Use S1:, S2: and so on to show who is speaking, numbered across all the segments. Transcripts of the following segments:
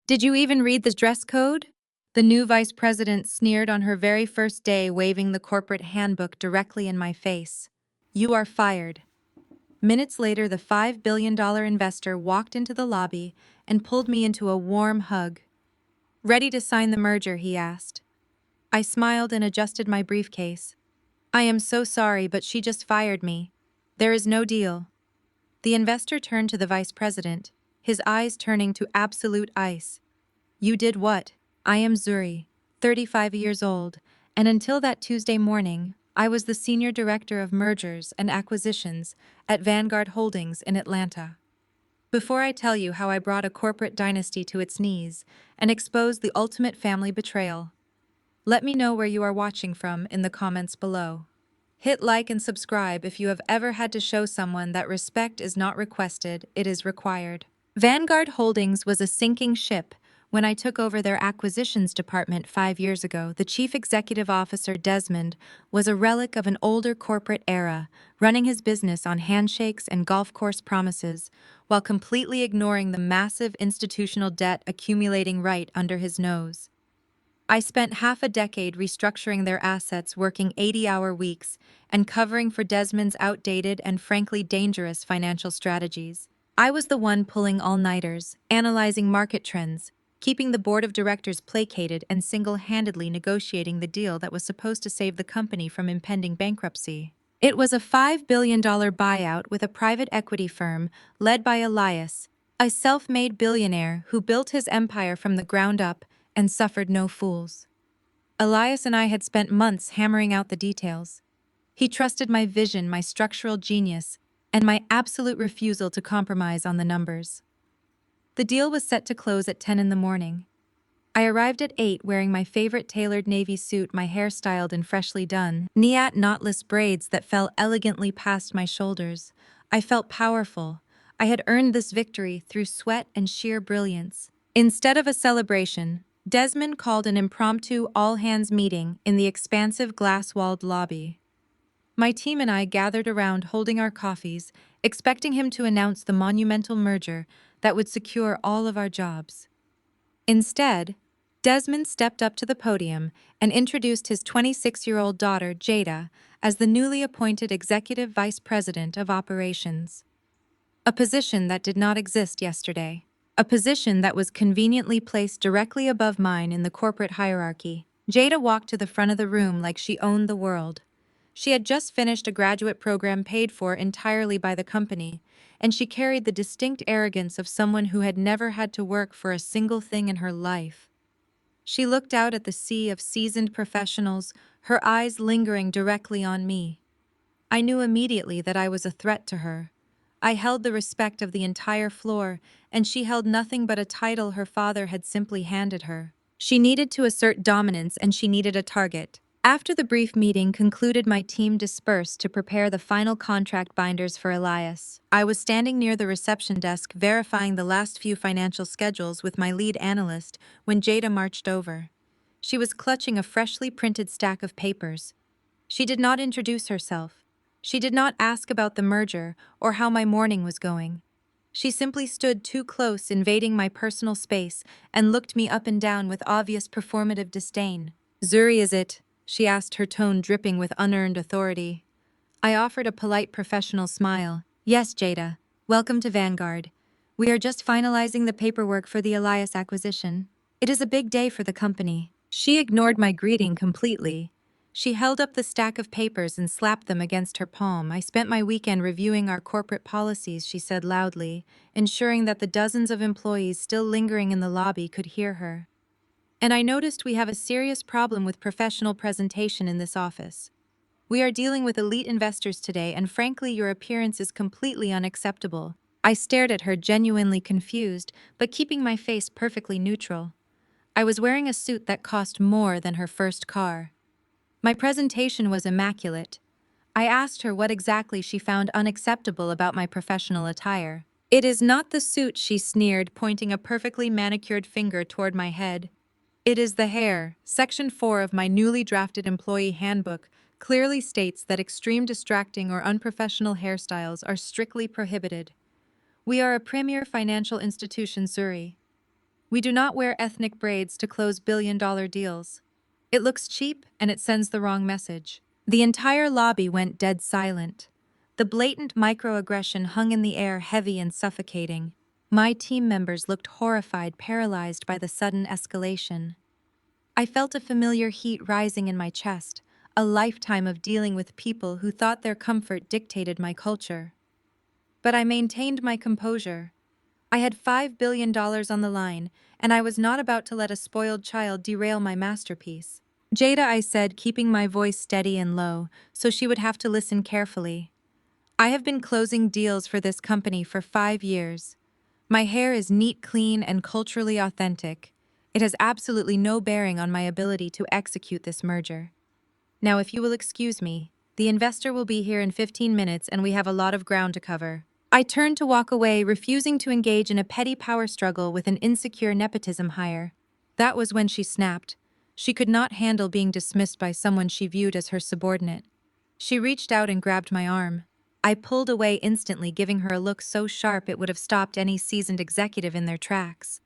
S1: Did you even read the dress code? The new vice president sneered on her very first day, waving the corporate handbook directly in my face. You are fired. Minutes later, the $5 billion investor walked into the lobby and pulled me into a warm hug. Ready to sign the merger, he asked. I smiled and adjusted my briefcase. I am so sorry, but she just fired me. There is no deal. The investor turned to the vice president, his eyes turning to absolute ice. You did what? I am Zuri, 35 years old, and until that Tuesday morning, I was the senior director of mergers and acquisitions at Vanguard Holdings in Atlanta. Before I tell you how I brought a corporate dynasty to its knees and exposed the ultimate family betrayal, let me know where you are watching from in the comments below. Hit like and subscribe if you have ever had to show someone that respect is not requested, it is required. Vanguard Holdings was a sinking ship. When I took over their acquisitions department 5 years ago, the chief executive officer, Desmond, was a relic of an older corporate era, running his business on handshakes and golf course promises, while completely ignoring the massive institutional debt accumulating right under his nose. I spent half a decade restructuring their assets, working 80-hour weeks, and covering for Desmond's outdated and frankly dangerous financial strategies. I was the one pulling all-nighters, analyzing market trends, keeping the board of directors placated, and single-handedly negotiating the deal that was supposed to save the company from impending bankruptcy. It was a $5 billion buyout with a private equity firm led by Elias, a self-made billionaire who built his empire from the ground up and suffered no fools. Elias and I had spent months hammering out the details. He trusted my vision, my structural genius, and my absolute refusal to compromise on the numbers. The deal was set to close at 10 in the morning. I arrived at 8 wearing my favorite tailored navy suit, my hair styled and freshly done, Niat knotless braids that fell elegantly past my shoulders. I felt powerful. I had earned this victory through sweat and sheer brilliance. Instead of a celebration, Desmond called an impromptu all-hands meeting in the expansive glass-walled lobby. My team and I gathered around holding our coffees, expecting him to announce the monumental merger that would secure all of our jobs. Instead, Desmond stepped up to the podium and introduced his 26-year-old daughter, Jada, as the newly appointed Executive Vice President of Operations. A position that did not exist yesterday. A position that was conveniently placed directly above mine in the corporate hierarchy. Jada walked to the front of the room like she owned the world. She had just finished a graduate program paid for entirely by the company, and she carried the distinct arrogance of someone who had never had to work for a single thing in her life. She looked out at the sea of seasoned professionals, her eyes lingering directly on me. I knew immediately that I was a threat to her. I held the respect of the entire floor, and she held nothing but a title her father had simply handed her. She needed to assert dominance, and she needed a target. After the brief meeting concluded, my team dispersed to prepare the final contract binders for Elias. I was standing near the reception desk verifying the last few financial schedules with my lead analyst when Jada marched over. She was clutching a freshly printed stack of papers. She did not introduce herself. She did not ask about the merger or how my morning was going. She simply stood too close, invading my personal space, and looked me up and down with obvious performative disdain. "Zuri, is it?" she asked, her tone dripping with unearned authority. I offered a polite professional smile. "Yes, Jada. Welcome to Vanguard. We are just finalizing the paperwork for the Elias acquisition. It is a big day for the company." She ignored my greeting completely. She held up the stack of papers and slapped them against her palm. "I spent my weekend reviewing our corporate policies," she said loudly, ensuring that the dozens of employees still lingering in the lobby could hear her. "And I noticed we have a serious problem with professional presentation in this office. We are dealing with elite investors today, and frankly, your appearance is completely unacceptable." I stared at her, genuinely confused, but keeping my face perfectly neutral. I was wearing a suit that cost more than her first car. My presentation was immaculate. I asked her what exactly she found unacceptable about my professional attire. "It is not the suit," she sneered, pointing a perfectly manicured finger toward my head. "It is the hair." Section 4 of my newly drafted employee handbook clearly states that extreme, distracting, or unprofessional hairstyles are strictly prohibited. We are a premier financial institution, Zuri. We do not wear ethnic braids to close billion-dollar deals. It looks cheap and it sends the wrong message. The entire lobby went dead silent. The blatant microaggression hung in the air, heavy and suffocating. My team members looked horrified, paralyzed by the sudden escalation. I felt a familiar heat rising in my chest, a lifetime of dealing with people who thought their comfort dictated my culture. But I maintained my composure. I had $5 billion on the line, and I was not about to let a spoiled child derail my masterpiece. Jada, I said, keeping my voice steady and low, so she would have to listen carefully. I have been closing deals for this company for 5 years. My hair is neat, clean, and culturally authentic. It has absolutely no bearing on my ability to execute this merger. Now, if you will excuse me, the investor will be here in 15 minutes and we have a lot of ground to cover. I turned to walk away, refusing to engage in a petty power struggle with an insecure nepotism hire. That was when she snapped. She could not handle being dismissed by someone she viewed as her subordinate. She reached out and grabbed my arm. I pulled away instantly, giving her a look so sharp it would have stopped any seasoned executive in their tracks.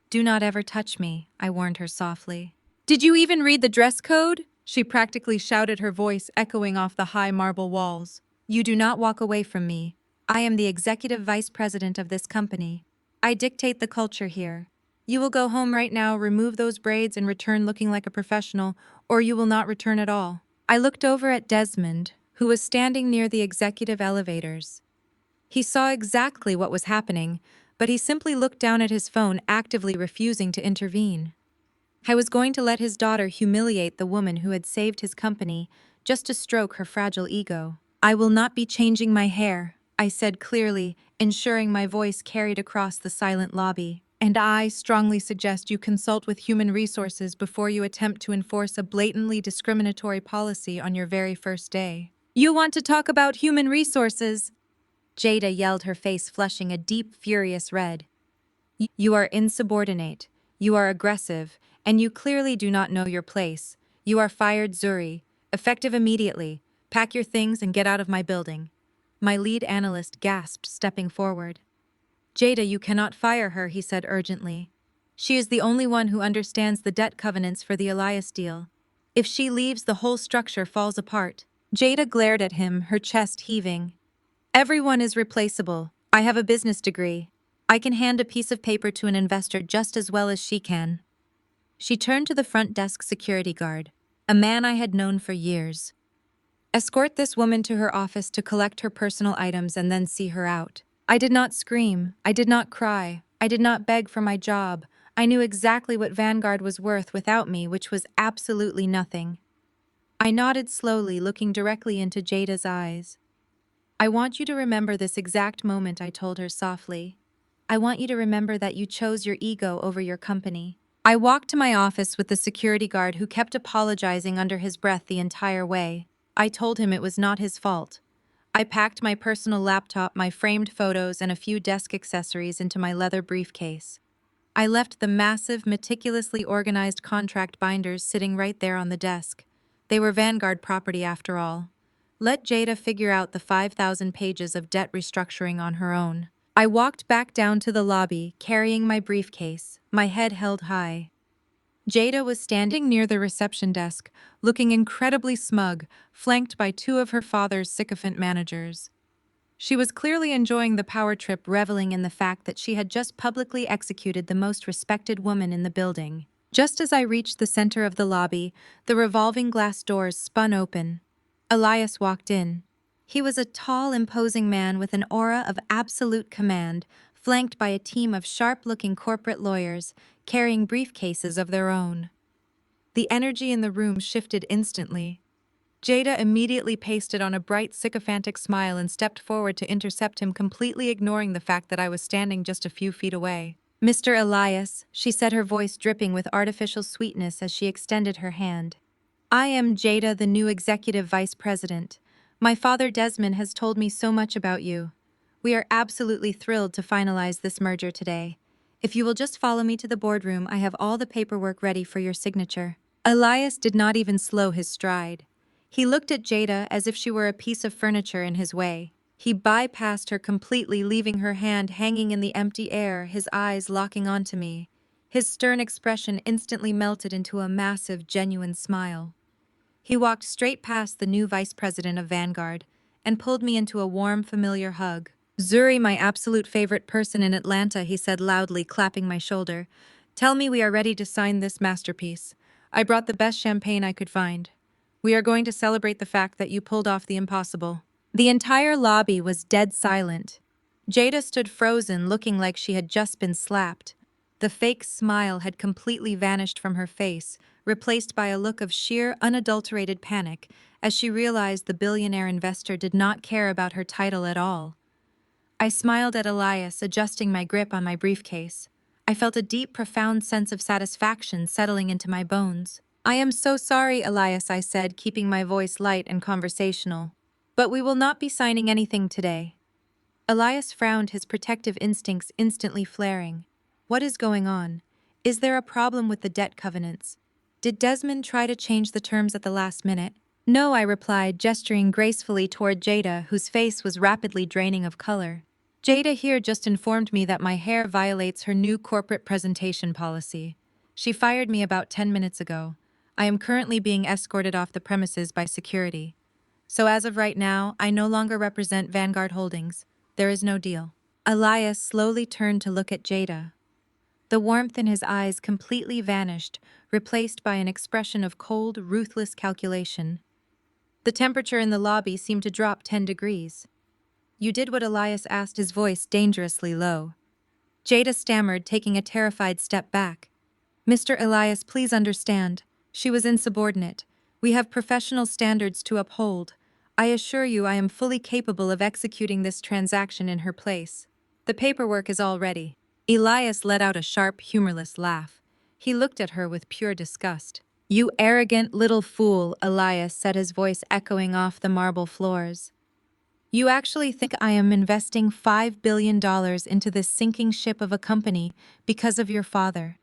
S1: "Do not ever touch me," I warned her softly. "Did you even read the dress code?" She practically shouted, her voice echoing off the high marble walls. "You do not walk away from me. I am the executive vice president of this company. I dictate the culture here. You will go home right now, remove those braids, and return looking like a professional, or you will not return at all." I looked over at Desmond, who was standing near the executive elevators. He saw exactly what was happening, but he simply looked down at his phone, actively refusing to intervene. I was going to let his daughter humiliate the woman who had saved his company just to stroke her fragile ego. "I will not be changing my hair," I said clearly, ensuring my voice carried across the silent lobby. "And I strongly suggest you consult with human resources before you attempt to enforce a blatantly discriminatory policy on your very first day." "You want to talk about human resources?" Jada yelled, her face flushing a deep, furious red. "You are insubordinate, you are aggressive, and you clearly do not know your place. You are fired, Zuri. Effective immediately. Pack your things and get out of my building." My lead analyst gasped, stepping forward. "Jada, you cannot fire her," he said urgently. "She is the only one who understands the debt covenants for the Elias deal. If she leaves, the whole structure falls apart." Jada glared at him, her chest heaving. "Everyone is replaceable. I have a business degree. I can hand a piece of paper to an investor just as well as she can." She turned to the front desk security guard, a man I had known for years. "Escort this woman to her office to collect her personal items and then see her out." I did not scream. I did not cry. I did not beg for my job. I knew exactly what Vanguard was worth without me, which was absolutely nothing. I nodded slowly, looking directly into Jada's eyes. "I want you to remember this exact moment," I told her softly. "I want you to remember that you chose your ego over your company." I walked to my office with the security guard, who kept apologizing under his breath the entire way. I told him it was not his fault. I packed my personal laptop, my framed photos, and a few desk accessories into my leather briefcase. I left the massive, meticulously organized contract binders sitting right there on the desk. They were Vanguard property after all. Let Jada figure out the 5,000 pages of debt restructuring on her own. I walked back down to the lobby, carrying my briefcase, my head held high. Jada was standing near the reception desk, looking incredibly smug, flanked by two of her father's sycophant managers. She was clearly enjoying the power trip, reveling in the fact that she had just publicly executed the most respected woman in the building. Just as I reached the center of the lobby, the revolving glass doors spun open. Elias walked in. He was a tall, imposing man with an aura of absolute command, flanked by a team of sharp-looking corporate lawyers carrying briefcases of their own. The energy in the room shifted instantly. Jada immediately pasted on a bright, sycophantic smile and stepped forward to intercept him, completely ignoring the fact that I was standing just a few feet away. "Mr. Elias," she said, her voice dripping with artificial sweetness as she extended her hand. "I am Jada, the new executive vice president. My father Desmond has told me so much about you. We are absolutely thrilled to finalize this merger today. If you will just follow me to the boardroom, I have all the paperwork ready for your signature." Elias did not even slow his stride. He looked at Jada as if she were a piece of furniture in his way. He bypassed her completely, leaving her hand hanging in the empty air, his eyes locking onto me. His stern expression instantly melted into a massive, genuine smile. He walked straight past the new vice president of Vanguard and pulled me into a warm, familiar hug. "Zuri, my absolute favorite person in Atlanta," he said loudly, clapping my shoulder. "Tell me we are ready to sign this masterpiece. I brought the best champagne I could find. We are going to celebrate the fact that you pulled off the impossible." The entire lobby was dead silent. Jada stood frozen, looking like she had just been slapped. The fake smile had completely vanished from her face, replaced by a look of sheer, unadulterated panic as she realized the billionaire investor did not care about her title at all. I smiled at Elias, adjusting my grip on my briefcase. I felt a deep, profound sense of satisfaction settling into my bones. "I am so sorry, Elias," I said, keeping my voice light and conversational. "But we will not be signing anything today." Elias frowned, his protective instincts instantly flaring. "What is going on? Is there a problem with the debt covenants? Did Desmond try to change the terms at the last minute?" "No," I replied, gesturing gracefully toward Jada, whose face was rapidly draining of color. "Jada here just informed me that my hair violates her new corporate presentation policy. She fired me about 10 minutes ago. I am currently being escorted off the premises by security. So as of right now, I no longer represent Vanguard Holdings. There is no deal." Elias slowly turned to look at Jada. The warmth in his eyes completely vanished, replaced by an expression of cold, ruthless calculation. The temperature in the lobby seemed to drop 10 degrees. "You did what Elias asked," his voice dangerously low. Jada stammered, taking a terrified step back. "Mr. Elias, please understand. She was insubordinate. We have professional standards to uphold. I assure you I am fully capable of executing this transaction in her place. The paperwork is all ready." Elias let out a sharp, humorless laugh. He looked at her with pure disgust. "You arrogant little fool," Elias said, his voice echoing off the marble floors. "You actually think I am investing $5 billion into this sinking ship of a company because of your father?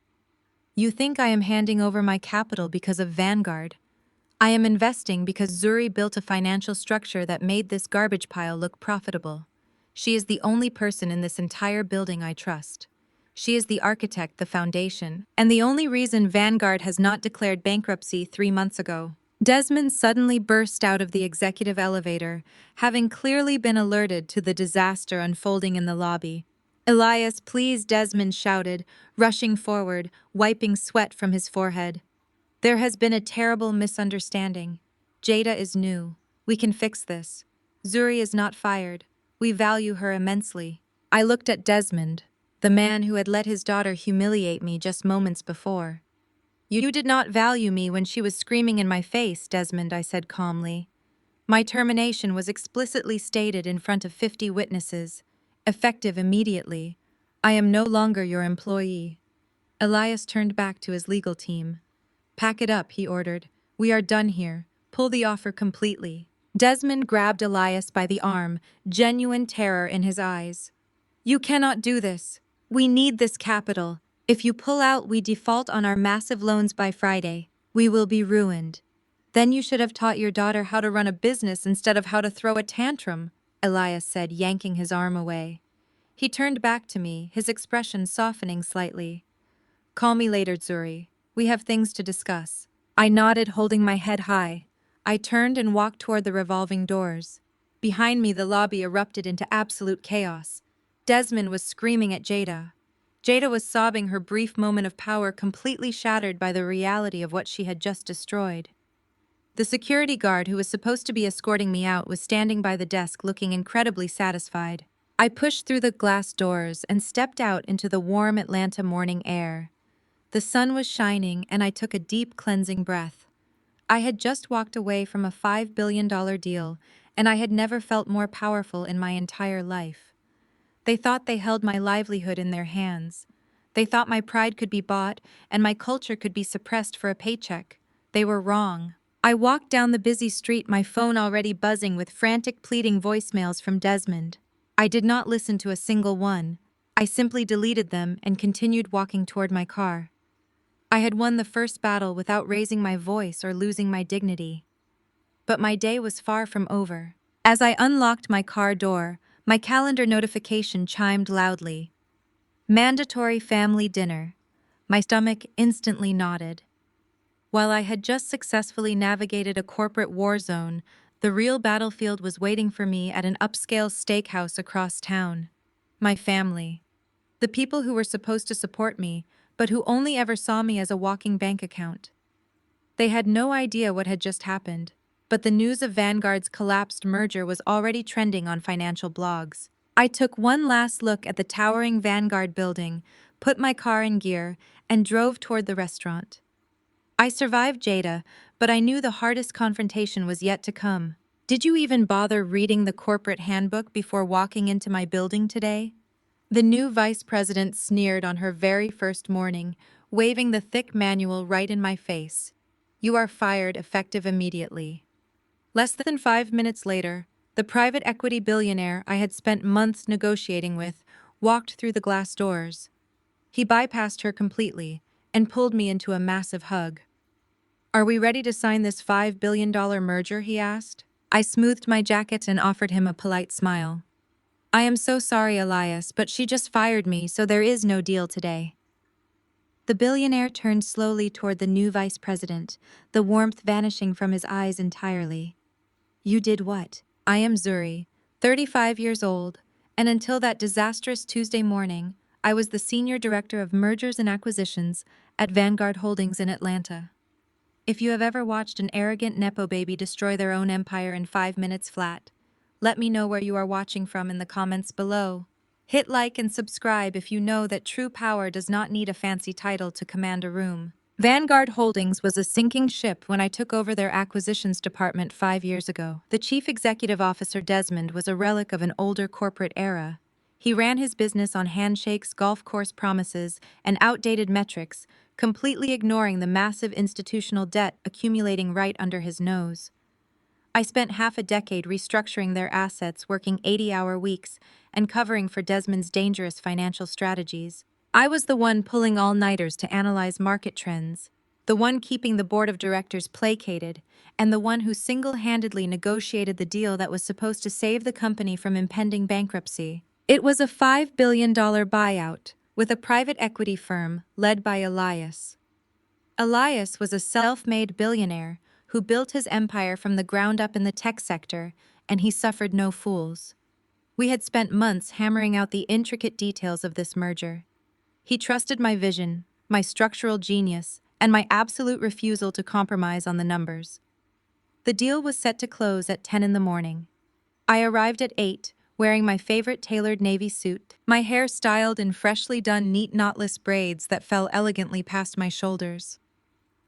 S1: You think I am handing over my capital because of Vanguard? I am investing because Zuri built a financial structure that made this garbage pile look profitable. She is the only person in this entire building I trust. She is the architect, the foundation, and the only reason Vanguard has not declared bankruptcy 3 months ago." Desmond suddenly burst out of the executive elevator, having clearly been alerted to the disaster unfolding in the lobby. "Elias, please," Desmond shouted, rushing forward, wiping sweat from his forehead. "There has been a terrible misunderstanding. Jada is new. We can fix this. Zuri is not fired. We value her immensely." I looked at Desmond, the man who had let his daughter humiliate me just moments before. "You did not value me when she was screaming in my face, Desmond," I said calmly. "My termination was explicitly stated in front of 50 witnesses, effective immediately. I am no longer your employee." Elias turned back to his legal team. "Pack it up," he ordered. "We are done here. Pull the offer completely." Desmond grabbed Elias by the arm, genuine terror in his eyes. "You cannot do this. We need this capital. If you pull out, we default on our massive loans by Friday. We will be ruined. Then you should have taught your daughter how to run a business instead of how to throw a tantrum," Elias said, yanking his arm away. He turned back to me, his expression softening slightly. "Call me later, Zuri. We have things to discuss." I nodded, holding my head high. I turned and walked toward the revolving doors. Behind me, the lobby erupted into absolute chaos. Desmond was screaming at Jada. Jada was sobbing, her brief moment of power completely shattered by the reality of what she had just destroyed. The security guard who was supposed to be escorting me out was standing by the desk looking incredibly satisfied. I pushed through the glass doors and stepped out into the warm Atlanta morning air. The sun was shining and I took a deep cleansing breath. I had just walked away from a $5 billion deal and I had never felt more powerful in my entire life. They thought they held my livelihood in their hands. They thought my pride could be bought and my culture could be suppressed for a paycheck. They were wrong. I walked down the busy street, my phone already buzzing with frantic, pleading voicemails from Desmond. I did not listen to a single one. I simply deleted them and continued walking toward my car. I had won the first battle without raising my voice or losing my dignity. But my day was far from over. As I unlocked my car door, my calendar notification chimed loudly. Mandatory family dinner. My stomach instantly knotted. While I had just successfully navigated a corporate war zone, the real battlefield was waiting for me at an upscale steakhouse across town. My family. The people who were supposed to support me, but who only ever saw me as a walking bank account. They had no idea what had just happened, but the news of Vanguard's collapsed merger was already trending on financial blogs. I took one last look at the towering Vanguard building, put my car in gear, and drove toward the restaurant. I survived Jada, but I knew the hardest confrontation was yet to come. Did you even bother reading the corporate handbook before walking into my building today? The new vice president sneered on her very first morning, waving the thick manual right in my face. You are fired, effective immediately. Less than 5 minutes later, the private equity billionaire I had spent months negotiating with walked through the glass doors. He bypassed her completely and pulled me into a massive hug. Are we ready to sign this $5 billion merger? He asked. I smoothed my jacket and offered him a polite smile. I am so sorry, Elias, but she just fired me, so there is no deal today. The billionaire turned slowly toward the new vice president, the warmth vanishing from his eyes entirely. You did what? I am Zuri, 35 years old, and until that disastrous Tuesday morning, I was the senior director of mergers and acquisitions at Vanguard Holdings in Atlanta. If you have ever watched an arrogant Nepo baby destroy their own empire in 5 minutes flat, let me know where you are watching from in the comments below. Hit like and subscribe if you know that true power does not need a fancy title to command a room. Vanguard Holdings was a sinking ship when I took over their acquisitions department 5 years ago. The chief executive officer, Desmond, was a relic of an older corporate era. He ran his business on handshakes, golf course promises, and outdated metrics, completely ignoring the massive institutional debt accumulating right under his nose. I spent half a decade restructuring their assets, working 80-hour weeks, and covering for Desmond's dangerous financial strategies. I was the one pulling all-nighters to analyze market trends, the one keeping the board of directors placated, and the one who single-handedly negotiated the deal that was supposed to save the company from impending bankruptcy. It was a $5 billion buyout, with a private equity firm led by Elias. Elias was a self-made billionaire who built his empire from the ground up in the tech sector, and he suffered no fools. We had spent months hammering out the intricate details of this merger. He trusted my vision, my structural genius, and my absolute refusal to compromise on the numbers. The deal was set to close at 10 in the morning. I arrived at 8, wearing my favorite tailored navy suit, my hair styled in freshly done neat knotless braids that fell elegantly past my shoulders.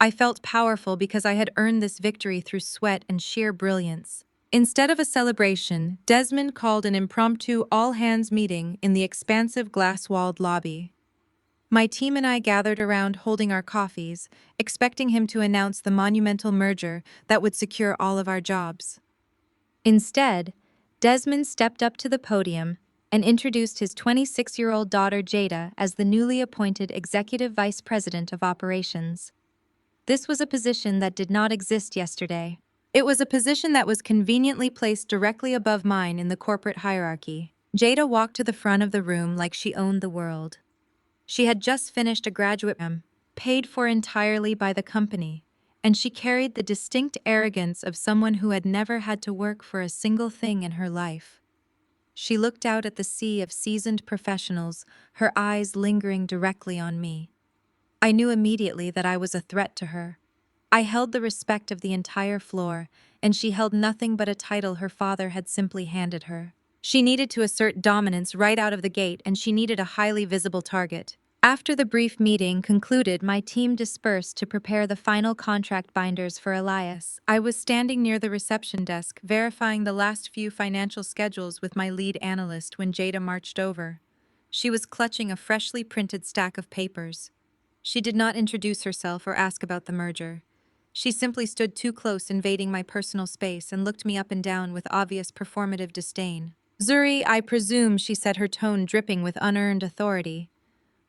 S1: I felt powerful because I had earned this victory through sweat and sheer brilliance. Instead of a celebration, Desmond called an impromptu all-hands meeting in the expansive glass-walled lobby. My team and I gathered around holding our coffees, expecting him to announce the monumental merger that would secure all of our jobs. Instead, Desmond stepped up to the podium and introduced his 26-year-old daughter Jada as the newly appointed Executive Vice President of Operations. This was a position that did not exist yesterday. It was a position that was conveniently placed directly above mine in the corporate hierarchy. Jada walked to the front of the room like she owned the world. She had just finished a graduate program, paid for entirely by the company, and she carried the distinct arrogance of someone who had never had to work for a single thing in her life. She looked out at the sea of seasoned professionals, her eyes lingering directly on me. I knew immediately that I was a threat to her. I held the respect of the entire floor, and she held nothing but a title her father had simply handed her. She needed to assert dominance right out of the gate, and she needed a highly visible target. After the brief meeting concluded, my team dispersed to prepare the final contract binders for Elias. I was standing near the reception desk, verifying the last few financial schedules with my lead analyst when Jada marched over. She was clutching a freshly printed stack of papers. She did not introduce herself or ask about the merger. She simply stood too close, invading my personal space, and looked me up and down with obvious performative disdain. Zuri, I presume, she said, her tone dripping with unearned authority.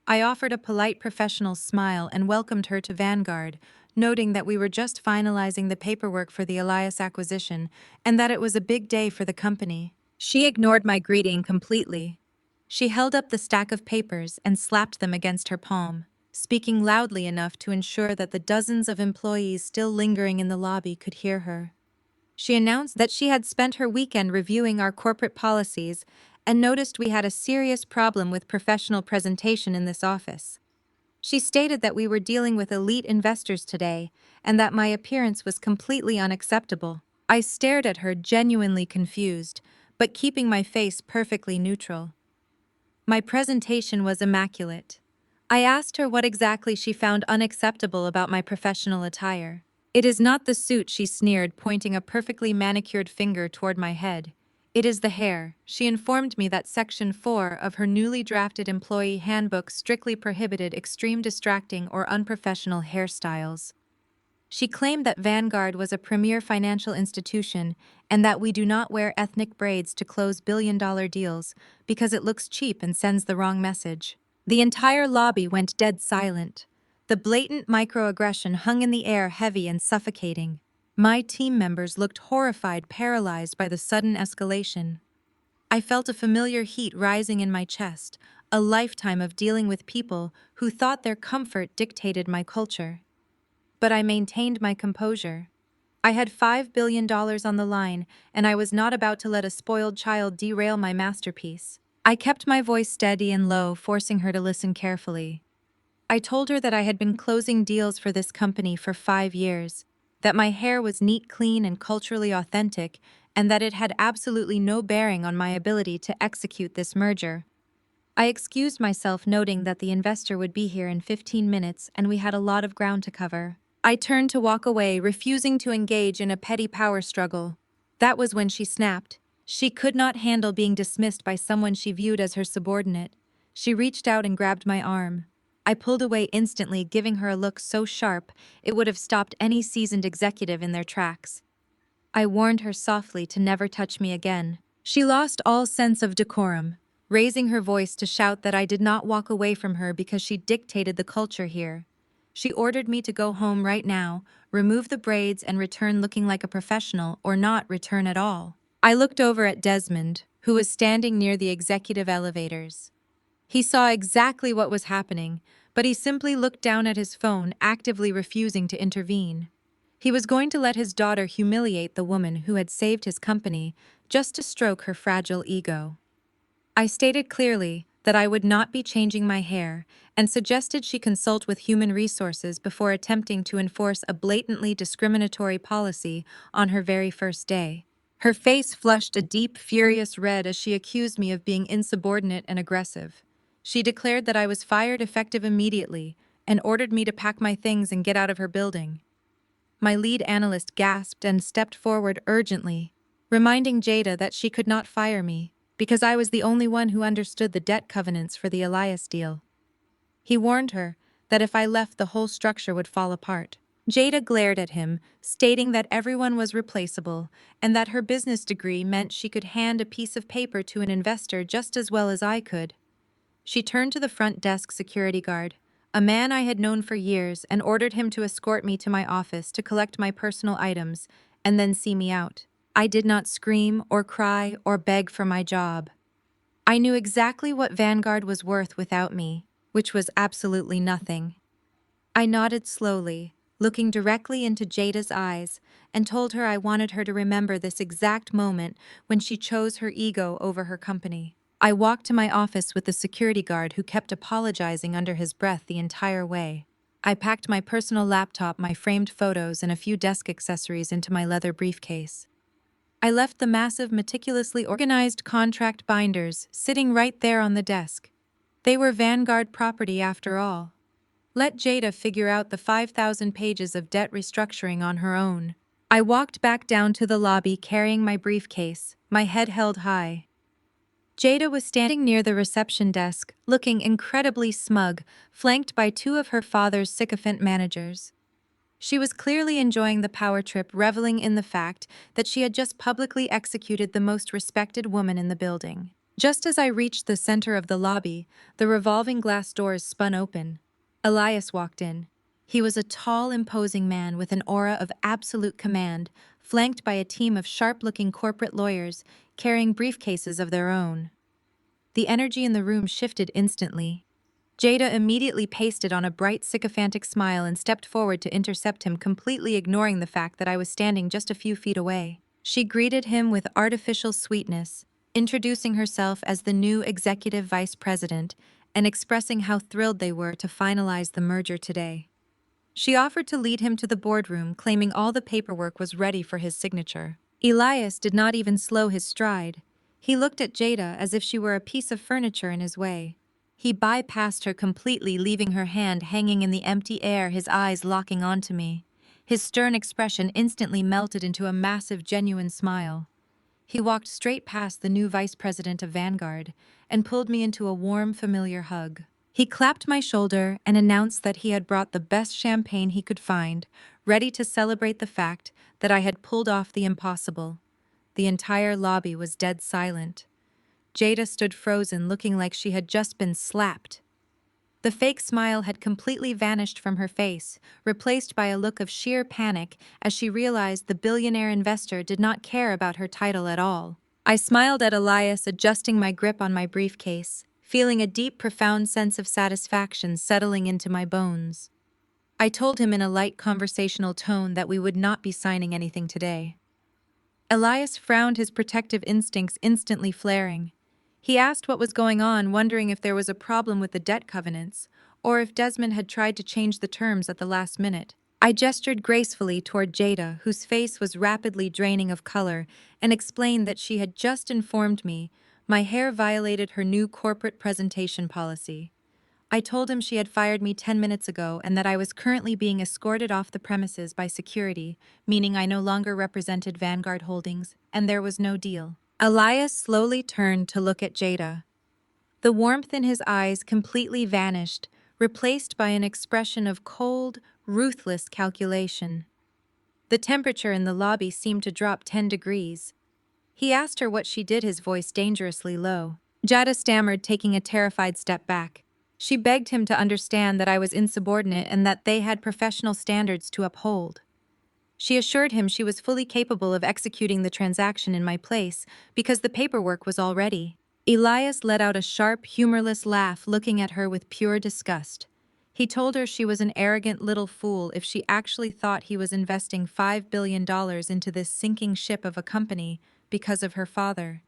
S1: I offered a polite professional smile and welcomed her to Vanguard, noting that we were just finalizing the paperwork for the Elias acquisition and that it was a big day for the company. She ignored my greeting completely. She held up the stack of papers and slapped them against her palm. speaking loudly enough to ensure that the dozens of employees still lingering in the lobby could hear her. She announced that she had spent her weekend reviewing our corporate policies and noticed we had a serious problem with professional presentation in this office. She stated that we were dealing with elite investors today and that my appearance was completely unacceptable. I stared at her, genuinely confused, but keeping my face perfectly neutral. My presentation was immaculate. I asked her what exactly she found unacceptable about my professional attire. "It is not the suit," she sneered, pointing a perfectly manicured finger toward my head. "It is the hair." She informed me that Section 4 of her newly drafted employee handbook strictly prohibited extreme distracting or unprofessional hairstyles. She claimed that Vanguard was a premier financial institution and that we do not wear ethnic braids to close billion-dollar deals because it looks cheap and sends the wrong message. The entire lobby went dead silent. The blatant microaggression hung in the air, heavy and suffocating. My team members looked horrified, paralyzed by the sudden escalation. I felt a familiar heat rising in my chest, a lifetime of dealing with people who thought their comfort dictated my culture. But I maintained my composure. I had $5 billion on the line, and I was not about to let a spoiled child derail my masterpiece. I kept my voice steady and low, forcing her to listen carefully. I told her that I had been closing deals for this company for 5 years, that my hair was neat, clean, and culturally authentic, and that it had absolutely no bearing on my ability to execute this merger. I excused myself, noting that the investor would be here in 15 minutes and we had a lot of ground to cover. I turned to walk away, refusing to engage in a petty power struggle. That was when she snapped. She could not handle being dismissed by someone she viewed as her subordinate. She reached out and grabbed my arm. I pulled away instantly, giving her a look so sharp it would have stopped any seasoned executive in their tracks. I warned her softly to never touch me again. She lost all sense of decorum, raising her voice to shout that I did not walk away from her because she dictated the culture here. She ordered me to go home right now, remove the braids and return looking like a professional, or not return at all. I looked over at Desmond, who was standing near the executive elevators. He saw exactly what was happening, but he simply looked down at his phone, actively refusing to intervene. He was going to let his daughter humiliate the woman who had saved his company just to stroke her fragile ego. I stated clearly that I would not be changing my hair and suggested she consult with human resources before attempting to enforce a blatantly discriminatory policy on her very first day. Her face flushed a deep, furious red as she accused me of being insubordinate and aggressive. She declared that I was fired effective immediately and ordered me to pack my things and get out of her building. My lead analyst gasped and stepped forward urgently, reminding Jada that she could not fire me because I was the only one who understood the debt covenants for the Elias deal. He warned her that if I left, the whole structure would fall apart. Jada glared at him, stating that everyone was replaceable and that her business degree meant she could hand a piece of paper to an investor just as well as I could. She turned to the front desk security guard, a man I had known for years, and ordered him to escort me to my office to collect my personal items and then see me out. I did not scream or cry or beg for my job. I knew exactly what Vanguard was worth without me, which was absolutely nothing. I nodded slowly, looking directly into Jada's eyes, and told her I wanted her to remember this exact moment when she chose her ego over her company. I walked to my office with the security guard who kept apologizing under his breath the entire way. I packed my personal laptop, my framed photos, and a few desk accessories into my leather briefcase. I left the massive, meticulously organized contract binders sitting right there on the desk. They were Vanguard property after all. Let Jada figure out the 5,000 pages of debt restructuring on her own. I walked back down to the lobby carrying my briefcase, my head held high. Jada was standing near the reception desk, looking incredibly smug, flanked by two of her father's sycophant managers. She was clearly enjoying the power trip, reveling in the fact that she had just publicly executed the most respected woman in the building. Just as I reached the center of the lobby, the revolving glass doors spun open. Elias walked in. He was a tall, imposing man with an aura of absolute command, flanked by a team of sharp-looking corporate lawyers carrying briefcases of their own. The energy in the room shifted instantly. Jada immediately pasted on a bright, sycophantic smile and stepped forward to intercept him, completely ignoring the fact that I was standing just a few feet away. She greeted him with artificial sweetness, introducing herself as the new executive vice president and expressing how thrilled they were to finalize the merger today. She offered to lead him to the boardroom, claiming all the paperwork was ready for his signature. Elias did not even slow his stride. He looked at Jada as if she were a piece of furniture in his way. He bypassed her completely, leaving her hand hanging in the empty air, his eyes locking onto me. His stern expression instantly melted into a massive, genuine smile. He walked straight past the new vice president of Vanguard and pulled me into a warm, familiar hug. He clapped my shoulder and announced that he had brought the best champagne he could find, ready to celebrate the fact that I had pulled off the impossible. The entire lobby was dead silent. Jada stood frozen, looking like she had just been slapped. The fake smile had completely vanished from her face, replaced by a look of sheer panic as she realized the billionaire investor did not care about her title at all. I smiled at Elias, adjusting my grip on my briefcase, feeling a deep, profound sense of satisfaction settling into my bones. I told him in a light conversational tone that we would not be signing anything today. Elias frowned, his protective instincts instantly flaring. He asked what was going on, wondering if there was a problem with the debt covenants, or if Desmond had tried to change the terms at the last minute. I gestured gracefully toward Jada, whose face was rapidly draining of color, and explained that she had just informed me my hair violated her new corporate presentation policy. I told him she had fired me 10 minutes ago and that I was currently being escorted off the premises by security, meaning I no longer represented Vanguard Holdings, and there was no deal. Elias slowly turned to look at Jada. The warmth in his eyes completely vanished, replaced by an expression of cold, ruthless calculation. The temperature in the lobby seemed to drop 10 degrees. He asked her what she did, his voice dangerously low. Jada stammered, taking a terrified step back. She begged him to understand that I was insubordinate and that they had professional standards to uphold. She assured him she was fully capable of executing the transaction in my place because the paperwork was all ready. Elias let out a sharp, humorless laugh, looking at her with pure disgust. He told her she was an arrogant little fool if she actually thought he was investing $5 billion into this sinking ship of a company because of her father.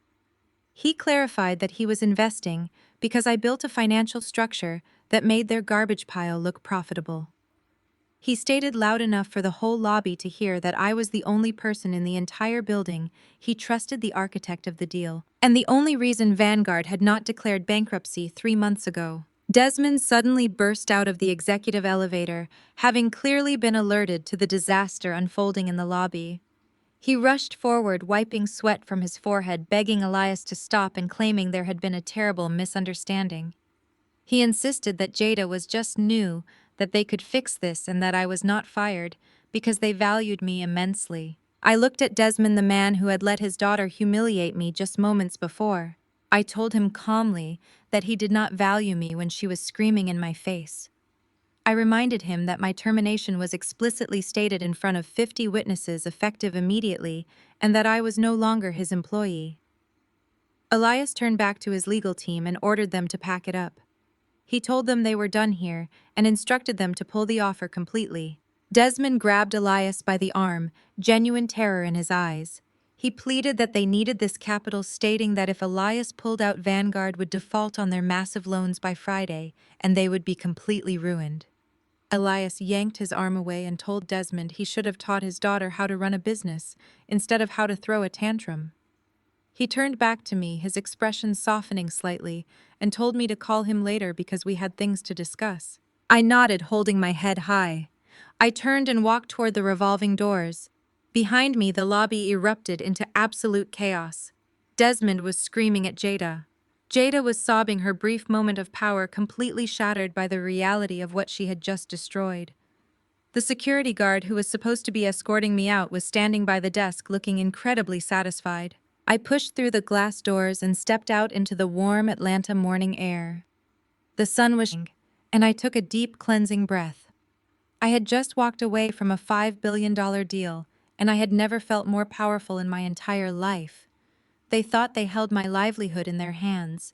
S1: He clarified that he was investing because I built a financial structure that made their garbage pile look profitable. He stated loud enough for the whole lobby to hear that I was the only person in the entire building he trusted, the architect of the deal, and the only reason Vanguard had not declared bankruptcy 3 months ago. Desmond suddenly burst out of the executive elevator, having clearly been alerted to the disaster unfolding in the lobby. He rushed forward, wiping sweat from his forehead, begging Elias to stop and claiming there had been a terrible misunderstanding. He insisted that Jada was just new, that they could fix this and that I was not fired because they valued me immensely. I looked at Desmond, the man who had let his daughter humiliate me just moments before. I told him calmly that he did not value me when she was screaming in my face. I reminded him that my termination was explicitly stated in front of 50 witnesses, effective immediately, and that I was no longer his employee. Elias turned back to his legal team and ordered them to pack it up. He told them they were done here and instructed them to pull the offer completely. Desmond grabbed Elias by the arm, genuine terror in his eyes. He pleaded that they needed this capital, stating that if Elias pulled out, Vanguard would default on their massive loans by Friday, and they would be completely ruined. Elias yanked his arm away and told Desmond he should have taught his daughter how to run a business instead of how to throw a tantrum. He turned back to me, his expression softening slightly, and told me to call him later because we had things to discuss. I nodded, holding my head high. I turned and walked toward the revolving doors. Behind me, the lobby erupted into absolute chaos. Desmond was screaming at Jada. Jada was sobbing, her brief moment of power completely shattered by the reality of what she had just destroyed. The security guard who was supposed to be escorting me out was standing by the desk, looking incredibly satisfied. I pushed through the glass doors and stepped out into the warm Atlanta morning air. The sun was shining, and I took a deep, cleansing breath. I had just walked away from a $5 billion deal, and I had never felt more powerful in my entire life. They thought they held my livelihood in their hands.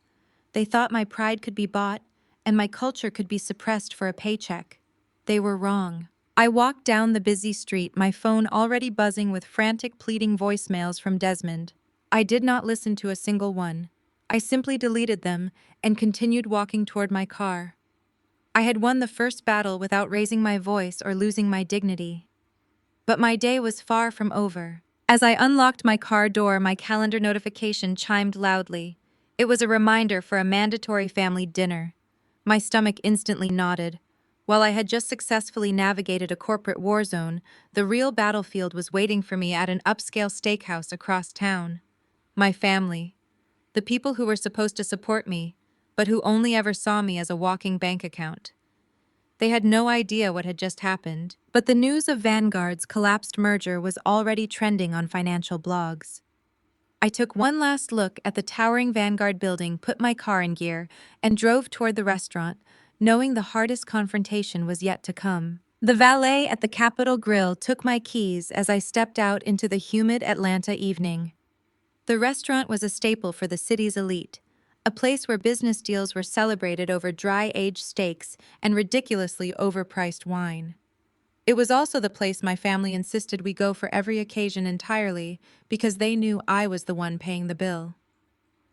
S1: They thought my pride could be bought, and my culture could be suppressed for a paycheck. They were wrong. I walked down the busy street, my phone already buzzing with frantic pleading voicemails from Desmond. I did not listen to a single one. I simply deleted them and continued walking toward my car. I had won the first battle without raising my voice or losing my dignity. But my day was far from over. As I unlocked my car door, my calendar notification chimed loudly. It was a reminder for a mandatory family dinner. My stomach instantly knotted. While I had just successfully navigated a corporate war zone, the real battlefield was waiting for me at an upscale steakhouse across town. My family. The people who were supposed to support me, but who only ever saw me as a walking bank account. They had no idea what had just happened, but the news of Vanguard's collapsed merger was already trending on financial blogs. I took one last look at the towering Vanguard building, put my car in gear, and drove toward the restaurant, knowing the hardest confrontation was yet to come. The valet at the Capitol Grill took my keys as I stepped out into the humid Atlanta evening. The restaurant was a staple for the city's elite, a place where business deals were celebrated over dry-aged steaks and ridiculously overpriced wine. It was also the place my family insisted we go for every occasion entirely because they knew I was the one paying the bill.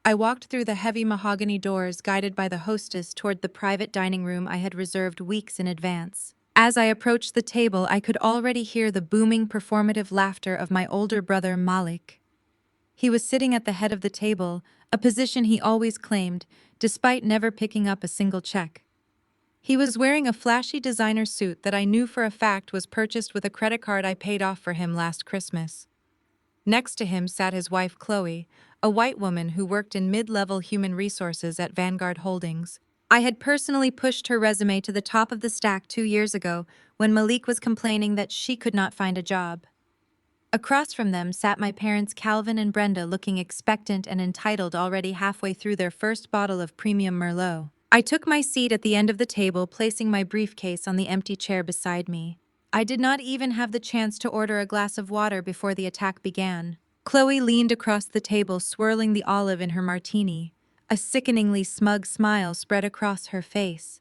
S1: I walked through the heavy mahogany doors guided by the hostess toward the private dining room I had reserved weeks in advance. As I approached the table, I could already hear the booming performative laughter of my older brother Malik. He was sitting at the head of the table, a position he always claimed, despite never picking up a single check. He was wearing a flashy designer suit that I knew for a fact was purchased with a credit card I paid off for him last Christmas. Next to him sat his wife Chloe, a white woman who worked in mid-level human resources at Vanguard Holdings. I had personally pushed her resume to the top of the stack 2 years ago when Malik was complaining that she could not find a job. Across from them sat my parents Calvin and Brenda, looking expectant and entitled, already halfway through their first bottle of premium Merlot. I took my seat at the end of the table, placing my briefcase on the empty chair beside me. I did not even have the chance to order a glass of water before the attack began. Chloe leaned across the table, swirling the olive in her martini. A sickeningly smug smile spread across her face.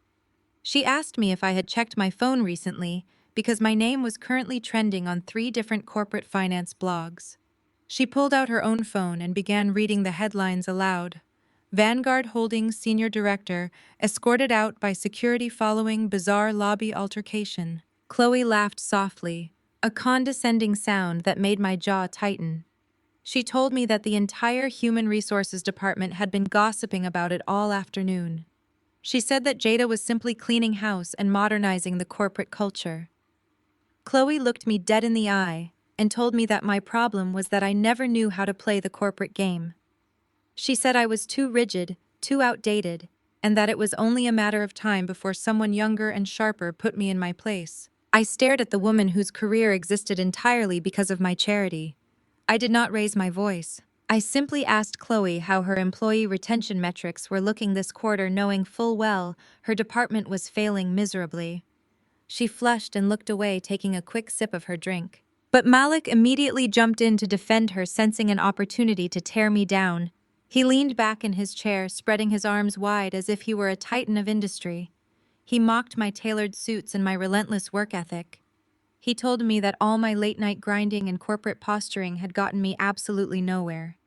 S1: She asked me if I had checked my phone recently, because my name was currently trending on 3 different corporate finance blogs. She pulled out her own phone and began reading the headlines aloud. Vanguard Holdings Senior Director escorted out by security following bizarre lobby altercation. Chloe laughed softly, a condescending sound that made my jaw tighten. She told me that the entire Human Resources Department had been gossiping about it all afternoon. She said that Jada was simply cleaning house and modernizing the corporate culture. Chloe looked me dead in the eye and told me that my problem was that I never knew how to play the corporate game. She said I was too rigid, too outdated, and that it was only a matter of time before someone younger and sharper put me in my place. I stared at the woman whose career existed entirely because of my charity. I did not raise my voice. I simply asked Chloe how her employee retention metrics were looking this quarter, knowing full well her department was failing miserably. She flushed and looked away, taking a quick sip of her drink. But Malik immediately jumped in to defend her, sensing an opportunity to tear me down. He leaned back in his chair, spreading his arms wide as if he were a titan of industry. He mocked my tailored suits and my relentless work ethic. He told me that all my late-night grinding and corporate posturing had gotten me absolutely nowhere.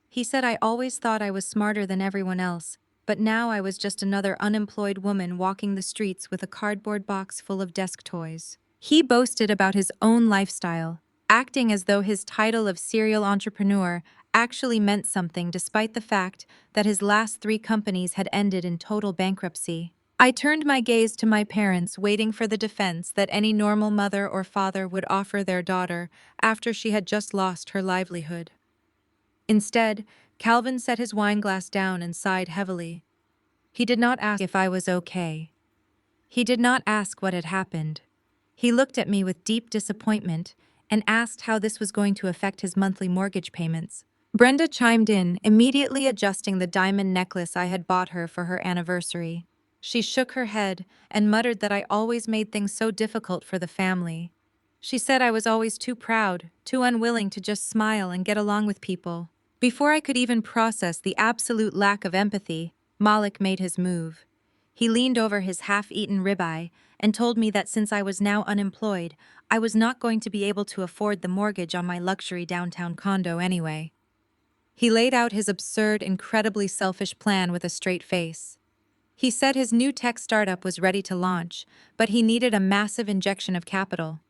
S1: He said I always thought I was smarter than everyone else, but now I was just another unemployed woman walking the streets with a cardboard box full of desk toys. He boasted about his own lifestyle, acting as though his title of serial entrepreneur actually meant something, despite the fact that his last 3 companies had ended in total bankruptcy. I turned my gaze to my parents, waiting for the defense that any normal mother or father would offer their daughter after she had just lost her livelihood. Instead, Calvin set his wine glass down and sighed heavily. He did not ask if I was okay. He did not ask what had happened. He looked at me with deep disappointment and asked how this was going to affect his monthly mortgage payments. Brenda chimed in, immediately adjusting the diamond necklace I had bought her for her anniversary. She shook her head and muttered that I always made things so difficult for the family. She said I was always too proud, too unwilling to just smile and get along with people. Before I could even process the absolute lack of empathy, Malik made his move. He leaned over his half-eaten ribeye and told me that since I was now unemployed, I was not going to be able to afford the mortgage on my luxury downtown condo anyway. He laid out his absurd, incredibly selfish plan with a straight face. He said his new tech startup was ready to launch, but he needed a massive injection of capital.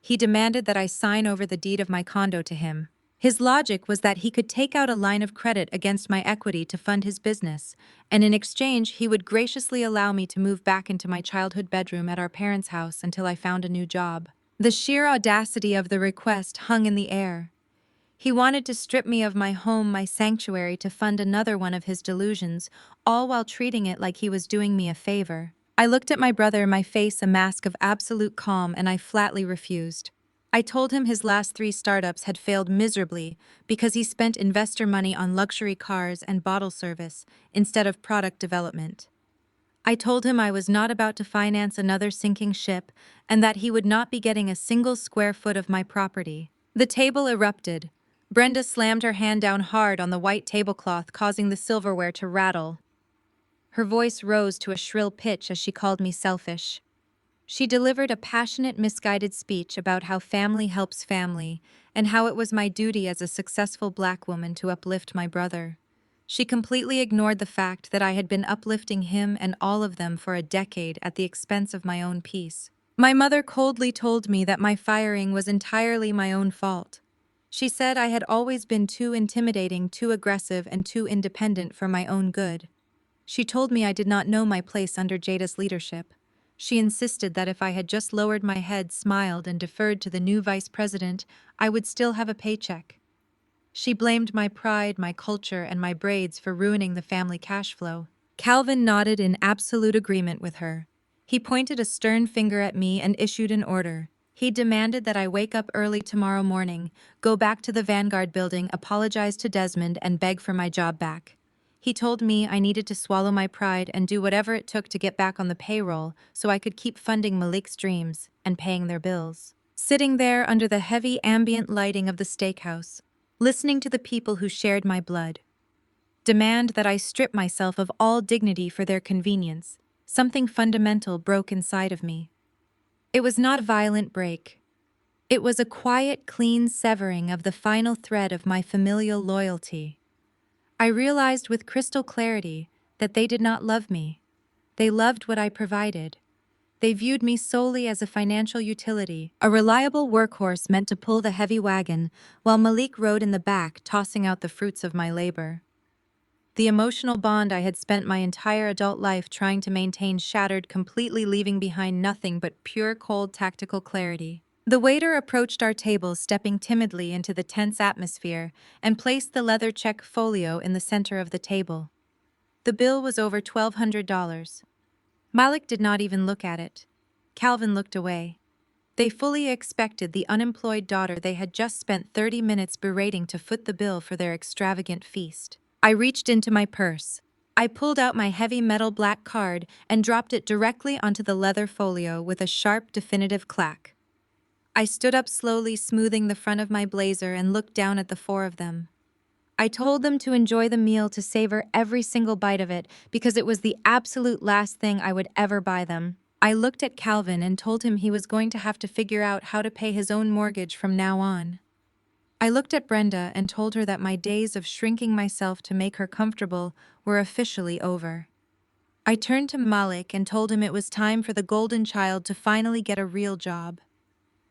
S1: He demanded that I sign over the deed of my condo to him. His logic was that he could take out a line of credit against my equity to fund his business, and in exchange he would graciously allow me to move back into my childhood bedroom at our parents' house until I found a new job. The sheer audacity of the request hung in the air. He wanted to strip me of my home, my sanctuary, to fund another one of his delusions, all while treating it like he was doing me a favor. I looked at my brother, my face a mask of absolute calm, and I flatly refused. I told him his last 3 startups had failed miserably because he spent investor money on luxury cars and bottle service instead of product development. I told him I was not about to finance another sinking ship and that he would not be getting a single square foot of my property. The table erupted. Brenda slammed her hand down hard on the white tablecloth, causing the silverware to rattle. Her voice rose to a shrill pitch as she called me selfish. She delivered a passionate, misguided speech about how family helps family and how it was my duty as a successful Black woman to uplift my brother. She completely ignored the fact that I had been uplifting him and all of them for a decade at the expense of my own peace. My mother coldly told me that my firing was entirely my own fault. She said I had always been too intimidating, too aggressive, and too independent for my own good. She told me I did not know my place under Jada's leadership. She insisted that if I had just lowered my head, smiled, and deferred to the new vice president, I would still have a paycheck. She blamed my pride, my culture, and my braids for ruining the family cash flow. Calvin nodded in absolute agreement with her. He pointed a stern finger at me and issued an order. He demanded that I wake up early tomorrow morning, go back to the Vanguard building, apologize to Desmond, and beg for my job back. He told me I needed to swallow my pride and do whatever it took to get back on the payroll so I could keep funding Malik's dreams and paying their bills. Sitting there under the heavy ambient lighting of the steakhouse, listening to the people who shared my blood, demand that I strip myself of all dignity for their convenience, something fundamental broke inside of me. It was not a violent break. It was a quiet, clean severing of the final thread of my familial loyalty. I realized with crystal clarity that they did not love me. They loved what I provided. They viewed me solely as a financial utility, a reliable workhorse meant to pull the heavy wagon, while Malik rode in the back, tossing out the fruits of my labor. The emotional bond I had spent my entire adult life trying to maintain shattered, completely, leaving behind nothing but pure, cold, tactical clarity. The waiter approached our table, stepping timidly into the tense atmosphere, and placed the leather check folio in the center of the table. The bill was over $1,200. Malik did not even look at it. Calvin looked away. They fully expected the unemployed daughter they had just spent 30 minutes berating to foot the bill for their extravagant feast. I reached into my purse. I pulled out my heavy metal black card and dropped it directly onto the leather folio with a sharp, definitive clack. I stood up slowly, smoothing the front of my blazer, and looked down at the 4 of them. I told them to enjoy the meal, to savor every single bite of it, because it was the absolute last thing I would ever buy them. I looked at Calvin and told him he was going to have to figure out how to pay his own mortgage from now on. I looked at Brenda and told her that my days of shrinking myself to make her comfortable were officially over. I turned to Malik and told him it was time for the golden child to finally get a real job.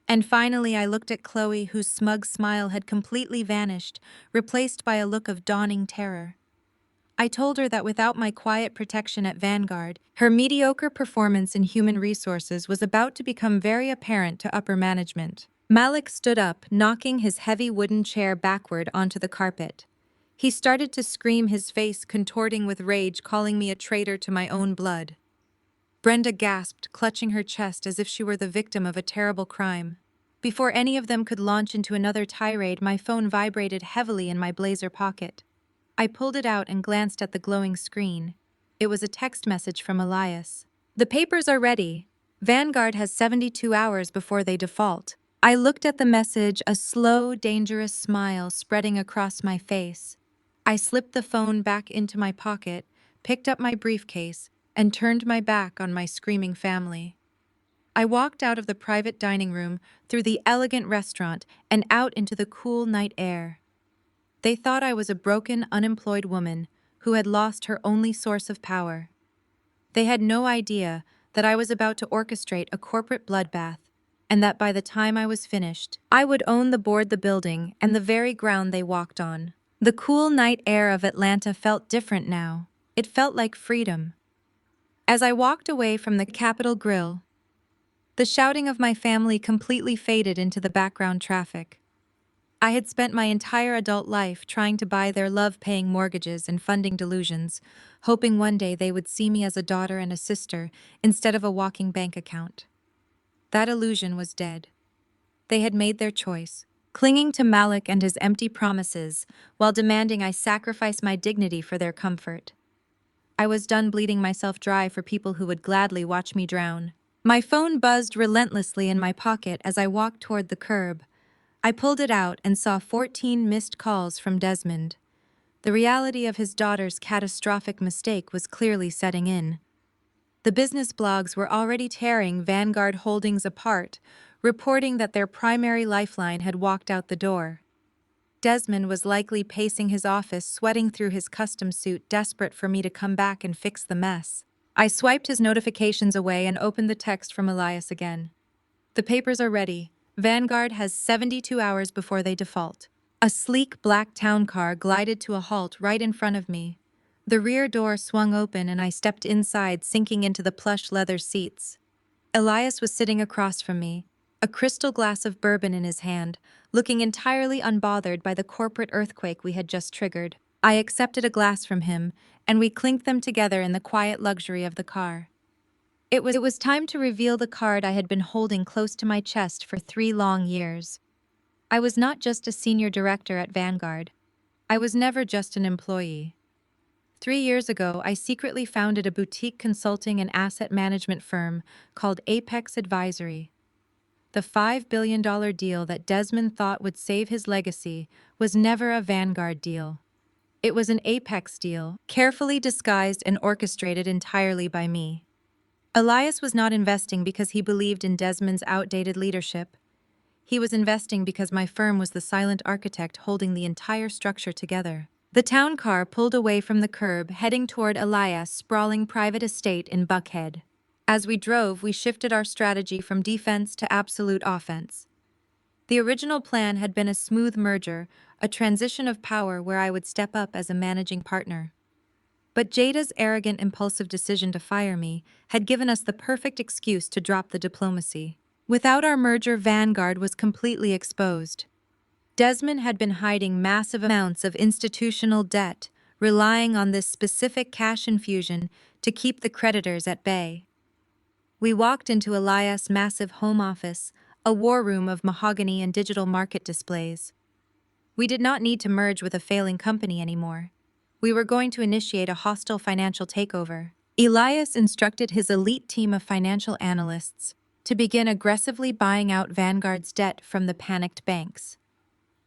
S1: And finally, I looked at Chloe, whose smug smile had completely vanished, replaced by a look of dawning terror. I told her that without my quiet protection at Vanguard, her mediocre performance in human resources was about to become very apparent to upper management. Malik stood up, knocking his heavy wooden chair backward onto the carpet. He started to scream, his face contorting with rage, calling me a traitor to my own blood. Brenda gasped, clutching her chest as if she were the victim of a terrible crime. Before any of them could launch into another tirade, my phone vibrated heavily in my blazer pocket. I pulled it out and glanced at the glowing screen. It was a text message from Elias. "The papers are ready. Vanguard has 72 hours before they default." I looked at the message, a slow, dangerous smile spreading across my face. I slipped the phone back into my pocket, picked up my briefcase, and turned my back on my screaming family. I walked out of the private dining room, through the elegant restaurant, and out into the cool night air. They thought I was a broken, unemployed woman who had lost her only source of power. They had no idea that I was about to orchestrate a corporate bloodbath, and that by the time I was finished, I would own the building and the very ground they walked on. The cool night air of Atlanta felt different now. It felt like freedom. As I walked away from the Capitol Grill, the shouting of my family completely faded into the background traffic. I had spent my entire adult life trying to buy their love-paying mortgages and funding delusions, hoping one day they would see me as a daughter and a sister instead of a walking bank account. That illusion was dead. They had made their choice, clinging to Malik and his empty promises while demanding I sacrifice my dignity for their comfort. I was done bleeding myself dry for people who would gladly watch me drown. My phone buzzed relentlessly in my pocket as I walked toward the curb. I pulled it out and saw 14 missed calls from Desmond. The reality of his daughter's catastrophic mistake was clearly setting in. The business blogs were already tearing Vanguard Holdings apart, reporting that their primary lifeline had walked out the door. Desmond was likely pacing his office, sweating through his custom suit, desperate for me to come back and fix the mess. I swiped his notifications away and opened the text from Elias again. The papers are ready. Vanguard has 72 hours before they default. A sleek black town car glided to a halt right in front of me. The rear door swung open and I stepped inside, sinking into the plush leather seats. Elias was sitting across from me, a crystal glass of bourbon in his hand, looking entirely unbothered by the corporate earthquake we had just triggered. I accepted a glass from him, and we clinked them together in the quiet luxury of the car. It was time to reveal the card I had been holding close to my chest for 3 long years. I was not just a senior director at Vanguard. I was never just an employee. 3 years ago, I secretly founded a boutique consulting and asset management firm called Apex Advisory. The $5 billion deal that Desmond thought would save his legacy was never a Vanguard deal. It was an Apex deal, carefully disguised and orchestrated entirely by me. Elias was not investing because he believed in Desmond's outdated leadership. He was investing because my firm was the silent architect holding the entire structure together. The town car pulled away from the curb, heading toward Elias' sprawling private estate in Buckhead. As we drove, we shifted our strategy from defense to absolute offense. The original plan had been a smooth merger, a transition of power where I would step up as a managing partner. But Jada's arrogant, impulsive decision to fire me had given us the perfect excuse to drop the diplomacy. Without our merger, Vanguard was completely exposed. Desmond had been hiding massive amounts of institutional debt, relying on this specific cash infusion to keep the creditors at bay. We walked into Elias' massive home office, a war room of mahogany and digital market displays. We did not need to merge with a failing company anymore. We were going to initiate a hostile financial takeover. Elias instructed his elite team of financial analysts to begin aggressively buying out Vanguard's debt from the panicked banks.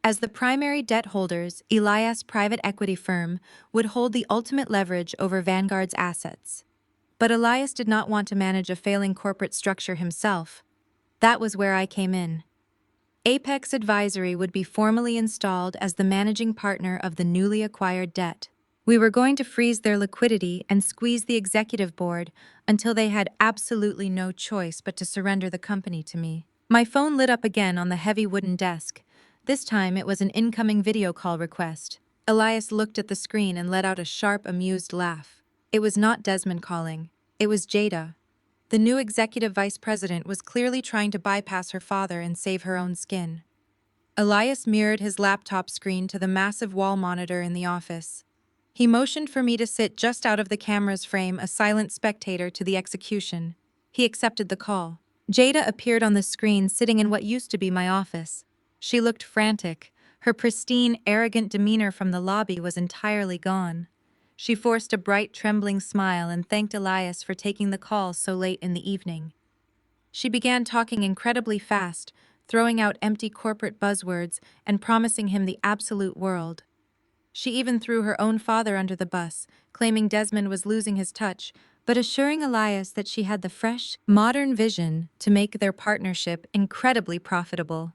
S1: As the primary debt holders, Elias' private equity firm would hold the ultimate leverage over Vanguard's assets. But Elias did not want to manage a failing corporate structure himself. That was where I came in. Apex Advisory would be formally installed as the managing partner of the newly acquired debt. We were going to freeze their liquidity and squeeze the executive board until they had absolutely no choice but to surrender the company to me. My phone lit up again on the heavy wooden desk. This time it was an incoming video call request. Elias looked at the screen and let out a sharp, amused laugh. It was not Desmond calling. It was Jada. The new executive vice president was clearly trying to bypass her father and save her own skin. Elias mirrored his laptop screen to the massive wall monitor in the office. He motioned for me to sit just out of the camera's frame, a silent spectator to the execution. He accepted the call. Jada appeared on the screen, sitting in what used to be my office. She looked frantic. Her pristine, arrogant demeanor from the lobby was entirely gone. She forced a bright, trembling smile and thanked Elias for taking the call so late in the evening. She began talking incredibly fast, throwing out empty corporate buzzwords and promising him the absolute world. She even threw her own father under the bus, claiming Desmond was losing his touch, but assuring Elias that she had the fresh, modern vision to make their partnership incredibly profitable.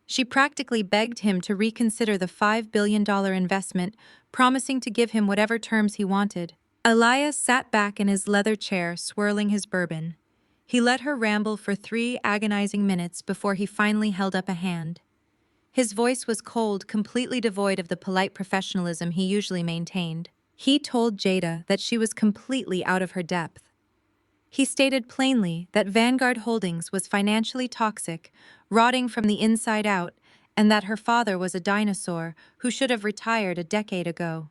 S1: She practically begged him to reconsider the $5 billion investment, promising to give him whatever terms he wanted. Elias sat back in his leather chair, swirling his bourbon. He let her ramble for 3 agonizing minutes before he finally held up a hand. His voice was cold, completely devoid of the polite professionalism he usually maintained. He told Jada that she was completely out of her depth. He stated plainly that Vanguard Holdings was financially toxic, rotting from the inside out, and that her father was a dinosaur who should have retired a decade ago.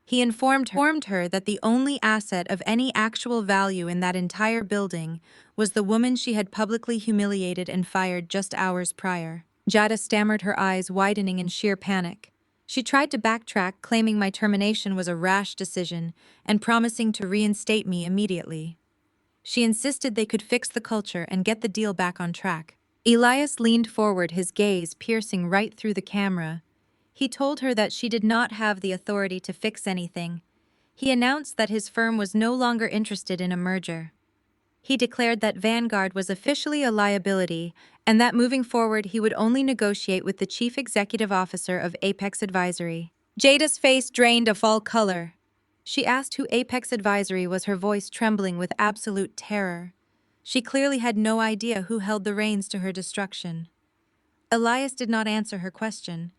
S1: He informed her that the only asset of any actual value in that entire building was the woman she had publicly humiliated and fired just hours prior. Jada stammered, her eyes widening in sheer panic. She tried to backtrack, claiming my termination was a rash decision and promising to reinstate me immediately. She insisted they could fix the culture and get the deal back on track. Elias leaned forward, his gaze piercing right through the camera. He told her that she did not have the authority to fix anything. He announced that his firm was no longer interested in a merger. He declared that Vanguard was officially a liability and that moving forward he would only negotiate with the chief executive officer of Apex Advisory. Jada's face drained a fall color. She asked who Apex Advisory was, her voice trembling with absolute terror. She clearly had no idea who held the reins to her destruction. Elias did not answer her question.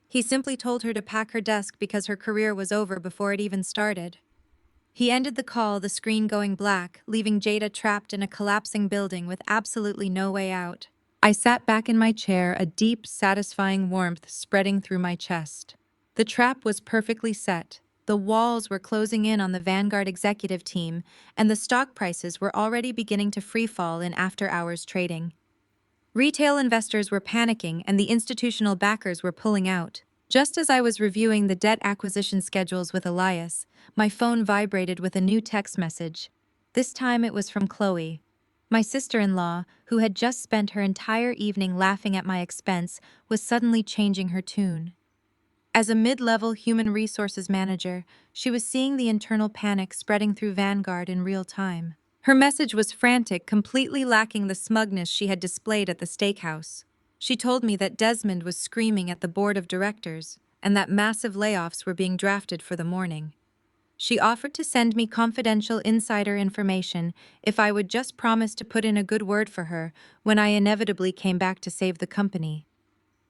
S1: He simply told her to pack her desk because her career was over before it even started. He ended the call, the screen going black, leaving Jada trapped in a collapsing building with absolutely no way out. I sat back in my chair, a deep, satisfying warmth spreading through my chest. The trap was perfectly set. The walls were closing in on the Vanguard executive team, and the stock prices were already beginning to freefall in after-hours trading. Retail investors were panicking, and the institutional backers were pulling out. Just as I was reviewing the debt acquisition schedules with Elias, my phone vibrated with a new text message. This time it was from Chloe. My sister-in-law, who had just spent her entire evening laughing at my expense, was suddenly changing her tune. As a mid-level human resources manager, she was seeing the internal panic spreading through Vanguard in real time. Her message was frantic, completely lacking the smugness she had displayed at the steakhouse. She told me that Desmond was screaming at the board of directors and that massive layoffs were being drafted for the morning. She offered to send me confidential insider information if I would just promise to put in a good word for her when I inevitably came back to save the company.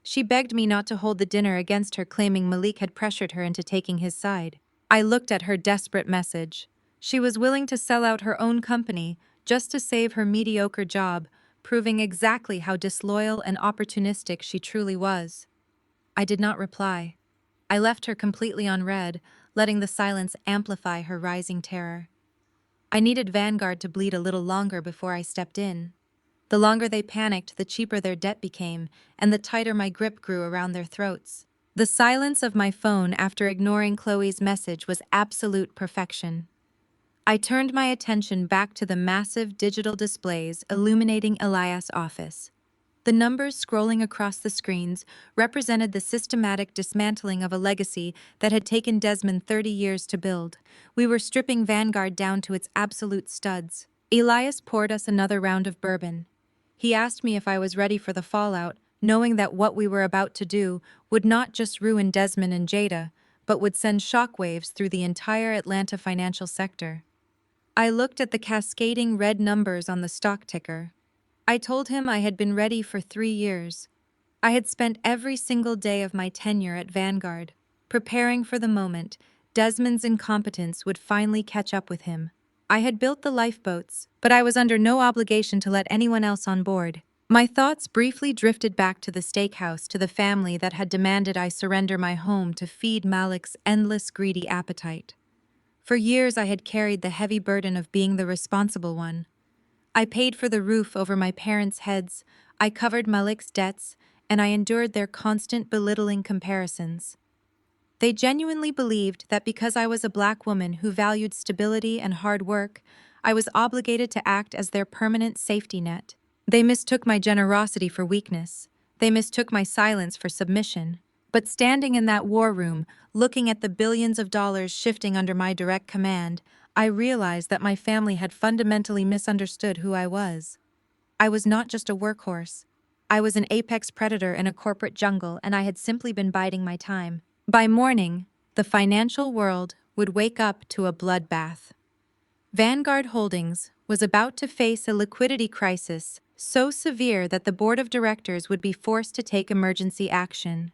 S1: She begged me not to hold the dinner against her, claiming Malik had pressured her into taking his side. I looked at her desperate message. She was willing to sell out her own company just to save her mediocre job, proving exactly how disloyal and opportunistic she truly was. I did not reply. I left her completely unread, letting the silence amplify her rising terror. I needed Vanguard to bleed a little longer before I stepped in. The longer they panicked, the cheaper their debt became, and the tighter my grip grew around their throats. The silence of my phone after ignoring Chloe's message was absolute perfection. I turned my attention back to the massive digital displays illuminating Elias' office. The numbers scrolling across the screens represented the systematic dismantling of a legacy that had taken Desmond 30 years to build. We were stripping Vanguard down to its absolute studs. Elias poured us another round of bourbon. He asked me if I was ready for the fallout, knowing that what we were about to do would not just ruin Desmond and Jada, but would send shockwaves through the entire Atlanta financial sector. I looked at the cascading red numbers on the stock ticker. I told him I had been ready for 3 years. I had spent every single day of my tenure at Vanguard, preparing for the moment Desmond's incompetence would finally catch up with him. I had built the lifeboats, but I was under no obligation to let anyone else on board. My thoughts briefly drifted back to the steakhouse, to the family that had demanded I surrender my home to feed Malik's endless greedy appetite. For years I had carried the heavy burden of being the responsible one. I paid for the roof over my parents' heads, I covered Malik's debts, and I endured their constant belittling comparisons. They genuinely believed that because I was a black woman who valued stability and hard work, I was obligated to act as their permanent safety net. They mistook my generosity for weakness. They mistook my silence for submission. But standing in that war room, looking at the billions of dollars shifting under my direct command, I realized that my family had fundamentally misunderstood who I was. I was not just a workhorse. I was an apex predator in a corporate jungle, and I had simply been biding my time. By morning, the financial world would wake up to a bloodbath. Vanguard Holdings was about to face a liquidity crisis so severe that the board of directors would be forced to take emergency action.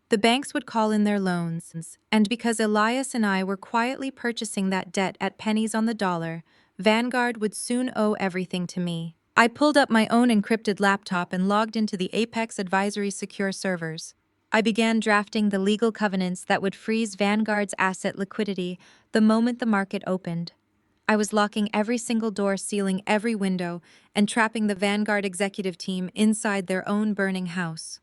S1: The banks would call in their loans, and because Elias and I were quietly purchasing that debt at pennies on the dollar, Vanguard would soon owe everything to me. I pulled up my own encrypted laptop and logged into the Apex Advisory secure servers. I began drafting the legal covenants that would freeze Vanguard's asset liquidity the moment the market opened. I was locking every single door, sealing every window, and trapping the Vanguard executive team inside their own burning house.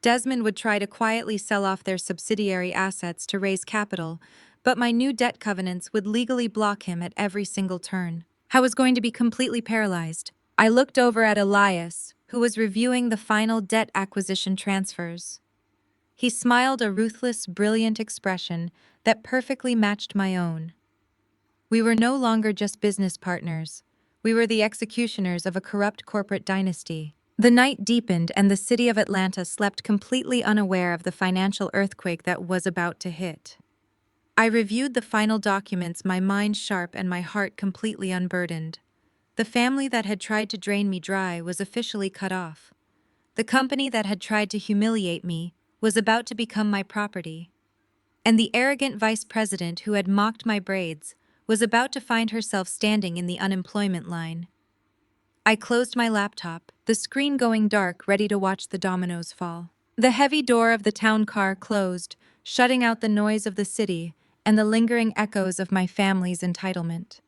S1: Desmond would try to quietly sell off their subsidiary assets to raise capital, but my new debt covenants would legally block him at every single turn. I was going to be completely paralyzed. I looked over at Elias, who was reviewing the final debt acquisition transfers. He smiled a ruthless, brilliant expression that perfectly matched my own. We were no longer just business partners. We were the executioners of a corrupt corporate dynasty. The night deepened, and the city of Atlanta slept completely unaware of the financial earthquake that was about to hit. I reviewed the final documents, my mind sharp and my heart completely unburdened. The family that had tried to drain me dry was officially cut off. The company that had tried to humiliate me was about to become my property. And the arrogant vice president who had mocked my braids was about to find herself standing in the unemployment line. I closed my laptop, the screen going dark, ready to watch the dominoes fall. The heavy door of the town car closed, shutting out the noise of the city and the lingering echoes of my family's entitlement.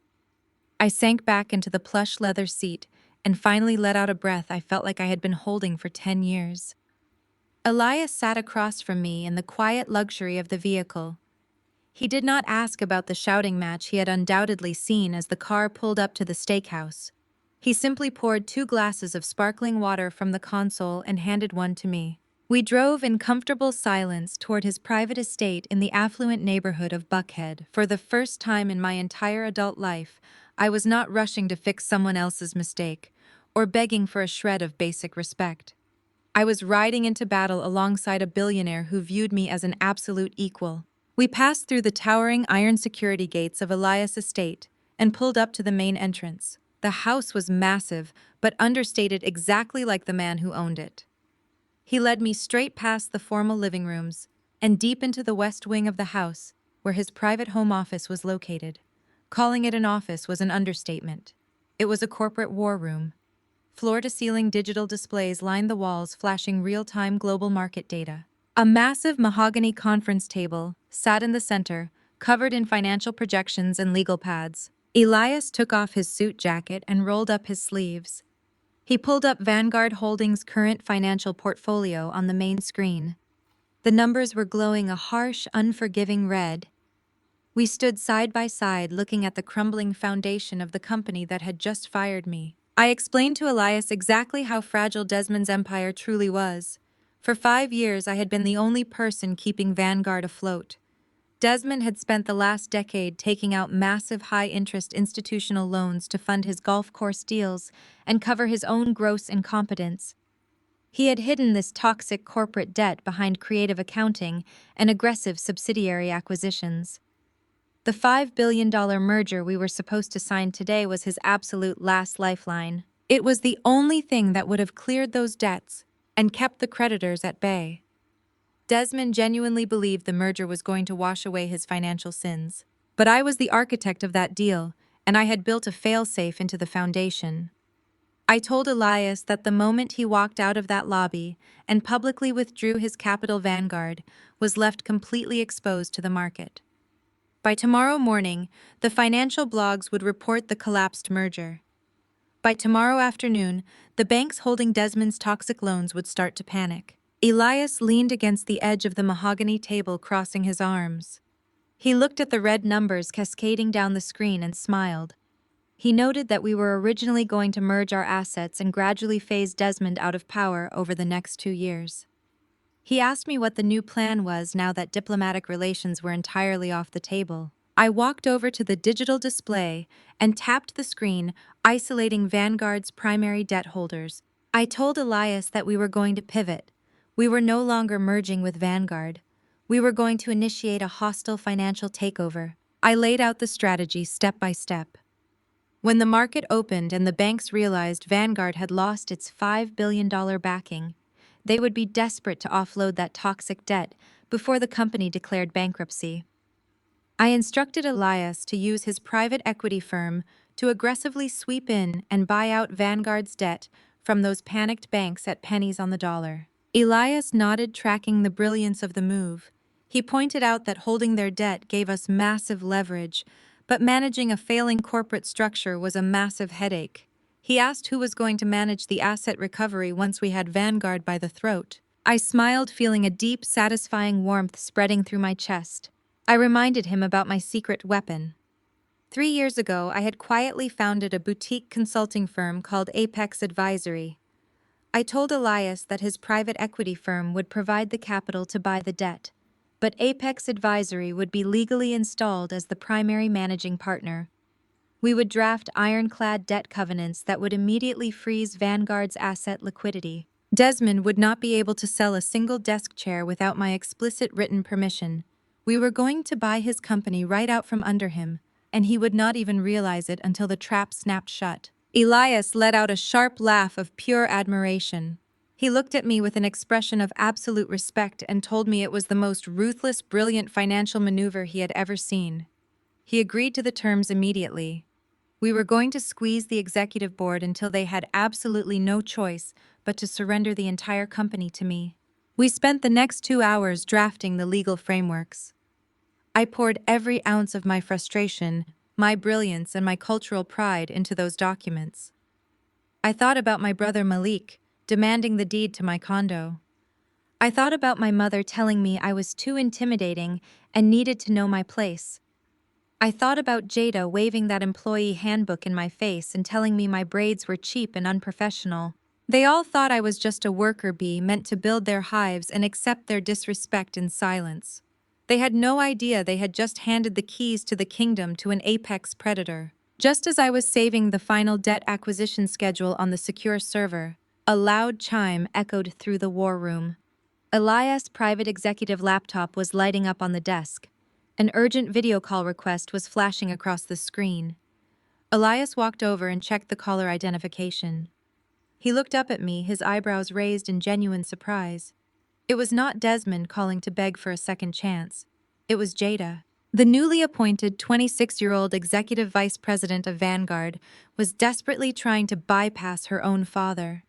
S1: I sank back into the plush leather seat and finally let out a breath I felt like I had been holding for 10 years. Elias sat across from me in the quiet luxury of the vehicle. He did not ask about the shouting match he had undoubtedly seen as the car pulled up to the steakhouse. He simply poured 2 glasses of sparkling water from the console and handed one to me. We drove in comfortable silence toward his private estate in the affluent neighborhood of Buckhead. For the first time in my entire adult life, I was not rushing to fix someone else's mistake or begging for a shred of basic respect. I was riding into battle alongside a billionaire who viewed me as an absolute equal. We passed through the towering iron security gates of Elias' estate and pulled up to the main entrance. The house was massive, but understated exactly like the man who owned it. He led me straight past the formal living rooms and deep into the west wing of the house, where his private home office was located. Calling it an office was an understatement. It was a corporate war room. Floor-to-ceiling digital displays lined the walls, flashing real-time global market data. A massive mahogany conference table sat in the center, covered in financial projections and legal pads. Elias took off his suit jacket and rolled up his sleeves. He pulled up Vanguard Holdings' current financial portfolio on the main screen. The numbers were glowing a harsh, unforgiving red. We stood side by side, looking at the crumbling foundation of the company that had just fired me. I explained to Elias exactly how fragile Desmond's empire truly was. For 5 years, I had been the only person keeping Vanguard afloat. Desmond had spent the last decade taking out massive high-interest institutional loans to fund his golf course deals and cover his own gross incompetence. He had hidden this toxic corporate debt behind creative accounting and aggressive subsidiary acquisitions. The $5 billion merger we were supposed to sign today was his absolute last lifeline. It was the only thing that would have cleared those debts and kept the creditors at bay. Desmond genuinely believed the merger was going to wash away his financial sins. But I was the architect of that deal, and I had built a fail-safe into the foundation. I told Elias that the moment he walked out of that lobby and publicly withdrew his capital, Vanguard was left completely exposed to the market. By tomorrow morning, the financial blogs would report the collapsed merger. By tomorrow afternoon, the banks holding Desmond's toxic loans would start to panic. Elias leaned against the edge of the mahogany table, crossing his arms. He looked at the red numbers cascading down the screen and smiled. He noted that we were originally going to merge our assets and gradually phase Desmond out of power over the next 2 years. He asked me what the new plan was now that diplomatic relations were entirely off the table. I walked over to the digital display and tapped the screen, isolating Vanguard's primary debt holders. I told Elias that we were going to pivot. We were no longer merging with Vanguard. We were going to initiate a hostile financial takeover. I laid out the strategy step by step. When the market opened and the banks realized Vanguard had lost its $5 billion backing, they would be desperate to offload that toxic debt before the company declared bankruptcy. I instructed Elias to use his private equity firm to aggressively sweep in and buy out Vanguard's debt from those panicked banks at pennies on the dollar. Elias nodded, tracking the brilliance of the move. He pointed out that holding their debt gave us massive leverage, but managing a failing corporate structure was a massive headache. He asked who was going to manage the asset recovery once we had Vanguard by the throat. I smiled, feeling a deep, satisfying warmth spreading through my chest. I reminded him about my secret weapon. 3 years ago, I had quietly founded a boutique consulting firm called Apex Advisory. I told Elias that his private equity firm would provide the capital to buy the debt, but Apex Advisory would be legally installed as the primary managing partner. We would draft ironclad debt covenants that would immediately freeze Vanguard's asset liquidity. Desmond would not be able to sell a single desk chair without my explicit written permission. We were going to buy his company right out from under him, and he would not even realize it until the trap snapped shut. Elias let out a sharp laugh of pure admiration. He looked at me with an expression of absolute respect and told me it was the most ruthless, brilliant financial maneuver he had ever seen. He agreed to the terms immediately. We were going to squeeze the executive board until they had absolutely no choice but to surrender the entire company to me. We spent the next 2 hours drafting the legal frameworks. I poured every ounce of my frustration, my brilliance, and my cultural pride into those documents. I thought about my brother Malik demanding the deed to my condo. I thought about my mother telling me I was too intimidating and needed to know my place. I thought about Jada waving that employee handbook in my face and telling me my braids were cheap and unprofessional. They all thought I was just a worker bee meant to build their hives and accept their disrespect in silence. They had no idea they had just handed the keys to the kingdom to an apex predator. Just as I was saving the final debt acquisition schedule on the secure server, a loud chime echoed through the war room. Elias' private executive laptop was lighting up on the desk. An urgent video call request was flashing across the screen. Elias walked over and checked the caller identification. He looked up at me, his eyebrows raised in genuine surprise. It was not Desmond calling to beg for a second chance. It was Jada. The newly appointed 26-year-old executive vice president of Vanguard was desperately trying to bypass her own father.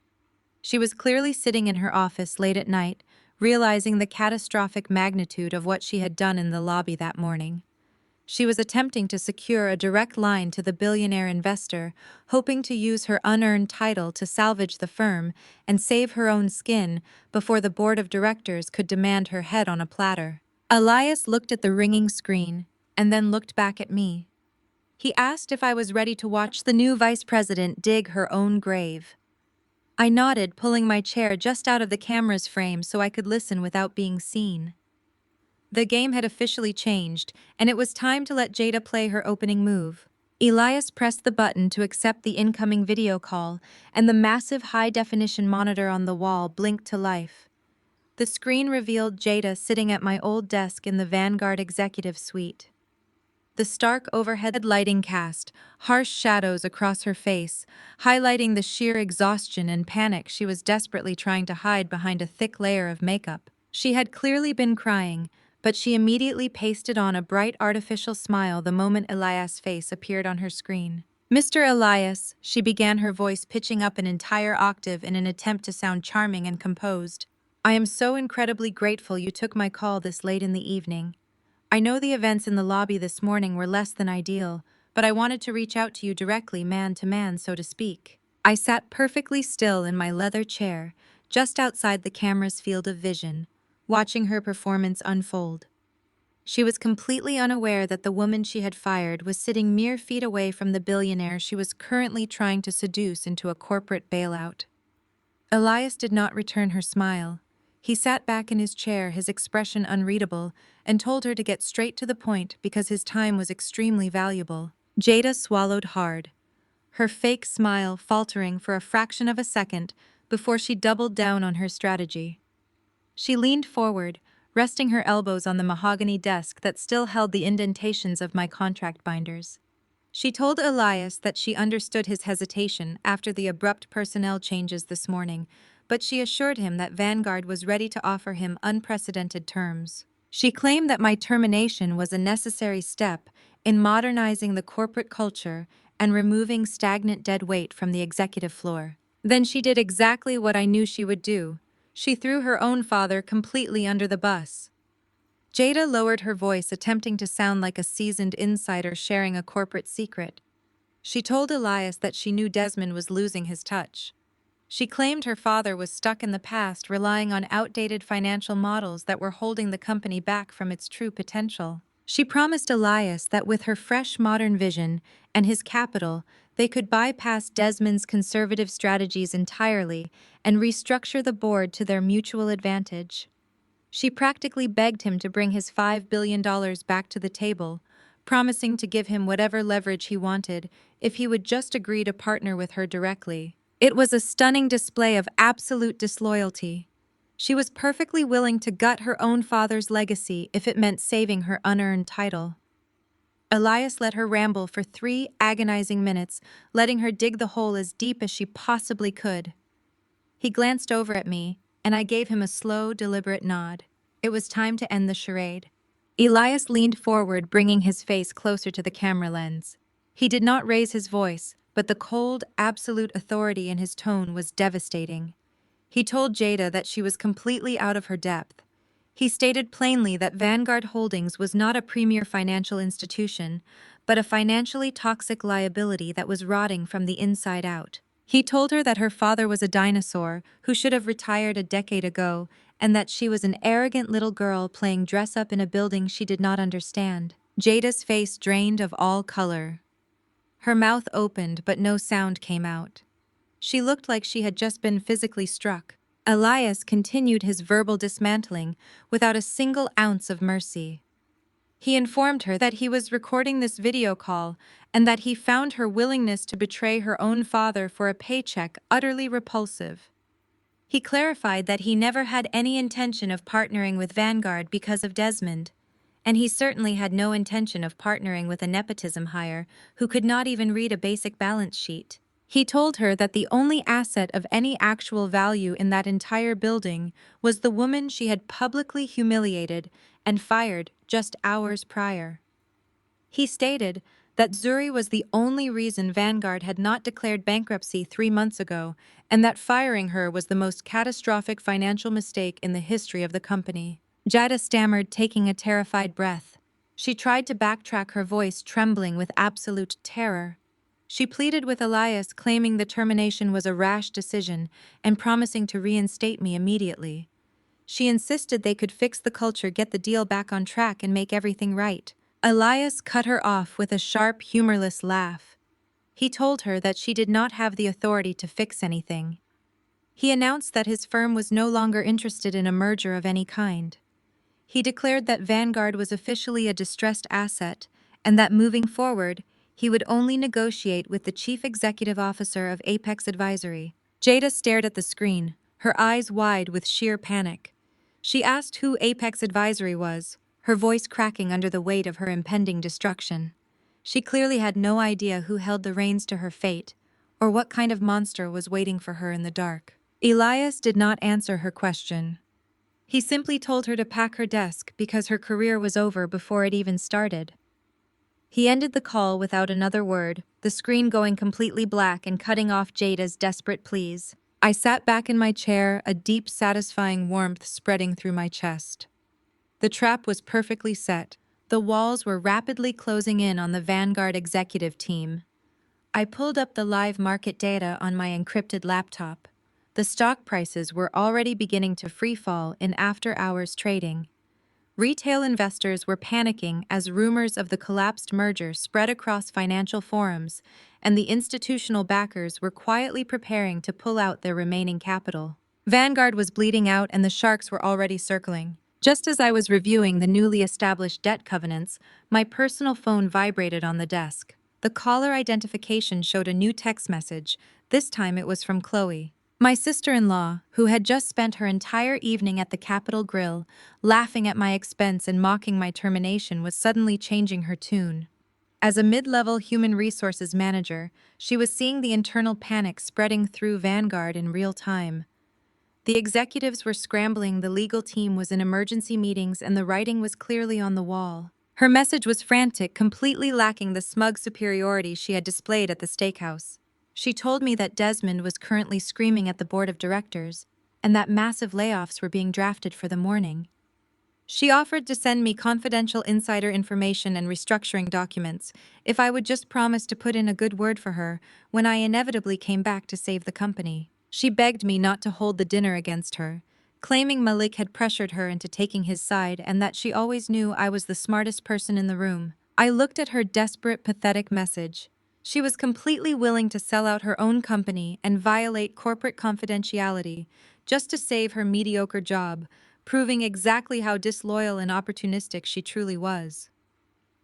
S1: She was clearly sitting in her office late at night, realizing the catastrophic magnitude of what she had done in the lobby that morning. She was attempting to secure a direct line to the billionaire investor, hoping to use her unearned title to salvage the firm and save her own skin before the board of directors could demand her head on a platter. Elias looked at the ringing screen and then looked back at me. He asked if I was ready to watch the new vice president dig her own grave. I nodded, pulling my chair just out of the camera's frame so I could listen without being seen. The game had officially changed, and it was time to let Jada play her opening move. Elias pressed the button to accept the incoming video call, and the massive high-definition monitor on the wall blinked to life. The screen revealed Jada sitting at my old desk in the Vanguard executive suite. The stark overhead lighting cast harsh shadows across her face, highlighting the sheer exhaustion and panic she was desperately trying to hide behind a thick layer of makeup. She had clearly been crying, but she immediately pasted on a bright artificial smile the moment Elias' face appeared on her screen. "Mr. Elias," she began, her voice pitching up an entire octave in an attempt to sound charming and composed. "I am so incredibly grateful you took my call this late in the evening. I know the events in the lobby this morning were less than ideal, but I wanted to reach out to you directly, man to man, so to speak." I sat perfectly still in my leather chair, just outside the camera's field of vision, watching her performance unfold. She was completely unaware that the woman she had fired was sitting mere feet away from the billionaire she was currently trying to seduce into a corporate bailout. Elias did not return her smile. He sat back in his chair, his expression unreadable, and told her to get straight to the point because his time was extremely valuable. Jada swallowed hard, her fake smile faltering for a fraction of a second before she doubled down on her strategy. She leaned forward, resting her elbows on the mahogany desk that still held the indentations of my contract binders. She told Elias that she understood his hesitation after the abrupt personnel changes this morning, but she assured him that Vanguard was ready to offer him unprecedented terms. She claimed that my termination was a necessary step in modernizing the corporate culture and removing stagnant dead weight from the executive floor. Then she did exactly what I knew she would do. She threw her own father completely under the bus. Jada lowered her voice, attempting to sound like a seasoned insider sharing a corporate secret. She told Elias that she knew Desmond was losing his touch. She claimed her father was stuck in the past, relying on outdated financial models that were holding the company back from its true potential. She promised Elias that with her fresh modern vision and his capital, they could bypass Desmond's conservative strategies entirely and restructure the board to their mutual advantage. She practically begged him to bring his $5 billion back to the table, promising to give him whatever leverage he wanted if he would just agree to partner with her directly. It was a stunning display of absolute disloyalty. She was perfectly willing to gut her own father's legacy if it meant saving her unearned title. Elias let her ramble for 3 agonizing minutes, letting her dig the hole as deep as she possibly could. He glanced over at me, and I gave him a slow, deliberate nod. It was time to end the charade. Elias leaned forward, bringing his face closer to the camera lens. He did not raise his voice, but the cold, absolute authority in his tone was devastating. He told Jada that she was completely out of her depth. He stated plainly that Vanguard Holdings was not a premier financial institution, but a financially toxic liability that was rotting from the inside out. He told her that her father was a dinosaur who should have retired a decade ago, and that she was an arrogant little girl playing dress-up in a building she did not understand. Jada's face drained of all color. Her mouth opened, but no sound came out. She looked like she had just been physically struck. Elias continued his verbal dismantling without a single ounce of mercy. He informed her that he was recording this video call and that he found her willingness to betray her own father for a paycheck utterly repulsive. He clarified that he never had any intention of partnering with Vanguard because of Desmond, and he certainly had no intention of partnering with a nepotism hire who could not even read a basic balance sheet. He told her that the only asset of any actual value in that entire building was the woman she had publicly humiliated and fired just hours prior. He stated that Zuri was the only reason Vanguard had not declared bankruptcy 3 months ago, and that firing her was the most catastrophic financial mistake in the history of the company. Jada stammered, taking a terrified breath. She tried to backtrack, her voice trembling with absolute terror. She pleaded with Elias, claiming the termination was a rash decision and promising to reinstate me immediately. She insisted they could fix the culture, get the deal back on track, and make everything right. Elias cut her off with a sharp, humorless laugh. He told her that she did not have the authority to fix anything. He announced that his firm was no longer interested in a merger of any kind. He declared that Vanguard was officially a distressed asset and that moving forward, he would only negotiate with the chief executive officer of Apex Advisory. Jada stared at the screen, her eyes wide with sheer panic. She asked who Apex Advisory was, her voice cracking under the weight of her impending destruction. She clearly had no idea who held the reins to her fate, or what kind of monster was waiting for her in the dark. Elias did not answer her question. He simply told her to pack her desk because her career was over before it even started. He ended the call without another word, the screen going completely black and cutting off Jada's desperate pleas. I sat back in my chair, a deep, satisfying warmth spreading through my chest. The trap was perfectly set. The walls were rapidly closing in on the Vanguard executive team. I pulled up the live market data on my encrypted laptop. The stock prices were already beginning to freefall in after-hours trading. Retail investors were panicking as rumors of the collapsed merger spread across financial forums, and the institutional backers were quietly preparing to pull out their remaining capital. Vanguard was bleeding out and the sharks were already circling. Just as I was reviewing the newly established debt covenants, my personal phone vibrated on the desk. The caller identification showed a new text message. This time it was from Chloe. My sister-in-law, who had just spent her entire evening at the Capitol Grill, laughing at my expense and mocking my termination, was suddenly changing her tune. As a mid-level human resources manager, she was seeing the internal panic spreading through Vanguard in real time. The executives were scrambling, the legal team was in emergency meetings, and the writing was clearly on the wall. Her message was frantic, completely lacking the smug superiority she had displayed at the steakhouse. She told me that Desmond was currently screaming at the board of directors, and that massive layoffs were being drafted for the morning. She offered to send me confidential insider information and restructuring documents if I would just promise to put in a good word for her when I inevitably came back to save the company. She begged me not to hold the dinner against her, claiming Malik had pressured her into taking his side and that she always knew I was the smartest person in the room. I looked at her desperate, pathetic message. She was completely willing to sell out her own company and violate corporate confidentiality just to save her mediocre job, proving exactly how disloyal and opportunistic she truly was.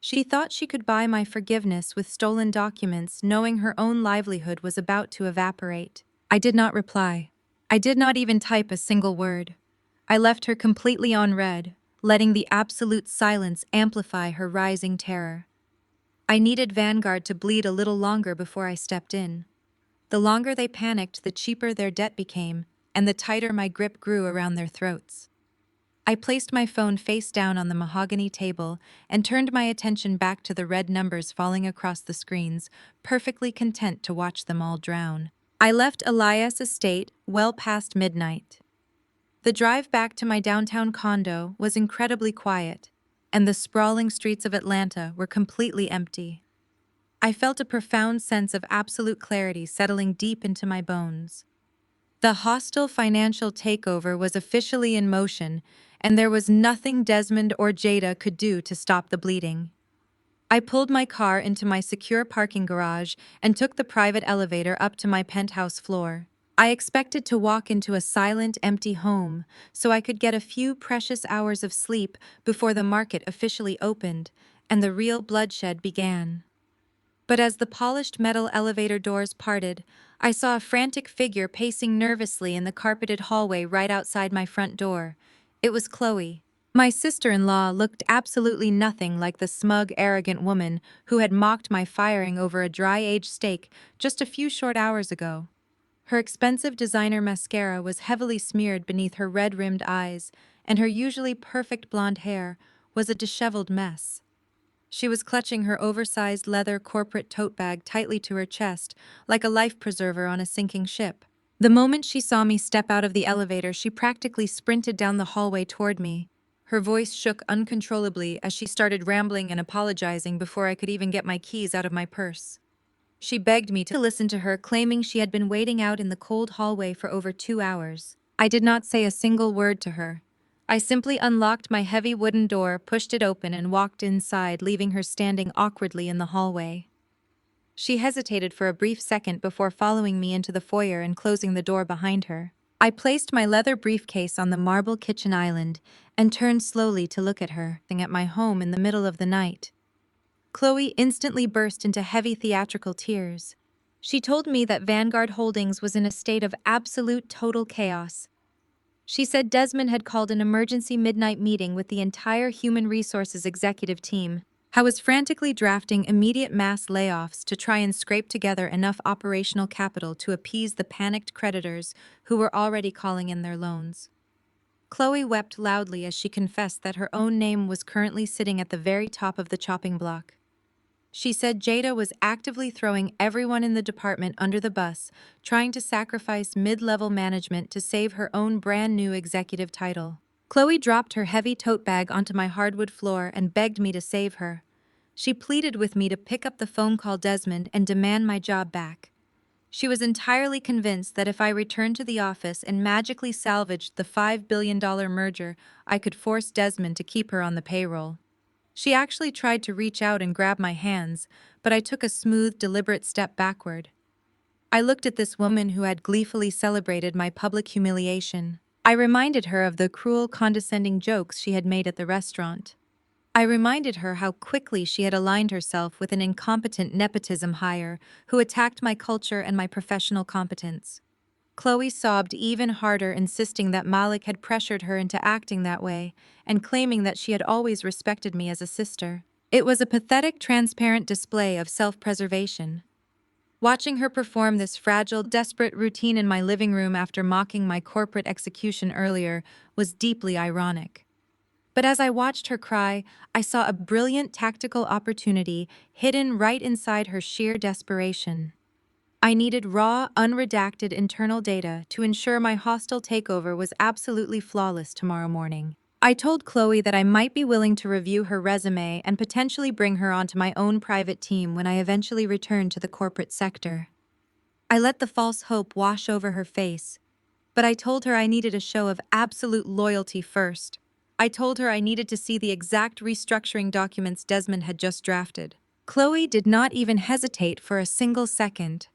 S1: She thought she could buy my forgiveness with stolen documents, knowing her own livelihood was about to evaporate. I did not reply. I did not even type a single word. I left her completely on read, letting the absolute silence amplify her rising terror. I needed Vanguard to bleed a little longer before I stepped in. The longer they panicked, the cheaper their debt became, and the tighter my grip grew around their throats. I placed my phone face down on the mahogany table and turned my attention back to the red numbers falling across the screens, perfectly content to watch them all drown. I left Elias Estate well past midnight. The drive back to my downtown condo was incredibly quiet, and the sprawling streets of Atlanta were completely empty. I felt a profound sense of absolute clarity settling deep into my bones. The hostile financial takeover was officially in motion, and there was nothing Desmond or Jada could do to stop the bleeding. I pulled my car into my secure parking garage and took the private elevator up to my penthouse floor. I expected to walk into a silent, empty home so I could get a few precious hours of sleep before the market officially opened and the real bloodshed began. But as the polished metal elevator doors parted, I saw a frantic figure pacing nervously in the carpeted hallway right outside my front door. It was Chloe. My sister-in-law looked absolutely nothing like the smug, arrogant woman who had mocked my firing over a dry-aged steak just a few short hours ago. Her expensive designer mascara was heavily smeared beneath her red-rimmed eyes, and her usually perfect blonde hair was a disheveled mess. She was clutching her oversized leather corporate tote bag tightly to her chest, like a life preserver on a sinking ship. The moment she saw me step out of the elevator, she practically sprinted down the hallway toward me. Her voice shook uncontrollably as she started rambling and apologizing before I could even get my keys out of my purse. She begged me to listen to her, claiming she had been waiting out in the cold hallway for over 2 hours. I did not say a single word to her. I simply unlocked my heavy wooden door, pushed it open, and walked inside, leaving her standing awkwardly in the hallway. She hesitated for a brief second before following me into the foyer and closing the door behind her. I placed my leather briefcase on the marble kitchen island and turned slowly to look at her, at my home in the middle of the night. Chloe instantly burst into heavy theatrical tears. She told me that Vanguard Holdings was in a state of absolute total chaos. She said Desmond had called an emergency midnight meeting with the entire human resources executive team. I was frantically drafting immediate mass layoffs to try and scrape together enough operational capital to appease the panicked creditors who were already calling in their loans. Chloe wept loudly as she confessed that her own name was currently sitting at the very top of the chopping block. She said Jada was actively throwing everyone in the department under the bus, trying to sacrifice mid-level management to save her own brand-new executive title. Chloe dropped her heavy tote bag onto my hardwood floor and begged me to save her. She pleaded with me to pick up the phone, call Desmond, and demand my job back. She was entirely convinced that if I returned to the office and magically salvaged the $5 billion merger, I could force Desmond to keep her on the payroll. She actually tried to reach out and grab my hands, but I took a smooth, deliberate step backward. I looked at this woman who had gleefully celebrated my public humiliation. I reminded her of the cruel, condescending jokes she had made at the restaurant. I reminded her how quickly she had aligned herself with an incompetent nepotism hire who attacked my culture and my professional competence. Chloe sobbed even harder, insisting that Malik had pressured her into acting that way and claiming that she had always respected me as a sister. It was a pathetic, transparent display of self-preservation. Watching her perform this fragile, desperate routine in my living room after mocking my corporate execution earlier was deeply ironic. But as I watched her cry, I saw a brilliant tactical opportunity hidden right inside her sheer desperation. I needed raw, unredacted internal data to ensure my hostile takeover was absolutely flawless tomorrow morning. I told Chloe that I might be willing to review her resume and potentially bring her onto my own private team when I eventually returned to the corporate sector. I let the false hope wash over her face, but I told her I needed a show of absolute loyalty first. I told her I needed to see the exact restructuring documents Desmond had just drafted. Chloe did not even hesitate for a single second.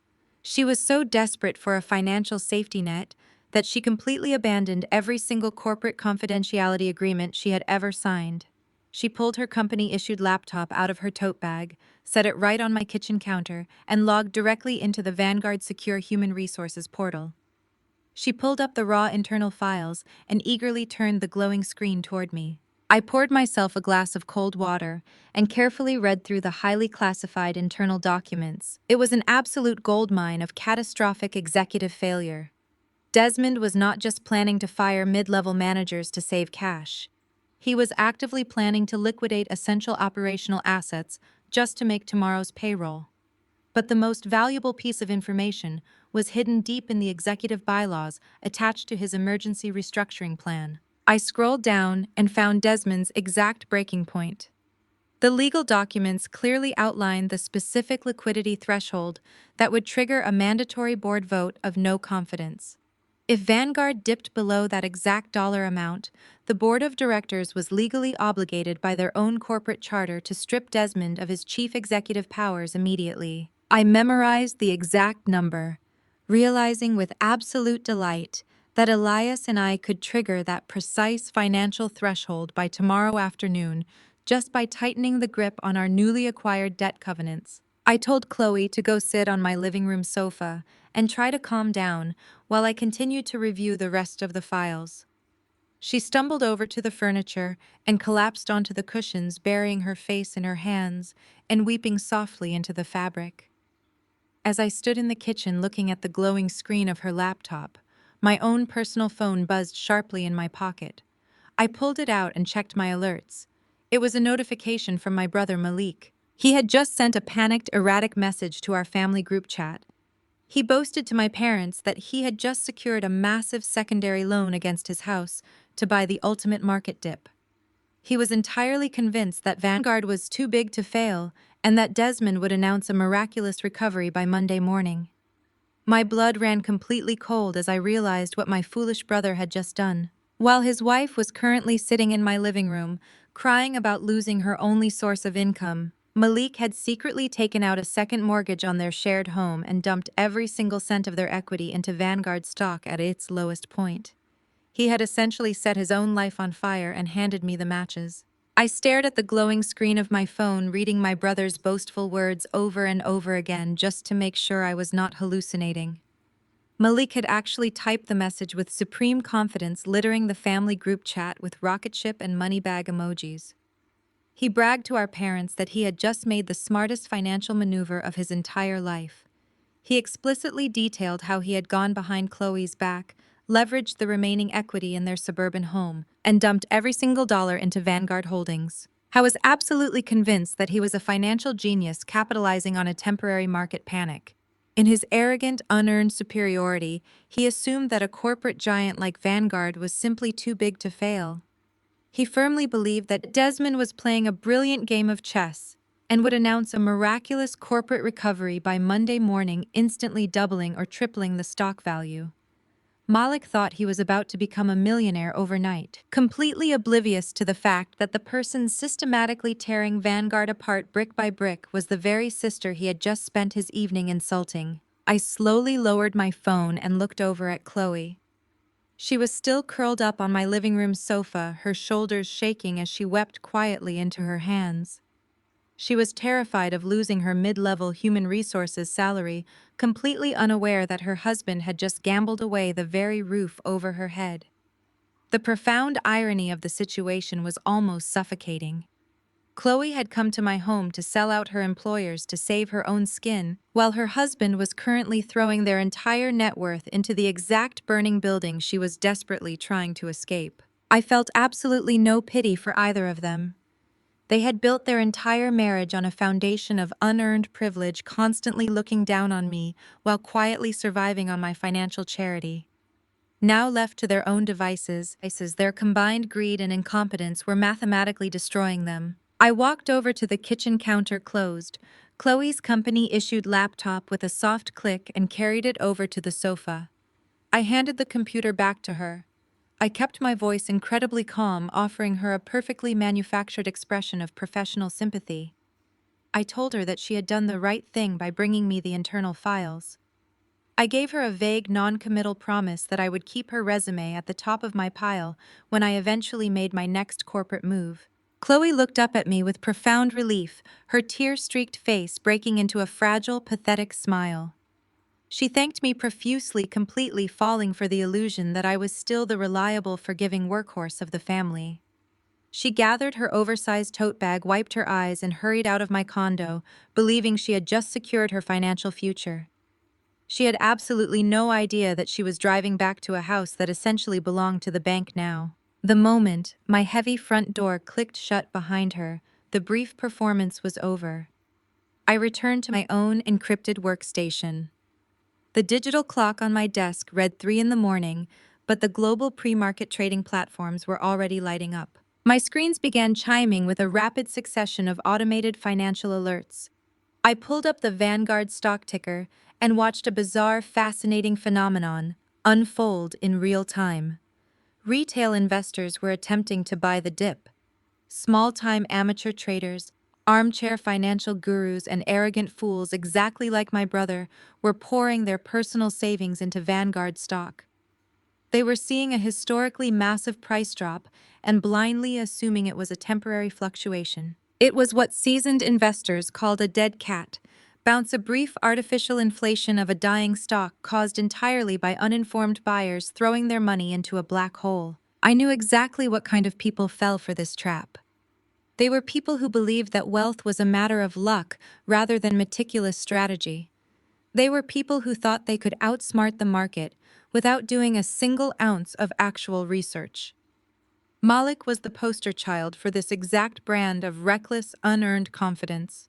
S1: She was so desperate for a financial safety net that she completely abandoned every single corporate confidentiality agreement she had ever signed. She pulled her company-issued laptop out of her tote bag, set it right on my kitchen counter, and logged directly into the Vanguard Secure Human Resources portal. She pulled up the raw internal files and eagerly turned the glowing screen toward me. I poured myself a glass of cold water and carefully read through the highly classified internal documents. It was an absolute goldmine of catastrophic executive failure. Desmond was not just planning to fire mid-level managers to save cash. He was actively planning to liquidate essential operational assets just to make tomorrow's payroll. But the most valuable piece of information was hidden deep in the executive bylaws attached to his emergency restructuring plan. I scrolled down and found Desmond's exact breaking point. The legal documents clearly outlined the specific liquidity threshold that would trigger a mandatory board vote of no confidence. If Vanguard dipped below that exact dollar amount, the board of directors was legally obligated by their own corporate charter to strip Desmond of his chief executive powers immediately. I memorized the exact number, realizing with absolute delight that Elias and I could trigger that precise financial threshold by tomorrow afternoon just by tightening the grip on our newly acquired debt covenants. I told Chloe to go sit on my living room sofa and try to calm down while I continued to review the rest of the files. She stumbled over to the furniture and collapsed onto the cushions, burying her face in her hands and weeping softly into the fabric. As I stood in the kitchen looking at the glowing screen of her laptop, my own personal phone buzzed sharply in my pocket. I pulled it out and checked my alerts. It was a notification from my brother Malik. He had just sent a panicked, erratic message to our family group chat. He boasted to my parents that he had just secured a massive secondary loan against his house to buy the ultimate market dip. He was entirely convinced that Vanguard was too big to fail and that Desmond would announce a miraculous recovery by Monday morning. My blood ran completely cold as I realized what my foolish brother had just done. While his wife was currently sitting in my living room, crying about losing her only source of income, Malik had secretly taken out a second mortgage on their shared home and dumped every single cent of their equity into Vanguard stock at its lowest point. He had essentially set his own life on fire and handed me the matches. I stared at the glowing screen of my phone, reading my brother's boastful words over and over again just to make sure I was not hallucinating. Malik had actually typed the message with supreme confidence, littering the family group chat with rocket ship and money bag emojis. He bragged to our parents that he had just made the smartest financial maneuver of his entire life. He explicitly detailed how he had gone behind Chloe's back, leveraged the remaining equity in their suburban home, and dumped every single dollar into Vanguard Holdings. I was absolutely convinced that he was a financial genius capitalizing on a temporary market panic. In his arrogant, unearned superiority, he assumed that a corporate giant like Vanguard was simply too big to fail. He firmly believed that Desmond was playing a brilliant game of chess and would announce a miraculous corporate recovery by Monday morning, instantly doubling or tripling the stock value. Malik thought he was about to become a millionaire overnight, completely oblivious to the fact that the person systematically tearing Vanguard apart brick by brick was the very sister he had just spent his evening insulting. I slowly lowered my phone and looked over at Chloe. She was still curled up on my living room sofa, her shoulders shaking as she wept quietly into her hands. She was terrified of losing her mid-level human resources salary, completely unaware that her husband had just gambled away the very roof over her head. The profound irony of the situation was almost suffocating. Chloe had come to my home to sell out her employers to save her own skin, while her husband was currently throwing their entire net worth into the exact burning building she was desperately trying to escape. I felt absolutely no pity for either of them. They had built their entire marriage on a foundation of unearned privilege, constantly looking down on me while quietly surviving on my financial charity. Now left to their own devices, their combined greed and incompetence were mathematically destroying them. I walked over to the kitchen counter closed. Chloe's company-issued laptop with a soft click and carried it over to the sofa. I handed the computer back to her. I kept my voice incredibly calm, offering her a perfectly manufactured expression of professional sympathy. I told her that she had done the right thing by bringing me the internal files. I gave her a vague, non-committal promise that I would keep her resume at the top of my pile when I eventually made my next corporate move. Chloe looked up at me with profound relief, her tear-streaked face breaking into a fragile, pathetic smile. She thanked me profusely, completely falling for the illusion that I was still the reliable, forgiving workhorse of the family. She gathered her oversized tote bag, wiped her eyes, and hurried out of my condo, believing she had just secured her financial future. She had absolutely no idea that she was driving back to a house that essentially belonged to the bank now. The moment my heavy front door clicked shut behind her, the brief performance was over. I returned to my own encrypted workstation. The digital clock on my desk read 3 in the morning, but the global pre-market trading platforms were already lighting up. My screens began chiming with a rapid succession of automated financial alerts. I pulled up the Vanguard stock ticker and watched a bizarre, fascinating phenomenon unfold in real time. Retail investors were attempting to buy the dip. Small-time amateur traders, armchair financial gurus, and arrogant fools exactly like my brother were pouring their personal savings into Vanguard stock. They were seeing a historically massive price drop and blindly assuming it was a temporary fluctuation. It was what seasoned investors called a dead cat, bounce, a brief artificial inflation of a dying stock caused entirely by uninformed buyers throwing their money into a black hole. I knew exactly what kind of people fell for this trap. They were people who believed that wealth was a matter of luck rather than meticulous strategy. They were people who thought they could outsmart the market without doing a single ounce of actual research. Malik was the poster child for this exact brand of reckless, unearned confidence.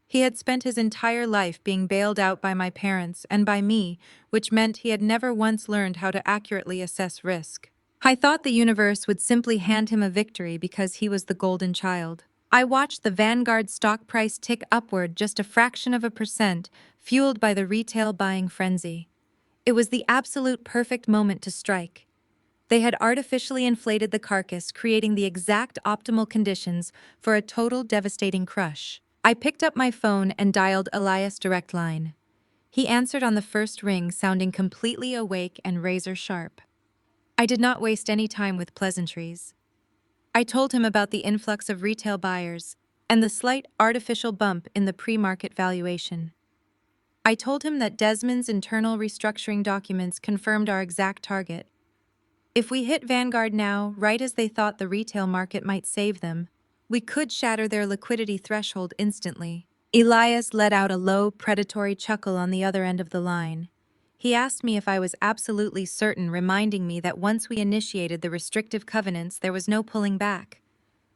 S1: He had spent his entire life being bailed out by my parents and by me, which meant he had never once learned how to accurately assess risk. I thought the universe would simply hand him a victory because he was the golden child. I watched the Vanguard stock price tick upward just a fraction of a percent, fueled by the retail buying frenzy. It was the absolute perfect moment to strike. They had artificially inflated the carcass, creating the exact optimal conditions for a total devastating crush. I picked up my phone and dialed Elias' direct line. He answered on the first ring, sounding completely awake and razor-sharp. I did not waste any time with pleasantries. I told him about the influx of retail buyers and the slight artificial bump in the pre-market valuation. I told him that Desmond's internal restructuring documents confirmed our exact target. If we hit Vanguard now, right as they thought the retail market might save them, we could shatter their liquidity threshold instantly. Elias let out a low, predatory chuckle on the other end of the line. He asked me if I was absolutely certain, reminding me that once we initiated the restrictive covenants, there was no pulling back.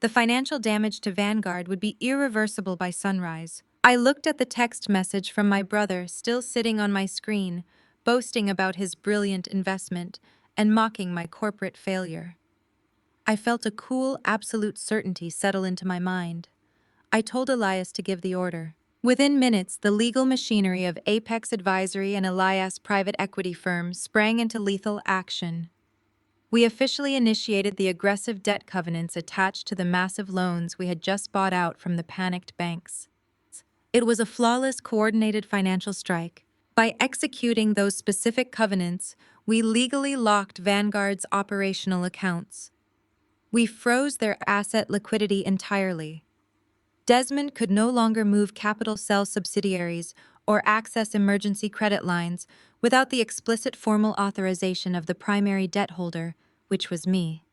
S1: The financial damage to Vanguard would be irreversible by sunrise. I looked at the text message from my brother still sitting on my screen, boasting about his brilliant investment and mocking my corporate failure. I felt a cool, absolute certainty settle into my mind. I told Elias to give the order. Within minutes, the legal machinery of Apex Advisory and Elias private equity firm sprang into lethal action. We officially initiated the aggressive debt covenants attached to the massive loans we had just bought out from the panicked banks. It was a flawless, coordinated financial strike. By executing those specific covenants, we legally locked Vanguard's operational accounts. We froze their asset liquidity entirely. Desmond could no longer move capital cell subsidiaries or access emergency credit lines without the explicit formal authorization of the primary debt holder, which was me.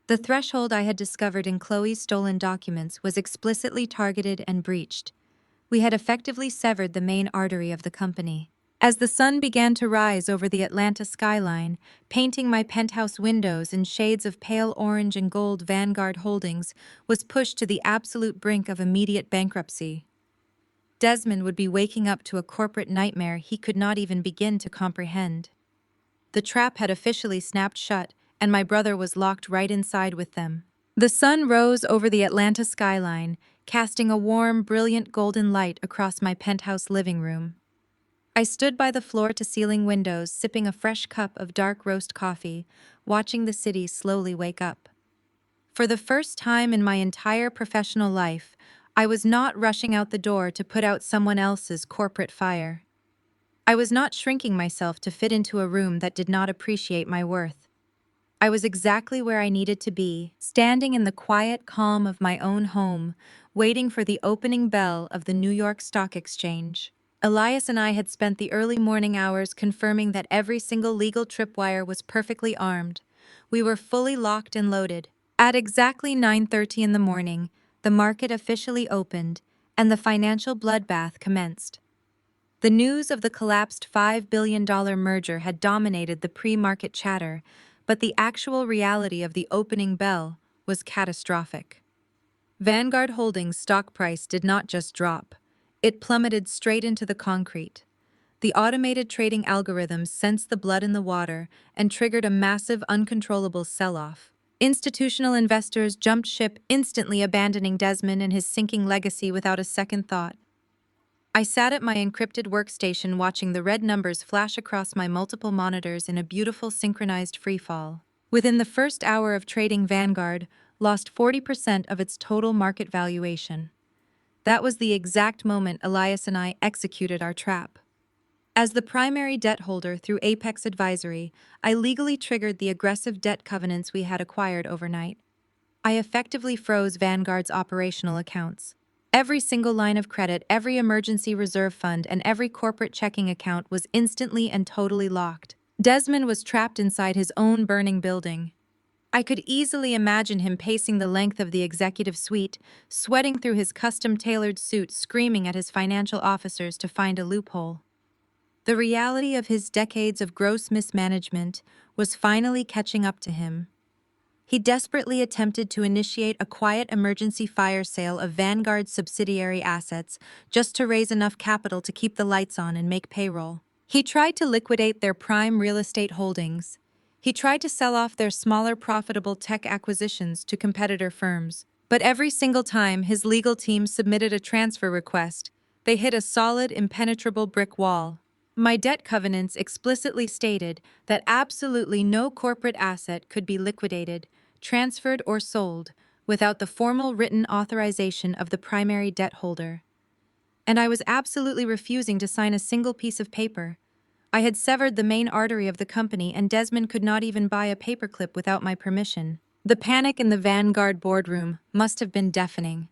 S1: The threshold I had discovered in Chloe's stolen documents was explicitly targeted and breached. We had effectively severed the main artery of the company. As the sun began to rise over the Atlanta skyline, painting my penthouse windows in shades of pale orange and gold, Vanguard Holdings was pushed to the absolute brink of immediate bankruptcy. Desmond would be waking up to a corporate nightmare he could not even begin to comprehend. The trap had officially snapped shut, and my brother was locked right inside with them. The sun rose over the Atlanta skyline, casting a warm, brilliant golden light across my penthouse living room. I stood by the floor-to-ceiling windows, sipping a fresh cup of dark roast coffee, watching the city slowly wake up. For the first time in my entire professional life, I was not rushing out the door to put out someone else's corporate fire. I was not shrinking myself to fit into a room that did not appreciate my worth. I was exactly where I needed to be, standing in the quiet calm of my own home, waiting for the opening bell of the New York Stock Exchange. Elias and I had spent the early morning hours confirming that every single legal tripwire was perfectly armed. We were fully locked and loaded. At exactly 9:30 in the morning, the market officially opened, and the financial bloodbath commenced. The news of the collapsed $5 billion merger had dominated the pre-market chatter, but the actual reality of the opening bell was catastrophic. Vanguard Holdings' stock price did not just drop. It plummeted straight into the concrete. The automated trading algorithms sensed the blood in the water and triggered a massive, uncontrollable sell-off. Institutional investors jumped ship, instantly abandoning Desmond and his sinking legacy without a second thought. I sat at my encrypted workstation watching the red numbers flash across my multiple monitors in a beautiful synchronized freefall. Within the first hour of trading, Vanguard lost 40% of its total market valuation. That was the exact moment Elias and I executed our trap. As the primary debt holder through Apex Advisory, I legally triggered the aggressive debt covenants we had acquired overnight. I effectively froze Vanguard's operational accounts. Every single line of credit, every emergency reserve fund, and every corporate checking account was instantly and totally locked. Desmond was trapped inside his own burning building. I could easily imagine him pacing the length of the executive suite, sweating through his custom-tailored suit, screaming at his financial officers to find a loophole. The reality of his decades of gross mismanagement was finally catching up to him. He desperately attempted to initiate a quiet emergency fire sale of Vanguard's subsidiary assets just to raise enough capital to keep the lights on and make payroll. He tried to liquidate their prime real estate holdings. He tried to sell off their smaller profitable tech acquisitions to competitor firms. But every single time his legal team submitted a transfer request, they hit a solid, impenetrable brick wall. My debt covenants explicitly stated that absolutely no corporate asset could be liquidated, transferred, or sold without the formal written authorization of the primary debt holder. And I was absolutely refusing to sign a single piece of paper. I had severed the main artery of the company, and Desmond could not even buy a paperclip without my permission. The panic in the Vanguard boardroom must have been deafening.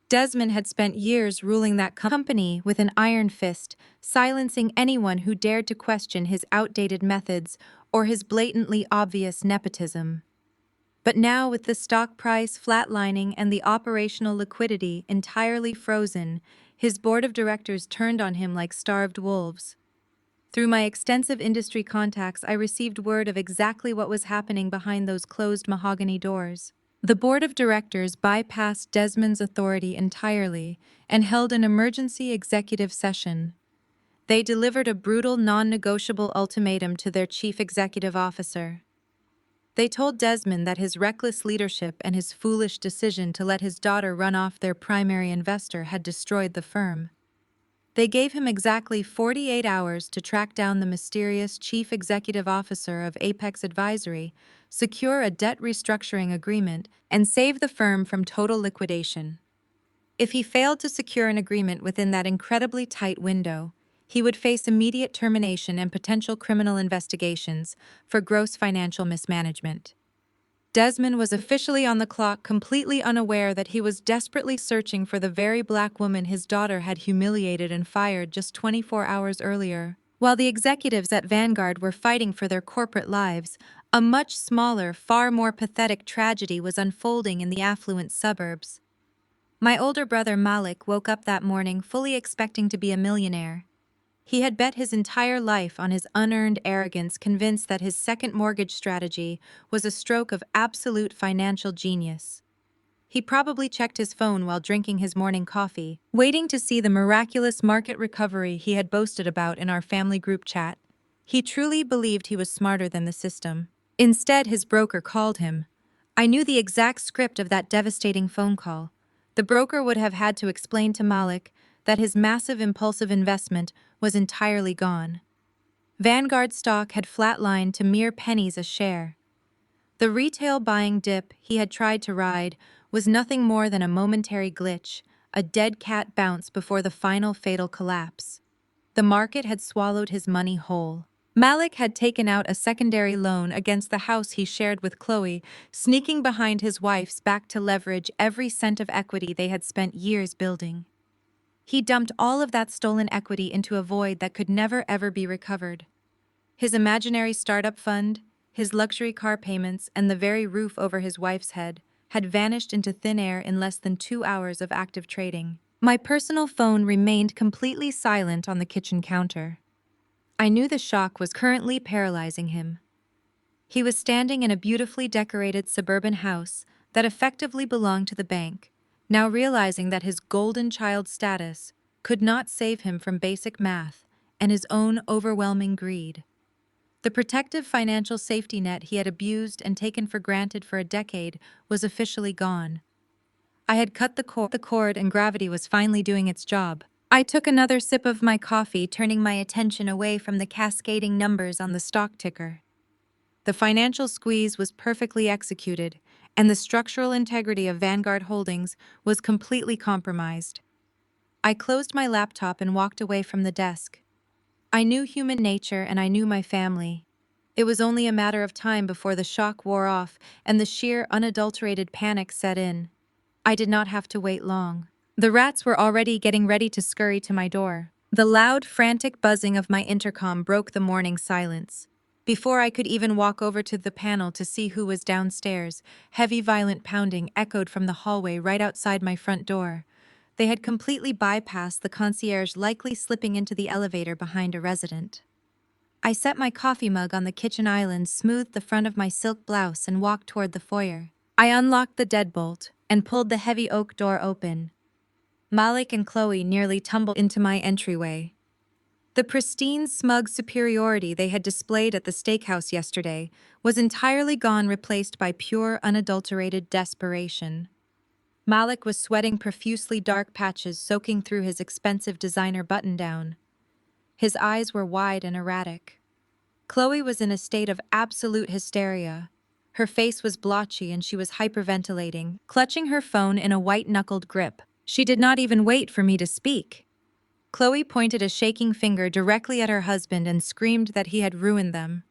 S1: Desmond had spent years ruling that company with an iron fist, silencing anyone who dared to question his outdated methods or his blatantly obvious nepotism. But now, with the stock price flatlining and the operational liquidity entirely frozen, his board of directors turned on him like starved wolves. Through my extensive industry contacts, I received word of exactly what was happening behind those closed mahogany doors. The board of directors bypassed Desmond's authority entirely and held an emergency executive session. They delivered a brutal, non-negotiable ultimatum to their chief executive officer. They told Desmond that his reckless leadership and his foolish decision to let his daughter run off their primary investor had destroyed the firm. They gave him exactly 48 hours to track down the mysterious chief executive officer of Apex Advisory, secure a debt restructuring agreement, and save the firm from total liquidation. If he failed to secure an agreement within that incredibly tight window, he would face immediate termination and potential criminal investigations for gross financial mismanagement. Desmond was officially on the clock, completely unaware that he was desperately searching for the very black woman his daughter had humiliated and fired just 24 hours earlier. While the executives at Vanguard were fighting for their corporate lives, a much smaller, far more pathetic tragedy was unfolding in the affluent suburbs. My older brother Malik woke up that morning fully expecting to be a millionaire. He had bet his entire life on his unearned arrogance, convinced that his second mortgage strategy was a stroke of absolute financial genius. He probably checked his phone while drinking his morning coffee, waiting to see the miraculous market recovery he had boasted about in our family group chat. He truly believed he was smarter than the system. Instead, his broker called him. I knew the exact script of that devastating phone call. The broker would have had to explain to Malik that his massive impulsive investment was entirely gone. Vanguard stock had flatlined to mere pennies a share. The retail buying dip he had tried to ride was nothing more than a momentary glitch, a dead cat bounce before the final fatal collapse. The market had swallowed his money whole. Malik had taken out a secondary loan against the house he shared with Chloe, sneaking behind his wife's back to leverage every cent of equity they had spent years building. He dumped all of that stolen equity into a void that could never ever be recovered. His imaginary startup fund, his luxury car payments, and the very roof over his wife's head had vanished into thin air in less than 2 hours of active trading. My personal phone remained completely silent on the kitchen counter. I knew the shock was currently paralyzing him. He was standing in a beautifully decorated suburban house that effectively belonged to the bank, now realizing that his golden child status could not save him from basic math and his own overwhelming greed. The protective financial safety net he had abused and taken for granted for a decade was officially gone. I had cut the cord and gravity was finally doing its job. I took another sip of my coffee, turning my attention away from the cascading numbers on the stock ticker. The financial squeeze was perfectly executed, and the structural integrity of Vanguard Holdings was completely compromised. I closed my laptop and walked away from the desk. I knew human nature and I knew my family. It was only a matter of time before the shock wore off and the sheer, unadulterated panic set in. I did not have to wait long. The rats were already getting ready to scurry to my door. The loud, frantic buzzing of my intercom broke the morning silence. Before I could even walk over to the panel to see who was downstairs, heavy, violent pounding echoed from the hallway right outside my front door. They had completely bypassed the concierge, likely slipping into the elevator behind a resident. I set my coffee mug on the kitchen island, smoothed the front of my silk blouse, and walked toward the foyer. I unlocked the deadbolt and pulled the heavy oak door open. Malik and Chloe nearly tumbled into my entryway. The pristine, smug superiority they had displayed at the steakhouse yesterday was entirely gone, replaced by pure, unadulterated desperation. Malik was sweating profusely, dark patches soaking through his expensive designer button-down. His eyes were wide and erratic. Chloe was in a state of absolute hysteria. Her face was blotchy and she was hyperventilating, clutching her phone in a white-knuckled grip. She did not even wait for me to speak. Chloe pointed a shaking finger directly at her husband and screamed that he had ruined them.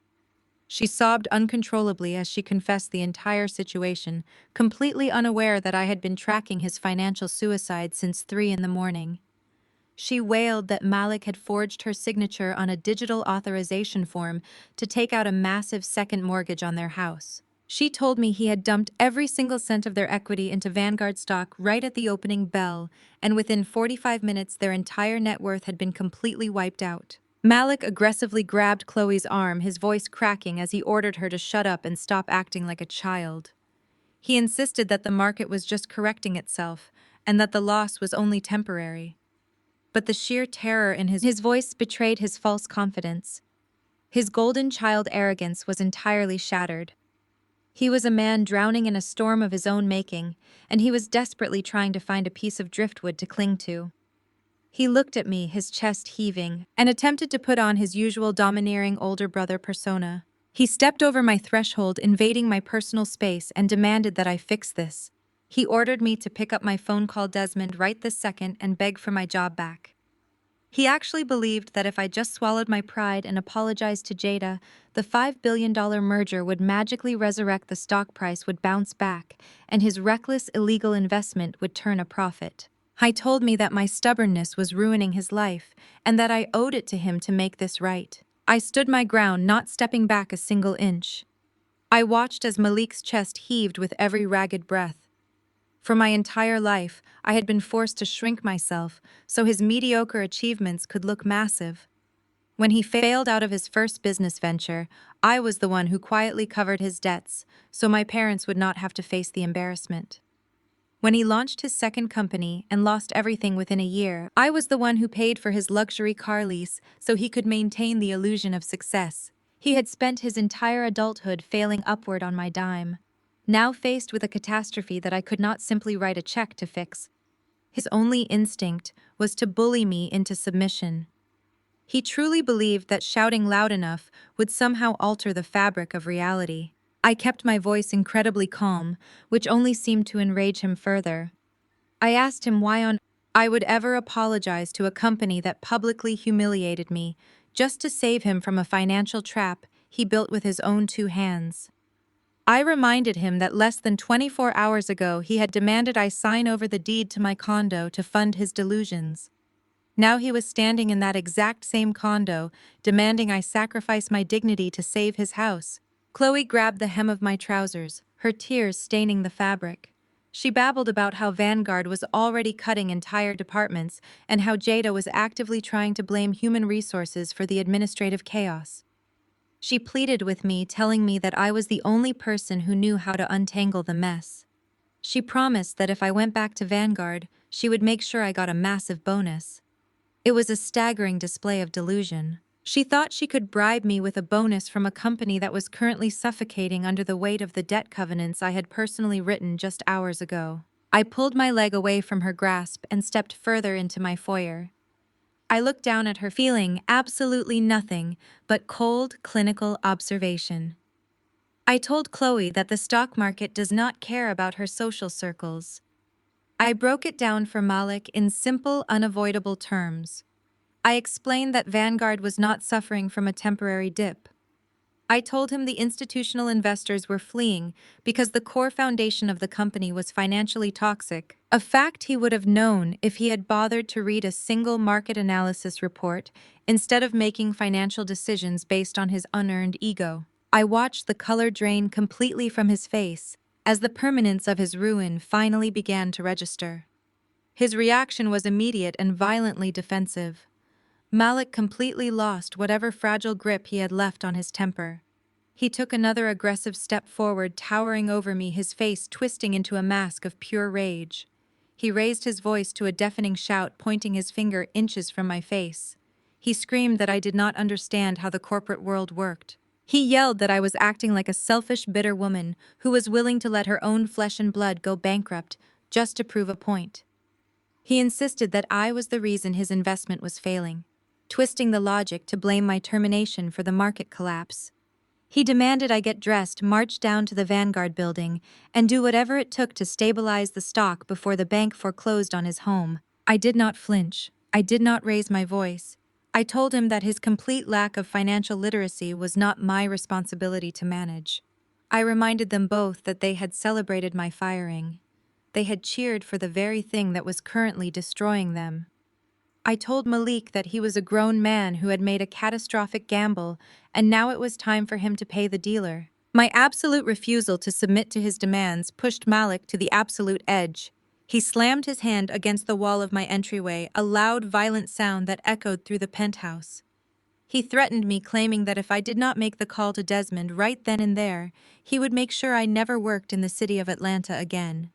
S1: She sobbed uncontrollably as she confessed the entire situation, completely unaware that I had been tracking his financial suicide since 3 in the morning. She wailed that Malik had forged her signature on a digital authorization form to take out a massive second mortgage on their house. She told me he had dumped every single cent of their equity into Vanguard stock right at the opening bell, and within 45 minutes their entire net worth had been completely wiped out. Malik aggressively grabbed Chloe's arm, his voice cracking as he ordered her to shut up and stop acting like a child. He insisted that the market was just correcting itself, and that the loss was only temporary. But the sheer terror in his voice betrayed his false confidence. His golden child arrogance was entirely shattered. He was a man drowning in a storm of his own making, and he was desperately trying to find a piece of driftwood to cling to. He looked at me, his chest heaving, and attempted to put on his usual domineering older brother persona. He stepped over my threshold, invading my personal space, and demanded that I fix this. He ordered me to pick up my phone, call Desmond right this second, and beg for my job back. He actually believed that if I just swallowed my pride and apologized to Jada, the $5 billion merger would magically resurrect, the stock price would bounce back, and his reckless illegal investment would turn a profit. He told me that my stubbornness was ruining his life, and that I owed it to him to make this right. I stood my ground, not stepping back a single inch. I watched as Malik's chest heaved with every ragged breath. For my entire life, I had been forced to shrink myself so his mediocre achievements could look massive. When he failed out of his first business venture, I was the one who quietly covered his debts so my parents would not have to face the embarrassment. When he launched his second company and lost everything within a year, I was the one who paid for his luxury car lease so he could maintain the illusion of success. He had spent his entire adulthood failing upward on my dime. Now faced with a catastrophe that I could not simply write a check to fix, his only instinct was to bully me into submission. He truly believed that shouting loud enough would somehow alter the fabric of reality. I kept my voice incredibly calm, which only seemed to enrage him further. I asked him why on I would ever apologize to a company that publicly humiliated me, just to save him from a financial trap he built with his own two hands. I reminded him that less than 24 hours ago he had demanded I sign over the deed to my condo to fund his delusions. Now he was standing in that exact same condo, demanding I sacrifice my dignity to save his house. Chloe grabbed the hem of my trousers, her tears staining the fabric. She babbled about how Vanguard was already cutting entire departments and how Jada was actively trying to blame human resources for the administrative chaos. She pleaded with me, telling me that I was the only person who knew how to untangle the mess. She promised that if I went back to Vanguard, she would make sure I got a massive bonus. It was a staggering display of delusion. She thought she could bribe me with a bonus from a company that was currently suffocating under the weight of the debt covenants I had personally written just hours ago. I pulled my leg away from her grasp and stepped further into my foyer. I looked down at her, feeling absolutely nothing but cold, clinical observation. I told Chloe that the stock market does not care about her social circles. I broke it down for Malik in simple, unavoidable terms. I explained that Vanguard was not suffering from a temporary dip. I told him the institutional investors were fleeing because the core foundation of the company was financially toxic, a fact he would have known if he had bothered to read a single market analysis report instead of making financial decisions based on his unearned ego. I watched the color drain completely from his face as the permanence of his ruin finally began to register. His reaction was immediate and violently defensive. Malik completely lost whatever fragile grip he had left on his temper. He took another aggressive step forward, towering over me, his face twisting into a mask of pure rage. He raised his voice to a deafening shout, pointing his finger inches from my face. He screamed that I did not understand how the corporate world worked. He yelled that I was acting like a selfish, bitter woman who was willing to let her own flesh and blood go bankrupt just to prove a point. He insisted that I was the reason his investment was failing, twisting the logic to blame my termination for the market collapse. He demanded I get dressed, march down to the Vanguard building, and do whatever it took to stabilize the stock before the bank foreclosed on his home. I did not flinch. I did not raise my voice. I told him that his complete lack of financial literacy was not my responsibility to manage. I reminded them both that they had celebrated my firing. They had cheered for the very thing that was currently destroying them. I told Malik that he was a grown man who had made a catastrophic gamble, and now it was time for him to pay the dealer. My absolute refusal to submit to his demands pushed Malik to the absolute edge. He slammed his hand against the wall of my entryway, a loud, violent sound that echoed through the penthouse. He threatened me, claiming that if I did not make the call to Desmond right then and there, he would make sure I never worked in the city of Atlanta again.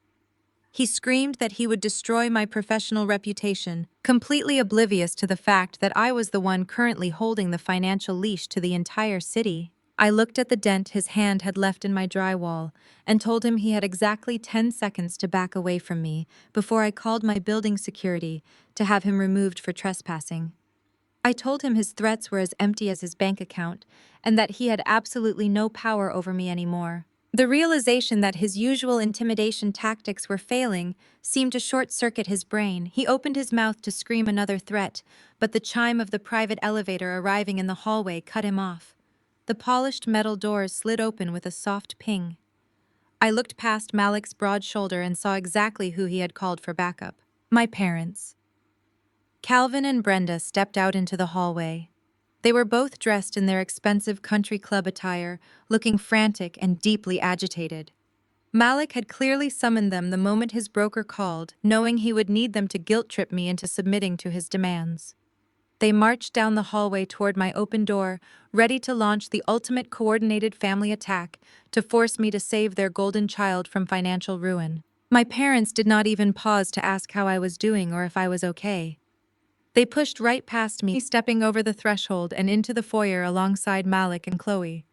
S1: He screamed that he would destroy my professional reputation, completely oblivious to the fact that I was the one currently holding the financial leash to the entire city. I looked at the dent his hand had left in my drywall and told him he had exactly 10 seconds to back away from me before I called my building security to have him removed for trespassing. I told him his threats were as empty as his bank account and that he had absolutely no power over me anymore. The realization that his usual intimidation tactics were failing seemed to short-circuit his brain. He opened his mouth to scream another threat, but the chime of the private elevator arriving in the hallway cut him off. The polished metal doors slid open with a soft ping. I looked past Malik's broad shoulder and saw exactly who he had called for backup. My parents. Calvin and Brenda stepped out into the hallway. They were both dressed in their expensive country club attire, looking frantic and deeply agitated. Malik had clearly summoned them the moment his broker called, knowing he would need them to guilt-trip me into submitting to his demands. They marched down the hallway toward my open door, ready to launch the ultimate coordinated family attack to force me to save their golden child from financial ruin. My parents did not even pause to ask how I was doing or if I was okay. They pushed right past me, stepping over the threshold and into the foyer alongside Malik and Chloe.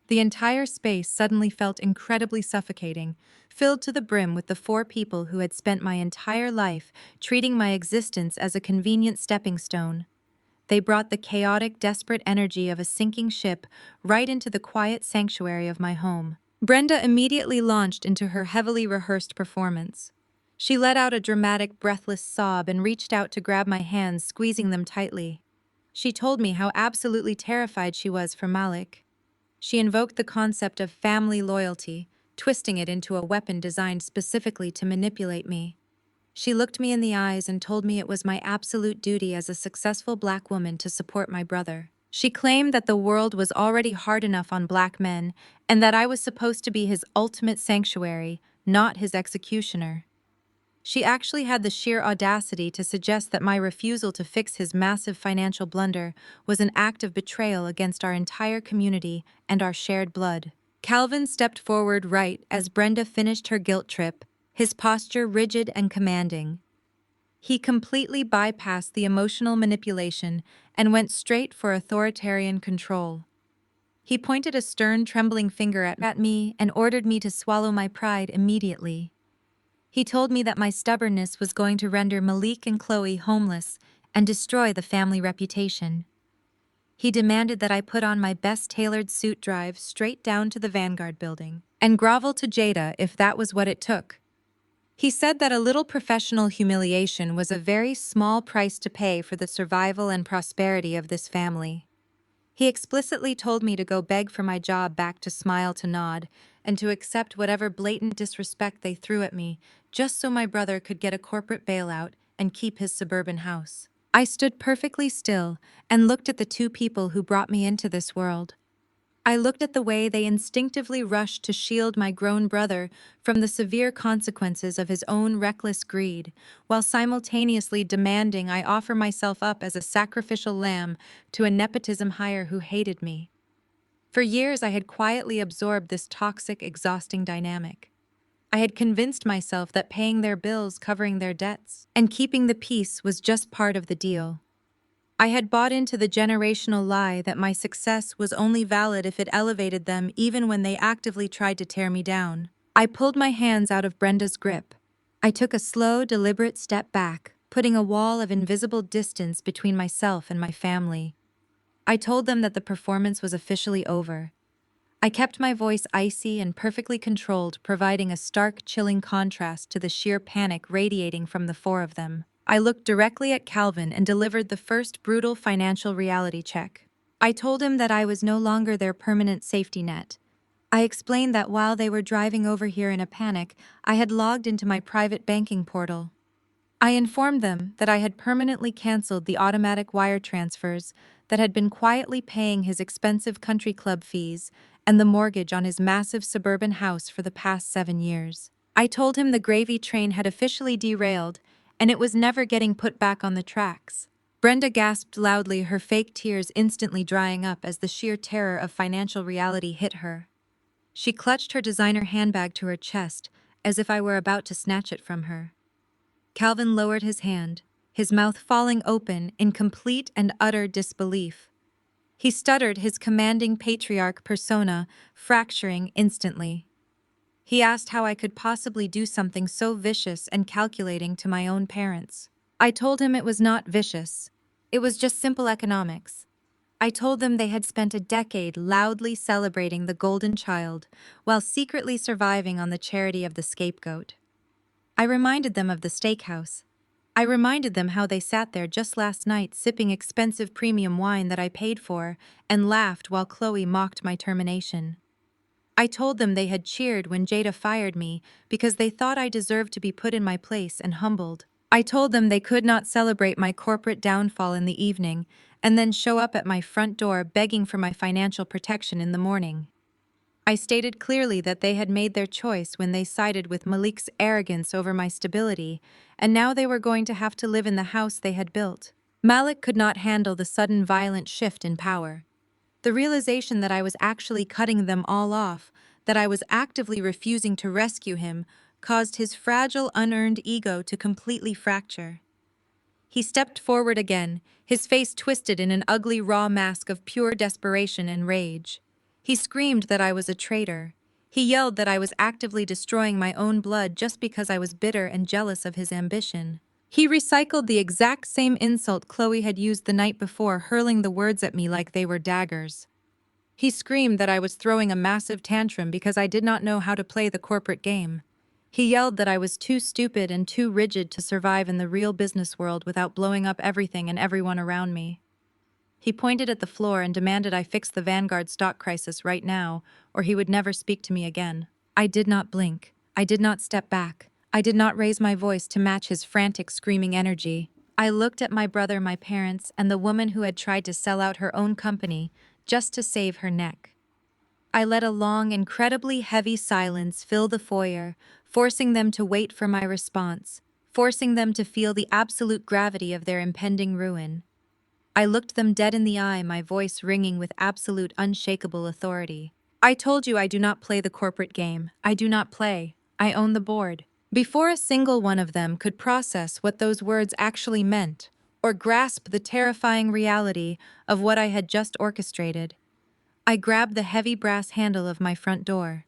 S1: The entire space suddenly felt incredibly suffocating, filled to the brim with the four people who had spent my entire life treating my existence as a convenient stepping stone. They brought the chaotic, desperate energy of a sinking ship right into the quiet sanctuary of my home. Brenda immediately launched into her heavily rehearsed performance. She let out a dramatic, breathless sob and reached out to grab my hands, squeezing them tightly. She told me how absolutely terrified she was for Malik. She invoked the concept of family loyalty, twisting it into a weapon designed specifically to manipulate me. She looked me in the eyes and told me it was my absolute duty as a successful black woman to support my brother. She claimed that the world was already hard enough on black men and that I was supposed to be his ultimate sanctuary, not his executioner. She actually had the sheer audacity to suggest that my refusal to fix his massive financial blunder was an act of betrayal against our entire community and our shared blood. Calvin stepped forward right as Brenda finished her guilt trip, his posture rigid and commanding. He completely bypassed the emotional manipulation and went straight for authoritarian control. He pointed a stern, trembling finger at me and ordered me to swallow my pride immediately. He told me that my stubbornness was going to render Malik and Chloe homeless and destroy the family reputation. He demanded that I put on my best tailored suit, drive straight down to the Vanguard building, and grovel to Jada if that was what it took. He said that a little professional humiliation was a very small price to pay for the survival and prosperity of this family. He explicitly told me to go beg for my job back, to smile, to nod, and to accept whatever blatant disrespect they threw at me, just so my brother could get a corporate bailout and keep his suburban house. I stood perfectly still and looked at the two people who brought me into this world. I looked at the way they instinctively rushed to shield my grown brother from the severe consequences of his own reckless greed, while simultaneously demanding I offer myself up as a sacrificial lamb to a nepotism hire who hated me. For years I had quietly absorbed this toxic, exhausting dynamic. I had convinced myself that paying their bills, covering their debts, and keeping the peace was just part of the deal. I had bought into the generational lie that my success was only valid if it elevated them, even when they actively tried to tear me down. I pulled my hands out of Brenda's grip. I took a slow, deliberate step back, putting a wall of invisible distance between myself and my family. I told them that the performance was officially over. I kept my voice icy and perfectly controlled, providing a stark, chilling contrast to the sheer panic radiating from the four of them. I looked directly at Calvin and delivered the first brutal financial reality check. I told him that I was no longer their permanent safety net. I explained that while they were driving over here in a panic, I had logged into my private banking portal. I informed them that I had permanently canceled the automatic wire transfers that had been quietly paying his expensive country club fees and the mortgage on his massive suburban house for the past 7 years. I told him the gravy train had officially derailed and it was never getting put back on the tracks. Brenda gasped loudly, her fake tears instantly drying up as the sheer terror of financial reality hit her. She clutched her designer handbag to her chest as if I were about to snatch it from her. Calvin lowered his hand, his mouth falling open in complete and utter disbelief. He stuttered, his commanding patriarch persona fracturing instantly. He asked how I could possibly do something so vicious and calculating to my own parents. I told him it was not vicious. It was just simple economics. I told them they had spent a decade loudly celebrating the golden child while secretly surviving on the charity of the scapegoat. I reminded them of the steakhouse. I reminded them how they sat there just last night sipping expensive premium wine that I paid for and laughed while Chloe mocked my termination. I told them they had cheered when Jada fired me because they thought I deserved to be put in my place and humbled. I told them they could not celebrate my corporate downfall in the evening and then show up at my front door begging for my financial protection in the morning. I stated clearly that they had made their choice when they sided with Malik's arrogance over my stability, and now they were going to have to live in the house they had built. Malik could not handle the sudden violent shift in power. The realization that I was actually cutting them all off, that I was actively refusing to rescue him, caused his fragile, unearned ego to completely fracture. He stepped forward again, his face twisted in an ugly, raw mask of pure desperation and rage. He screamed that I was a traitor. He yelled that I was actively destroying my own blood just because I was bitter and jealous of his ambition. He recycled the exact same insult Chloe had used the night before, hurling the words at me like they were daggers. He screamed that I was throwing a massive tantrum because I did not know how to play the corporate game. He yelled that I was too stupid and too rigid to survive in the real business world without blowing up everything and everyone around me. He pointed at the floor and demanded I fix the Vanguard stock crisis right now, or he would never speak to me again. I did not blink. I did not step back. I did not raise my voice to match his frantic, screaming energy. I looked at my brother, my parents, and the woman who had tried to sell out her own company just to save her neck. I let a long, incredibly heavy silence fill the foyer, forcing them to wait for my response, forcing them to feel the absolute gravity of their impending ruin. I looked them dead in the eye, my voice ringing with absolute, unshakable authority. I told you I do not play the corporate game. I do not play. I own the board. Before a single one of them could process what those words actually meant, or grasp the terrifying reality of what I had just orchestrated, I grabbed the heavy brass handle of my front door.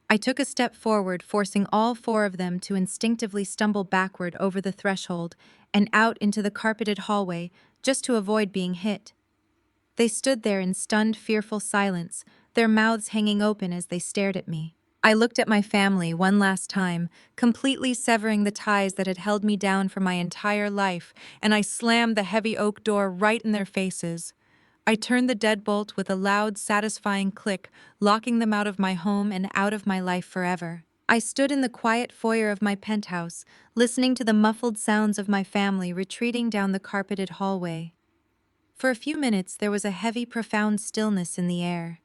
S1: I took a step forward, forcing all four of them to instinctively stumble backward over the threshold and out into the carpeted hallway just to avoid being hit. They stood there in stunned, fearful silence, their mouths hanging open as they stared at me. I looked at my family one last time, completely severing the ties that had held me down for my entire life, and I slammed the heavy oak door right in their faces. I turned the deadbolt with a loud, satisfying click, locking them out of my home and out of my life forever. I stood in the quiet foyer of my penthouse, listening to the muffled sounds of my family retreating down the carpeted hallway. For a few minutes, there was a heavy, profound stillness in the air.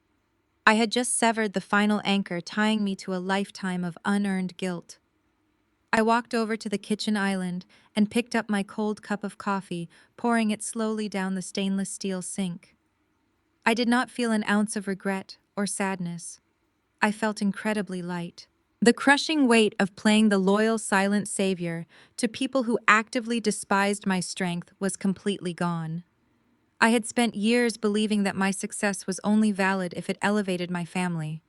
S1: I had just severed the final anchor tying me to a lifetime of unearned guilt. I walked over to the kitchen island and picked up my cold cup of coffee, pouring it slowly down the stainless steel sink. I did not feel an ounce of regret or sadness. I felt incredibly light. The crushing weight of playing the loyal, silent savior to people who actively despised my strength was completely gone. I had spent years believing that my success was only valid if it elevated my family,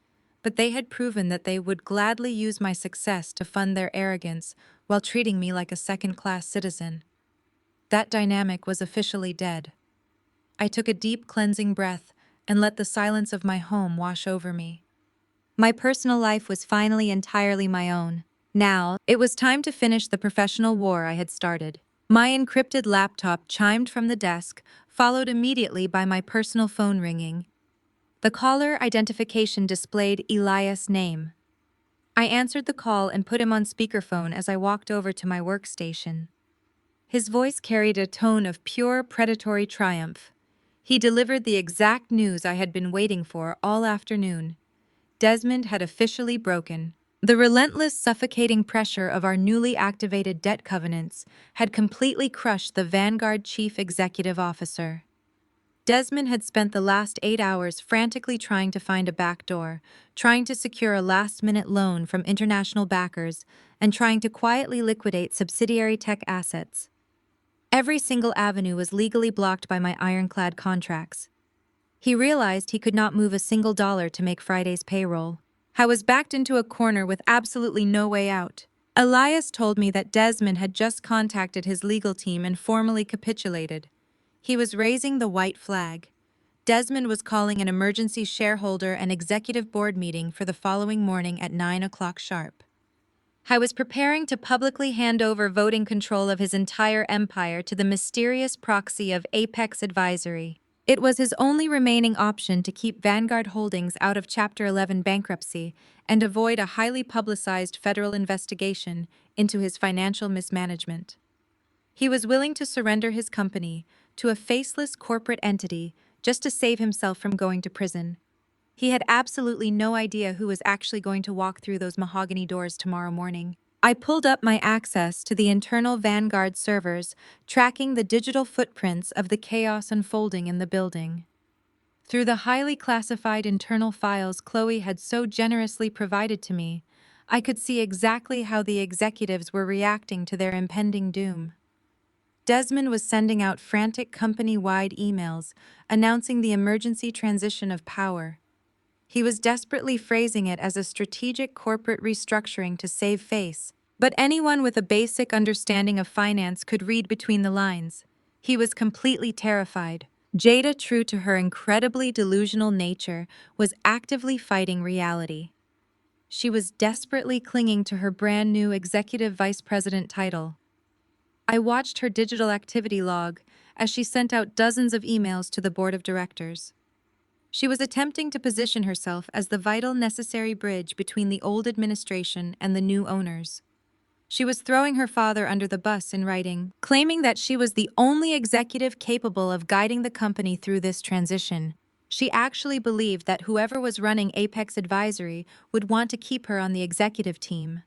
S1: but they had proven that they would gladly use my success to fund their arrogance while treating me like a second-class citizen. That dynamic was officially dead. I took a deep, cleansing breath and let the silence of my home wash over me. My personal life was finally entirely my own. Now, it was time to finish the professional war I had started. My encrypted laptop chimed from the desk, followed immediately by my personal phone ringing. The caller identification displayed Elias' name. I answered the call and put him on speakerphone as I walked over to my workstation. His voice carried a tone of pure predatory triumph. He delivered the exact news I had been waiting for all afternoon. Desmond had officially broken. The relentless, suffocating pressure of our newly activated debt covenants had completely crushed the Vanguard chief executive officer. Desmond had spent the last 8 hours frantically trying to find a backdoor, trying to secure a last-minute loan from international backers, and trying to quietly liquidate subsidiary tech assets. Every single avenue was legally blocked by my ironclad contracts. He realized he could not move a single dollar to make Friday's payroll. I was backed into a corner with absolutely no way out. Elias told me that Desmond had just contacted his legal team and formally capitulated. He was raising the white flag. Desmond was calling an emergency shareholder and executive board meeting for the following morning at 9 o'clock sharp. I was preparing to publicly hand over voting control of his entire empire to the mysterious proxy of Apex Advisory. It was his only remaining option to keep Vanguard Holdings out of Chapter 11 bankruptcy and avoid a highly publicized federal investigation into his financial mismanagement. He was willing to surrender his company to a faceless corporate entity just to save himself from going to prison. He had absolutely no idea who was actually going to walk through those mahogany doors tomorrow morning. I pulled up my access to the internal Vanguard servers, tracking the digital footprints of the chaos unfolding in the building. Through the highly classified internal files Chloe had so generously provided to me, I could see exactly how the executives were reacting to their impending doom. Desmond was sending out frantic company-wide emails announcing the emergency transition of power. He was desperately phrasing it as a strategic corporate restructuring to save face, but anyone with a basic understanding of finance could read between the lines. He was completely terrified. Jada, true to her incredibly delusional nature, was actively fighting reality. She was desperately clinging to her brand new executive vice president title. I watched her digital activity log as she sent out dozens of emails to the board of directors. She was attempting to position herself as the vital, necessary bridge between the old administration and the new owners. She was throwing her father under the bus in writing, claiming that she was the only executive capable of guiding the company through this transition. She actually believed that whoever was running Apex Advisory would want to keep her on the executive team.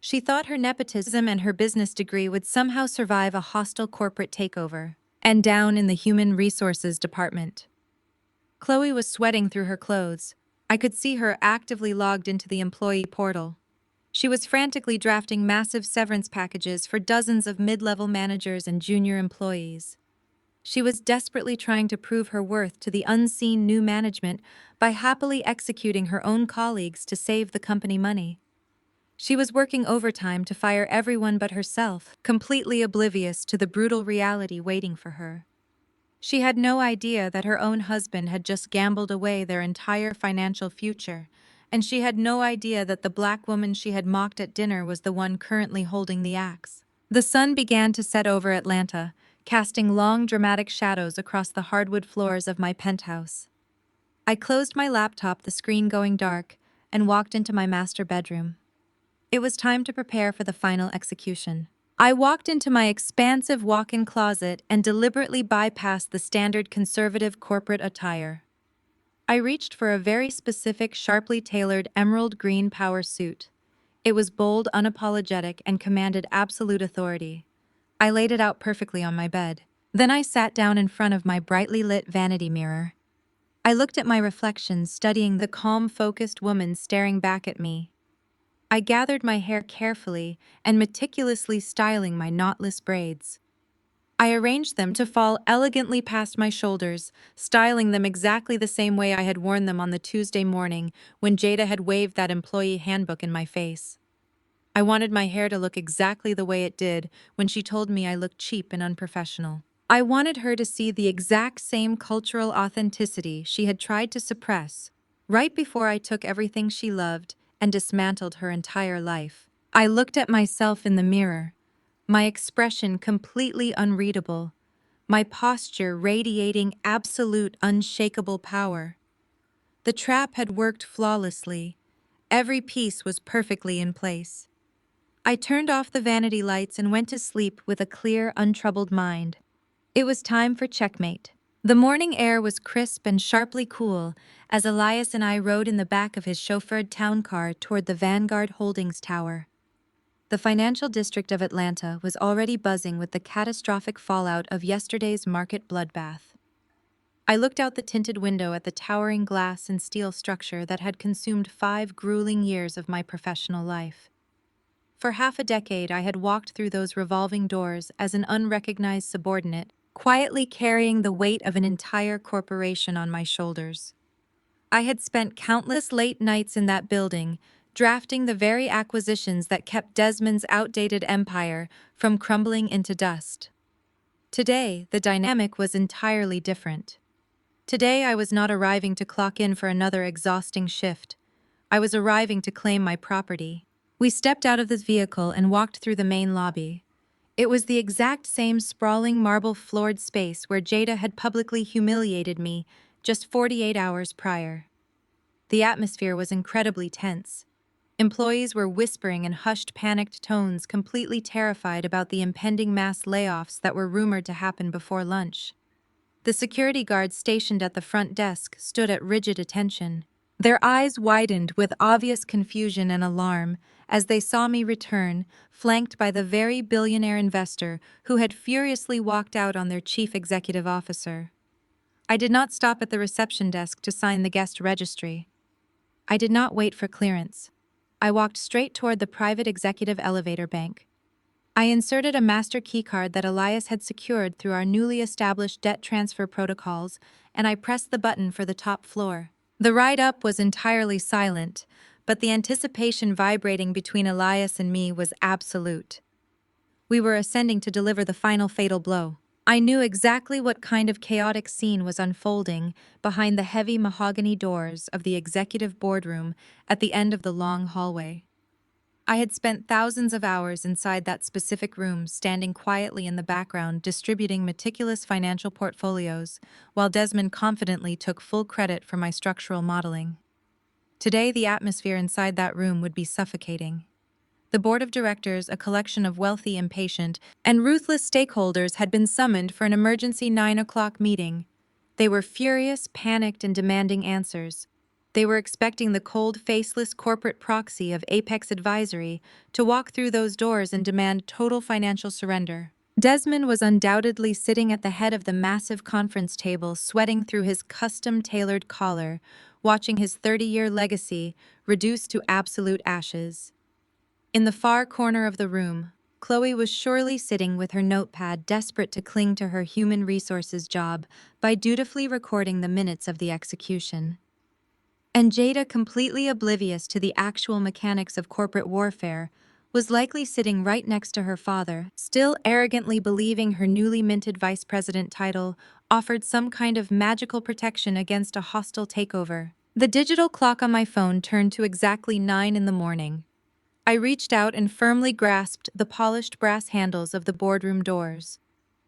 S1: She thought her nepotism and her business degree would somehow survive a hostile corporate takeover. And down in the human resources department, Chloe was sweating through her clothes. I could see her actively logged into the employee portal. She was frantically drafting massive severance packages for dozens of mid-level managers and junior employees. She was desperately trying to prove her worth to the unseen new management by happily executing her own colleagues to save the company money. She was working overtime to fire everyone but herself, completely oblivious to the brutal reality waiting for her. She had no idea that her own husband had just gambled away their entire financial future, and she had no idea that the black woman she had mocked at dinner was the one currently holding the axe. The sun began to set over Atlanta, casting long, dramatic shadows across the hardwood floors of my penthouse. I closed my laptop, the screen going dark, and walked into my master bedroom. It was time to prepare for the final execution. I walked into my expansive walk-in closet and deliberately bypassed the standard conservative corporate attire. I reached for a very specific, sharply tailored emerald green power suit. It was bold, unapologetic, and commanded absolute authority. I laid it out perfectly on my bed. Then I sat down in front of my brightly lit vanity mirror. I looked at my reflection, studying the calm, focused woman staring back at me. I gathered my hair carefully and meticulously styling my knotless braids. I arranged them to fall elegantly past my shoulders, styling them exactly the same way I had worn them on the Tuesday morning when Jada had waved that employee handbook in my face. I wanted my hair to look exactly the way it did when she told me I looked cheap and unprofessional. I wanted her to see the exact same cultural authenticity she had tried to suppress right before I took everything she loved and dismantled her entire life. I looked at myself in the mirror, my expression completely unreadable, my posture radiating absolute, unshakable power. The trap had worked flawlessly. Every piece was perfectly in place. I turned off the vanity lights and went to sleep with a clear, untroubled mind. It was time for checkmate. The morning air was crisp and sharply cool as Elias and I rode in the back of his chauffeured town car toward the Vanguard Holdings Tower. The financial district of Atlanta was already buzzing with the catastrophic fallout of yesterday's market bloodbath. I looked out the tinted window at the towering glass and steel structure that had consumed 5 grueling years of my professional life. For half a decade, I had walked through those revolving doors as an unrecognized subordinate, quietly carrying the weight of an entire corporation on my shoulders. I had spent countless late nights in that building, drafting the very acquisitions that kept Desmond's outdated empire from crumbling into dust. Today, the dynamic was entirely different. Today, I was not arriving to clock in for another exhausting shift. I was arriving to claim my property. We stepped out of the vehicle and walked through the main lobby. It was the exact same sprawling marble-floored space where Jada had publicly humiliated me just 48 hours prior. The atmosphere was incredibly tense. Employees were whispering in hushed, panicked tones, completely terrified about the impending mass layoffs that were rumored to happen before lunch. The security guards stationed at the front desk stood at rigid attention. Their eyes widened with obvious confusion and alarm as they saw me return, flanked by the very billionaire investor who had furiously walked out on their chief executive officer. I did not stop at the reception desk to sign the guest registry. I did not wait for clearance. I walked straight toward the private executive elevator bank. I inserted a master keycard that Elias had secured through our newly established debt transfer protocols, and I pressed the button for the top floor. The ride up was entirely silent, but the anticipation vibrating between Elias and me was absolute. We were ascending to deliver the final fatal blow. I knew exactly what kind of chaotic scene was unfolding behind the heavy mahogany doors of the executive boardroom at the end of the long hallway. I had spent thousands of hours inside that specific room, standing quietly in the background, distributing meticulous financial portfolios, while Desmond confidently took full credit for my structural modeling. Today, the atmosphere inside that room would be suffocating. The board of directors, a collection of wealthy, impatient, and ruthless stakeholders, had been summoned for an emergency 9 o'clock meeting. They were furious, panicked, and demanding answers. They were expecting the cold, faceless corporate proxy of Apex Advisory to walk through those doors and demand total financial surrender. Desmond was undoubtedly sitting at the head of the massive conference table, sweating through his custom-tailored collar, watching his 30-year legacy reduced to absolute ashes. In the far corner of the room, Chloe was surely sitting with her notepad, desperate to cling to her human resources job by dutifully recording the minutes of the execution. And Jada, completely oblivious to the actual mechanics of corporate warfare, was likely sitting right next to her father, still arrogantly believing her newly minted vice president title offered some kind of magical protection against a hostile takeover. The digital clock on my phone turned to exactly 9 in the morning. I reached out and firmly grasped the polished brass handles of the boardroom doors.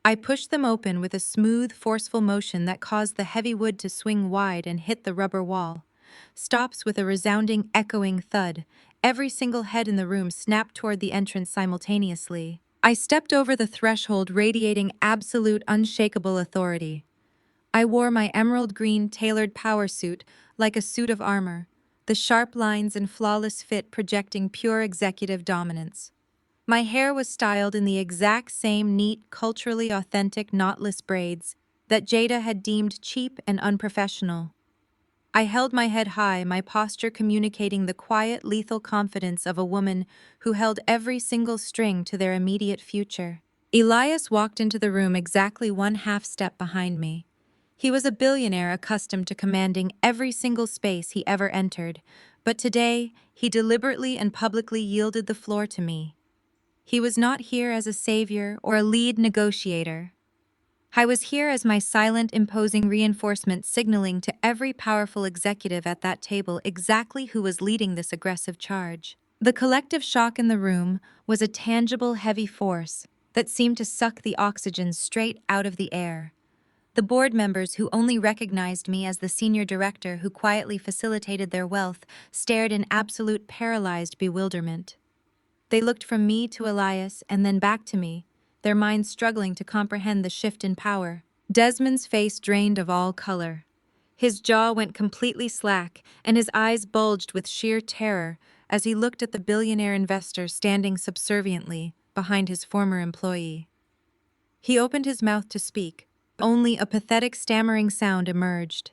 S1: I pushed them open with a smooth, forceful motion that caused the heavy wood to swing wide and hit the rubber wall. Stops with a resounding, echoing thud. Every single head in the room snapped toward the entrance simultaneously. I stepped over the threshold, radiating absolute, unshakable authority. I wore my emerald green tailored power suit like a suit of armor, the sharp lines and flawless fit projecting pure executive dominance. My hair was styled in the exact same neat, culturally authentic knotless braids that Jada had deemed cheap and unprofessional. I held my head high, my posture communicating the quiet, lethal confidence of a woman who held every single string to their immediate future. Elias walked into the room exactly one half step behind me. He was a billionaire accustomed to commanding every single space he ever entered, but today he deliberately and publicly yielded the floor to me. He was not here as a savior or a lead negotiator. I was here as my silent, imposing reinforcement, signaling to every powerful executive at that table exactly who was leading this aggressive charge. The collective shock in the room was a tangible, heavy force that seemed to suck the oxygen straight out of the air. The board members, who only recognized me as the senior director who quietly facilitated their wealth, stared in absolute paralyzed bewilderment. They looked from me to Elias and then back to me, their minds struggling to comprehend the shift in power. Desmond's face drained of all color. His jaw went completely slack, and his eyes bulged with sheer terror as he looked at the billionaire investor standing subserviently behind his former employee. He opened his mouth to speak, but only a pathetic stammering sound emerged.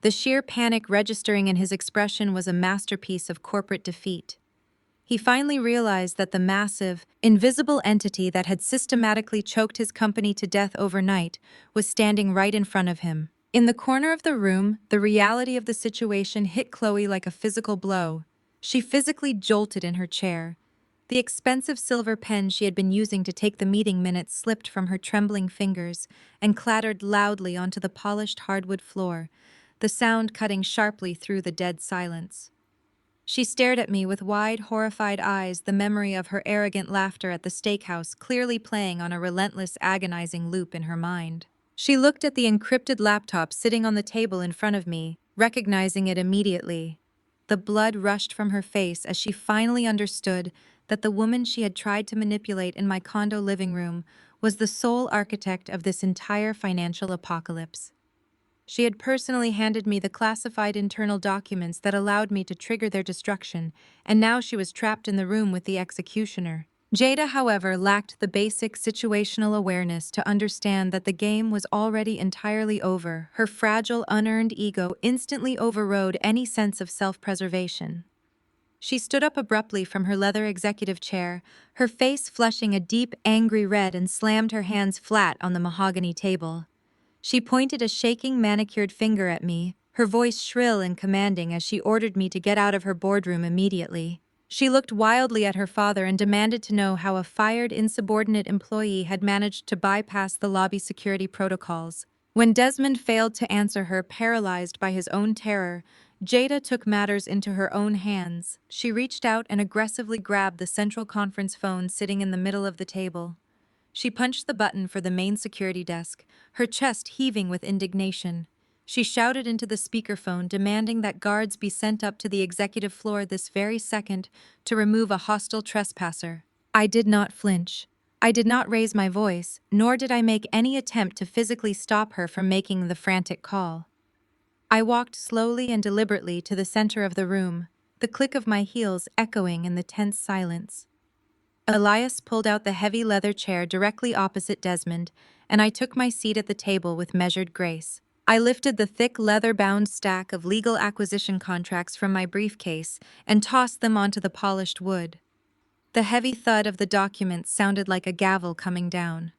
S1: The sheer panic registering in his expression was a masterpiece of corporate defeat. He finally realized that the massive, invisible entity that had systematically choked his company to death overnight was standing right in front of him. In the corner of the room, the reality of the situation hit Chloe like a physical blow. She physically jolted in her chair. The expensive silver pen she had been using to take the meeting minutes slipped from her trembling fingers and clattered loudly onto the polished hardwood floor, the sound cutting sharply through the dead silence. She stared at me with wide, horrified eyes, the memory of her arrogant laughter at the steakhouse clearly playing on a relentless, agonizing loop in her mind. She looked at the encrypted laptop sitting on the table in front of me, recognizing it immediately. The blood rushed from her face as she finally understood that the woman she had tried to manipulate in my condo living room was the sole architect of this entire financial apocalypse. She had personally handed me the classified internal documents that allowed me to trigger their destruction, and now she was trapped in the room with the executioner. Jada, however, lacked the basic situational awareness to understand that the game was already entirely over. Her fragile, unearned ego instantly overrode any sense of self-preservation. She stood up abruptly from her leather executive chair, her face flushing a deep, angry red, and slammed her hands flat on the mahogany table. She pointed a shaking, manicured finger at me, her voice shrill and commanding as she ordered me to get out of her boardroom immediately. She looked wildly at her father and demanded to know how a fired, insubordinate employee had managed to bypass the lobby security protocols. When Desmond failed to answer her, paralyzed by his own terror, Jada took matters into her own hands. She reached out and aggressively grabbed the central conference phone sitting in the middle of the table. She punched the button for the main security desk, her chest heaving with indignation. She shouted into the speakerphone, demanding that guards be sent up to the executive floor this very second to remove a hostile trespasser. I did not flinch. I did not raise my voice, nor did I make any attempt to physically stop her from making the frantic call. I walked slowly and deliberately to the center of the room, the click of my heels echoing in the tense silence. Elias pulled out the heavy leather chair directly opposite Desmond, and I took my seat at the table with measured grace. I lifted the thick leather-bound stack of legal acquisition contracts from my briefcase and tossed them onto the polished wood. The heavy thud of the documents sounded like a gavel coming down.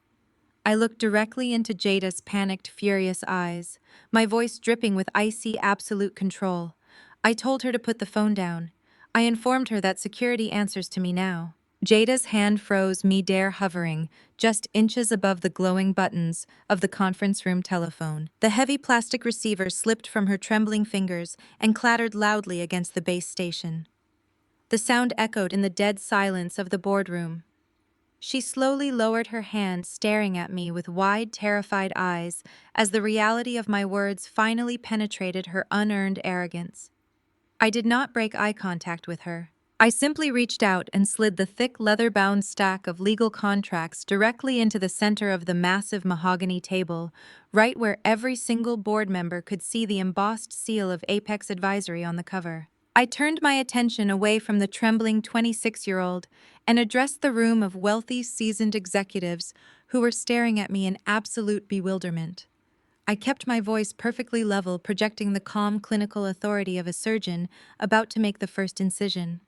S1: I looked directly into Jada's panicked, furious eyes, my voice dripping with icy, absolute control. I told her to put the phone down. I informed her that security answers to me now. Jada's hand froze mid-air, hovering just inches above the glowing buttons of the conference room telephone. The heavy plastic receiver slipped from her trembling fingers and clattered loudly against the base station. The sound echoed in the dead silence of the boardroom. She slowly lowered her hand, staring at me with wide, terrified eyes as the reality of my words finally penetrated her unearned arrogance. I did not break eye contact with her. I simply reached out and slid the thick leather-bound stack of legal contracts directly into the center of the massive mahogany table, right where every single board member could see the embossed seal of Apex Advisory on the cover. I turned my attention away from the trembling 26-year-old and addressed the room of wealthy, seasoned executives who were staring at me in absolute bewilderment. I kept my voice perfectly level, projecting the calm, clinical authority of a surgeon about to make the first incision.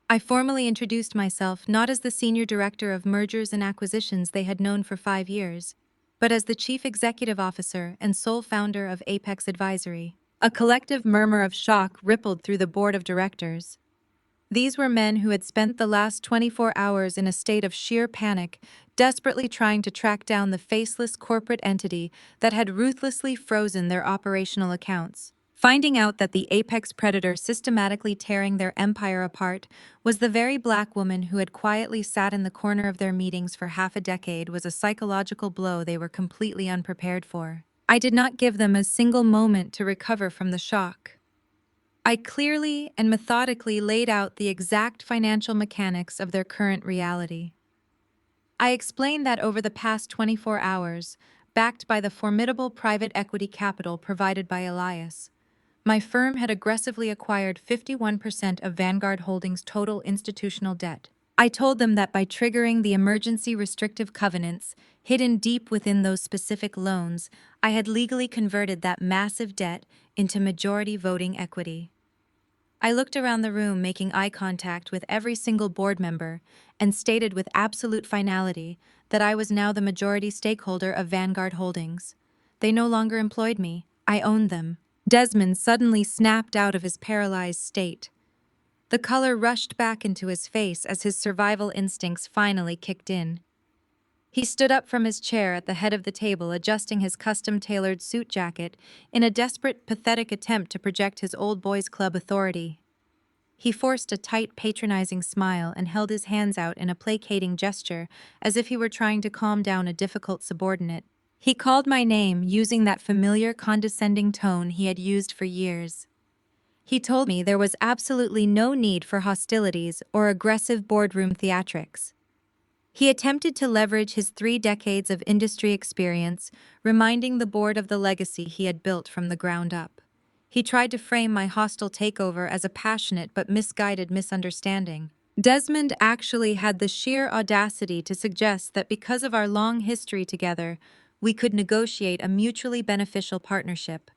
S1: I formally introduced myself not as the senior director of mergers and acquisitions they had known for 5 years, but as the chief executive officer and sole founder of Apex Advisory. A collective murmur of shock rippled through the board of directors. These were men who had spent the last 24 hours in a state of sheer panic, desperately trying to track down the faceless corporate entity that had ruthlessly frozen their operational accounts. Finding out that the apex predator systematically tearing their empire apart was the very black woman who had quietly sat in the corner of their meetings for half a decade was a psychological blow they were completely unprepared for. I did not give them a single moment to recover from the shock. I clearly and methodically laid out the exact financial mechanics of their current reality. I explained that over the past 24 hours, backed by the formidable private equity capital provided by Elias, my firm had aggressively acquired 51% of Vanguard Holdings' total institutional debt. I told them that by triggering the emergency restrictive covenants hidden deep within those specific loans, I had legally converted that massive debt into majority voting equity. I looked around the room, making eye contact with every single board member, and stated with absolute finality that I was now the majority stakeholder of Vanguard Holdings. They no longer employed me. I owned them. Desmond suddenly snapped out of his paralyzed state. The color rushed back into his face as his survival instincts finally kicked in. He stood up from his chair at the head of the table, adjusting his custom-tailored suit jacket in a desperate, pathetic attempt to project his old boys' club authority. He forced a tight, patronizing smile and held his hands out in a placating gesture, as if he were trying to calm down a difficult subordinate. He called my name, using that familiar, condescending tone he had used for years. He told me there was absolutely no need for hostilities or aggressive boardroom theatrics. He attempted to leverage his 3 decades of industry experience, reminding the board of the legacy he had built from the ground up. He tried to frame my hostile takeover as a passionate but misguided misunderstanding. Desmond actually had the sheer audacity to suggest that because of our long history together, we could negotiate a mutually beneficial partnership.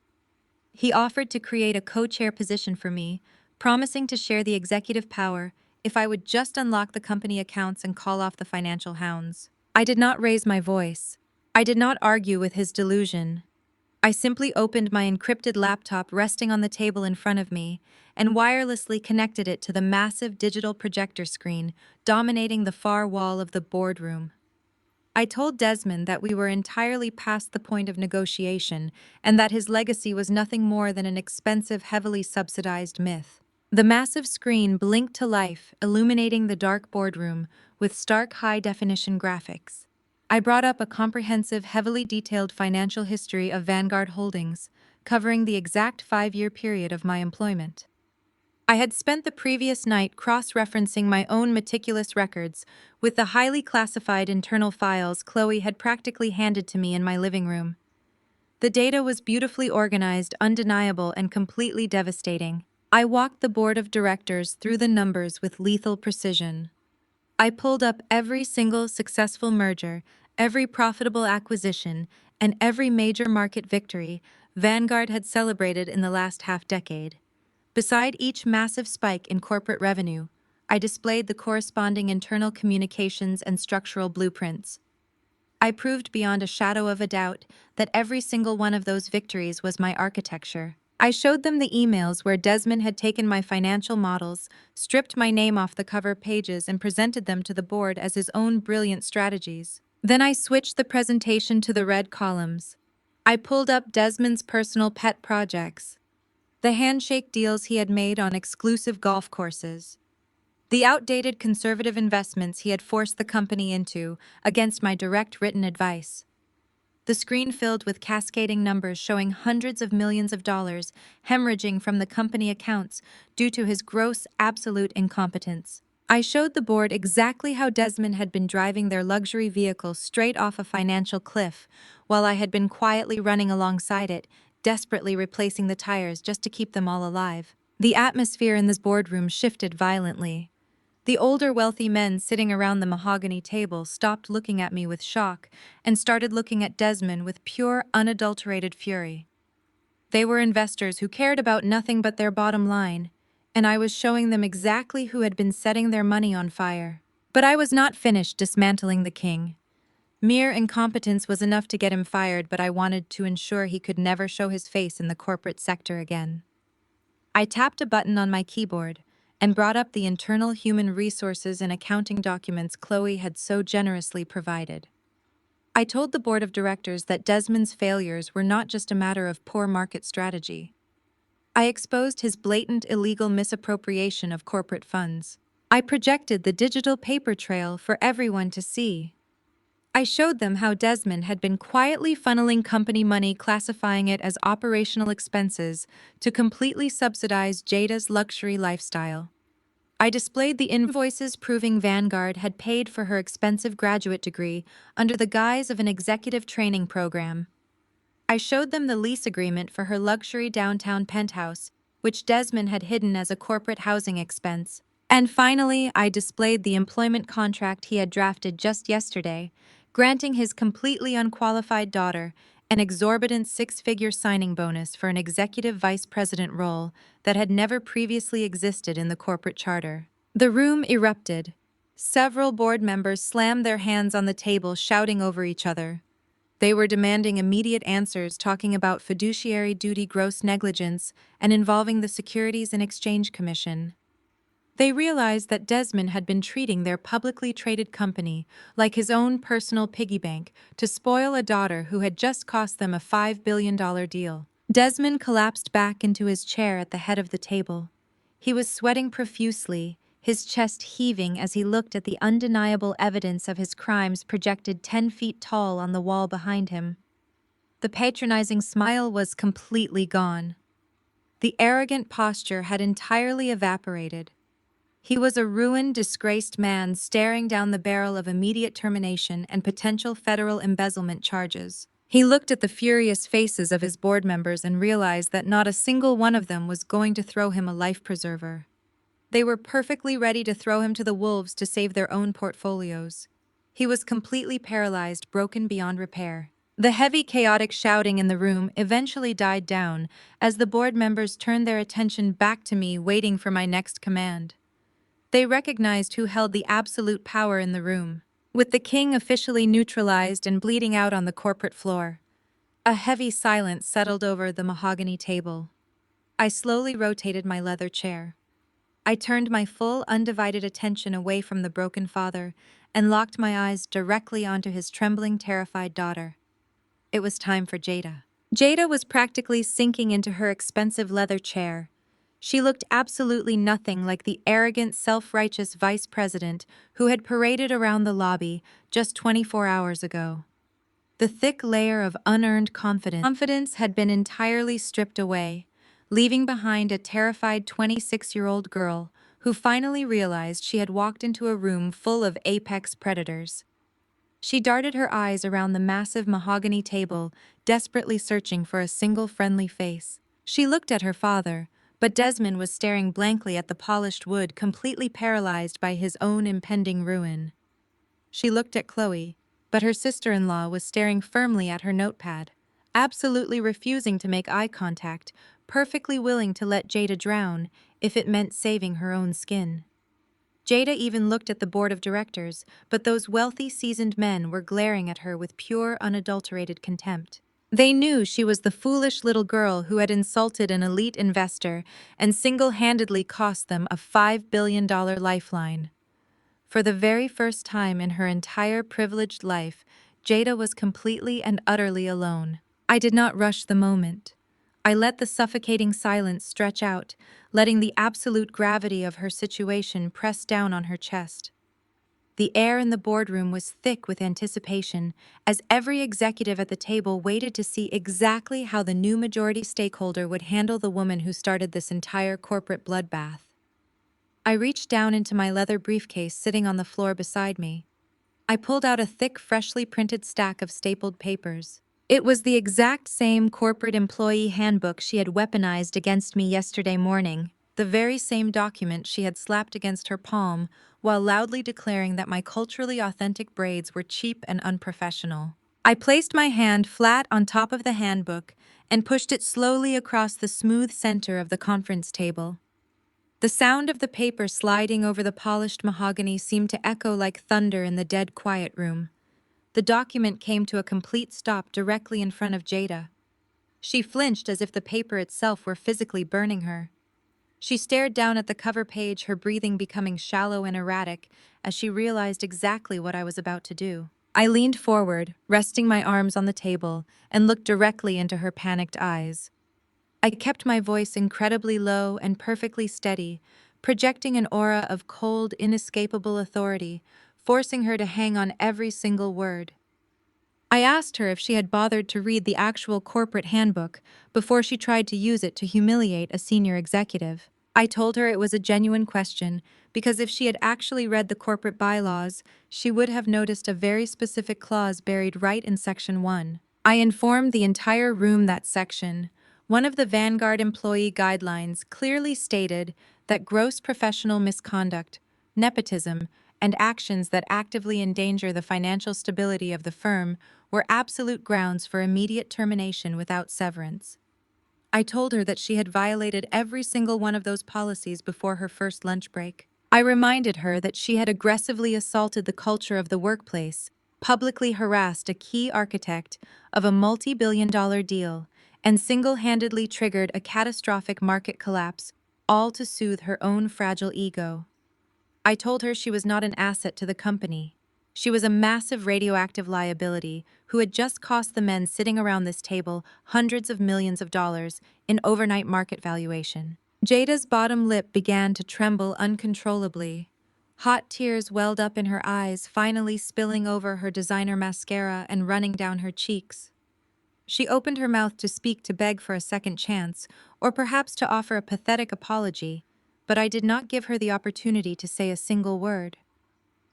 S1: He offered to create a co-chair position for me, promising to share the executive power if I would just unlock the company accounts and call off the financial hounds. I did not raise my voice. I did not argue with his delusion. I simply opened my encrypted laptop resting on the table in front of me and wirelessly connected it to the massive digital projector screen dominating the far wall of the boardroom. I told Desmond that we were entirely past the point of negotiation and that his legacy was nothing more than an expensive, heavily subsidized myth. The massive screen blinked to life, illuminating the dark boardroom with stark high-definition graphics. I brought up a comprehensive, heavily detailed financial history of Vanguard Holdings, covering the exact 5-year period of my employment. I had spent the previous night cross-referencing my own meticulous records with the highly classified internal files Chloe had practically handed to me in my living room. The data was beautifully organized, undeniable, and completely devastating. I walked the board of directors through the numbers with lethal precision. I pulled up every single successful merger, every profitable acquisition, and every major market victory Vanguard had celebrated in the last half-decade. Beside each massive spike in corporate revenue, I displayed the corresponding internal communications and structural blueprints. I proved beyond a shadow of a doubt that every single one of those victories was my architecture. I showed them the emails where Desmond had taken my financial models, stripped my name off the cover pages, and presented them to the board as his own brilliant strategies. Then I switched the presentation to the red columns. I pulled up Desmond's personal pet projects, the handshake deals he had made on exclusive golf courses, the outdated conservative investments he had forced the company into against my direct written advice. The screen filled with cascading numbers showing hundreds of millions of dollars hemorrhaging from the company accounts due to his gross, absolute incompetence. I showed the board exactly how Desmond had been driving their luxury vehicle straight off a financial cliff, while I had been quietly running alongside it, desperately replacing the tires just to keep them all alive. The atmosphere in this boardroom shifted violently. The older wealthy men sitting around the mahogany table stopped looking at me with shock and started looking at Desmond with pure, unadulterated fury. They were investors who cared about nothing but their bottom line, and I was showing them exactly who had been setting their money on fire. But I was not finished dismantling the king. Mere incompetence was enough to get him fired, but I wanted to ensure he could never show his face in the corporate sector again. I tapped a button on my keyboard and brought up the internal human resources and accounting documents Chloe had so generously provided. I told the board of directors that Desmond's failures were not just a matter of poor market strategy. I exposed his blatant illegal misappropriation of corporate funds. I projected the digital paper trail for everyone to see. I showed them how Desmond had been quietly funneling company money, classifying it as operational expenses to completely subsidize Jada's luxury lifestyle. I displayed the invoices proving Vanguard had paid for her expensive graduate degree under the guise of an executive training program. I showed them the lease agreement for her luxury downtown penthouse, which Desmond had hidden as a corporate housing expense. And finally, I displayed the employment contract he had drafted just yesterday, granting his completely unqualified daughter an exorbitant 6-figure signing bonus for an executive vice president role that had never previously existed in the corporate charter. The room erupted. Several board members slammed their hands on the table, shouting over each other. They were demanding immediate answers, talking about fiduciary duty, gross negligence, and involving the Securities and Exchange Commission. They realized that Desmond had been treating their publicly traded company like his own personal piggy bank to spoil a daughter who had just cost them a $5 billion deal. Desmond collapsed back into his chair at the head of the table. He was sweating profusely, his chest heaving as he looked at the undeniable evidence of his crimes projected 10 feet tall on the wall behind him. The patronizing smile was completely gone. The arrogant posture had entirely evaporated. He was a ruined, disgraced man staring down the barrel of immediate termination and potential federal embezzlement charges. He looked at the furious faces of his board members and realized that not a single one of them was going to throw him a life preserver. They were perfectly ready to throw him to the wolves to save their own portfolios. He was completely paralyzed, broken beyond repair. The heavy, chaotic shouting in the room eventually died down as the board members turned their attention back to me, waiting for my next command. They recognized who held the absolute power in the room. With the king officially neutralized and bleeding out on the corporate floor, a heavy silence settled over the mahogany table. I slowly rotated my leather chair. I turned my full, undivided attention away from the broken father and locked my eyes directly onto his trembling, terrified daughter. It was time for Jada. Jada was practically sinking into her expensive leather chair. She looked absolutely nothing like the arrogant, self-righteous vice president who had paraded around the lobby just 24 hours ago. The thick layer of unearned confidence had been entirely stripped away, leaving behind a terrified 26-year-old girl who finally realized she had walked into a room full of apex predators. She darted her eyes around the massive mahogany table, desperately searching for a single friendly face. She looked at her father, but Desmond was staring blankly at the polished wood, completely paralyzed by his own impending ruin. She looked at Chloe, but her sister-in-law was staring firmly at her notepad, absolutely refusing to make eye contact, perfectly willing to let Jada drown if it meant saving her own skin. Jada even looked at the board of directors, but those wealthy, seasoned men were glaring at her with pure, unadulterated contempt. They knew she was the foolish little girl who had insulted an elite investor and single-handedly cost them a $5 billion lifeline. For the very first time in her entire privileged life, Jada was completely and utterly alone. I did not rush the moment. I let the suffocating silence stretch out, letting the absolute gravity of her situation press down on her chest. The air in the boardroom was thick with anticipation, as every executive at the table waited to see exactly how the new majority stakeholder would handle the woman who started this entire corporate bloodbath. I reached down into my leather briefcase sitting on the floor beside me. I pulled out a thick, freshly printed stack of stapled papers. It was the exact same corporate employee handbook she had weaponized against me yesterday morning, the very same document she had slapped against her palm while loudly declaring that my culturally authentic braids were cheap and unprofessional. I placed my hand flat on top of the handbook and pushed it slowly across the smooth center of the conference table. The sound of the paper sliding over the polished mahogany seemed to echo like thunder in the dead quiet room. The document came to a complete stop directly in front of Jada. She flinched as if the paper itself were physically burning her. She stared down at the cover page, her breathing becoming shallow and erratic as she realized exactly what I was about to do. I leaned forward, resting my arms on the table, and looked directly into her panicked eyes. I kept my voice incredibly low and perfectly steady, projecting an aura of cold, inescapable authority, forcing her to hang on every single word. I asked her if she had bothered to read the actual corporate handbook before she tried to use it to humiliate a senior executive. I told her it was a genuine question because if she had actually read the corporate bylaws, she would have noticed a very specific clause buried right in Section 1. I informed the entire room that Section, one of the Vanguard employee guidelines, clearly stated that gross professional misconduct, nepotism, and actions that actively endanger the financial stability of the firm were absolute grounds for immediate termination without severance. I told her that she had violated every single one of those policies before her first lunch break. I reminded her that she had aggressively assaulted the culture of the workplace, publicly harassed a key architect of a multi-billion-dollar deal, and single-handedly triggered a catastrophic market collapse, all to soothe her own fragile ego. I told her she was not an asset to the company. She was a massive radioactive liability who had just cost the men sitting around this table hundreds of millions of dollars in overnight market valuation. Jada's bottom lip began to tremble uncontrollably. Hot tears welled up in her eyes, finally spilling over her designer mascara and running down her cheeks. She opened her mouth to speak, to beg for a second chance, or perhaps to offer a pathetic apology, but I did not give her the opportunity to say a single word.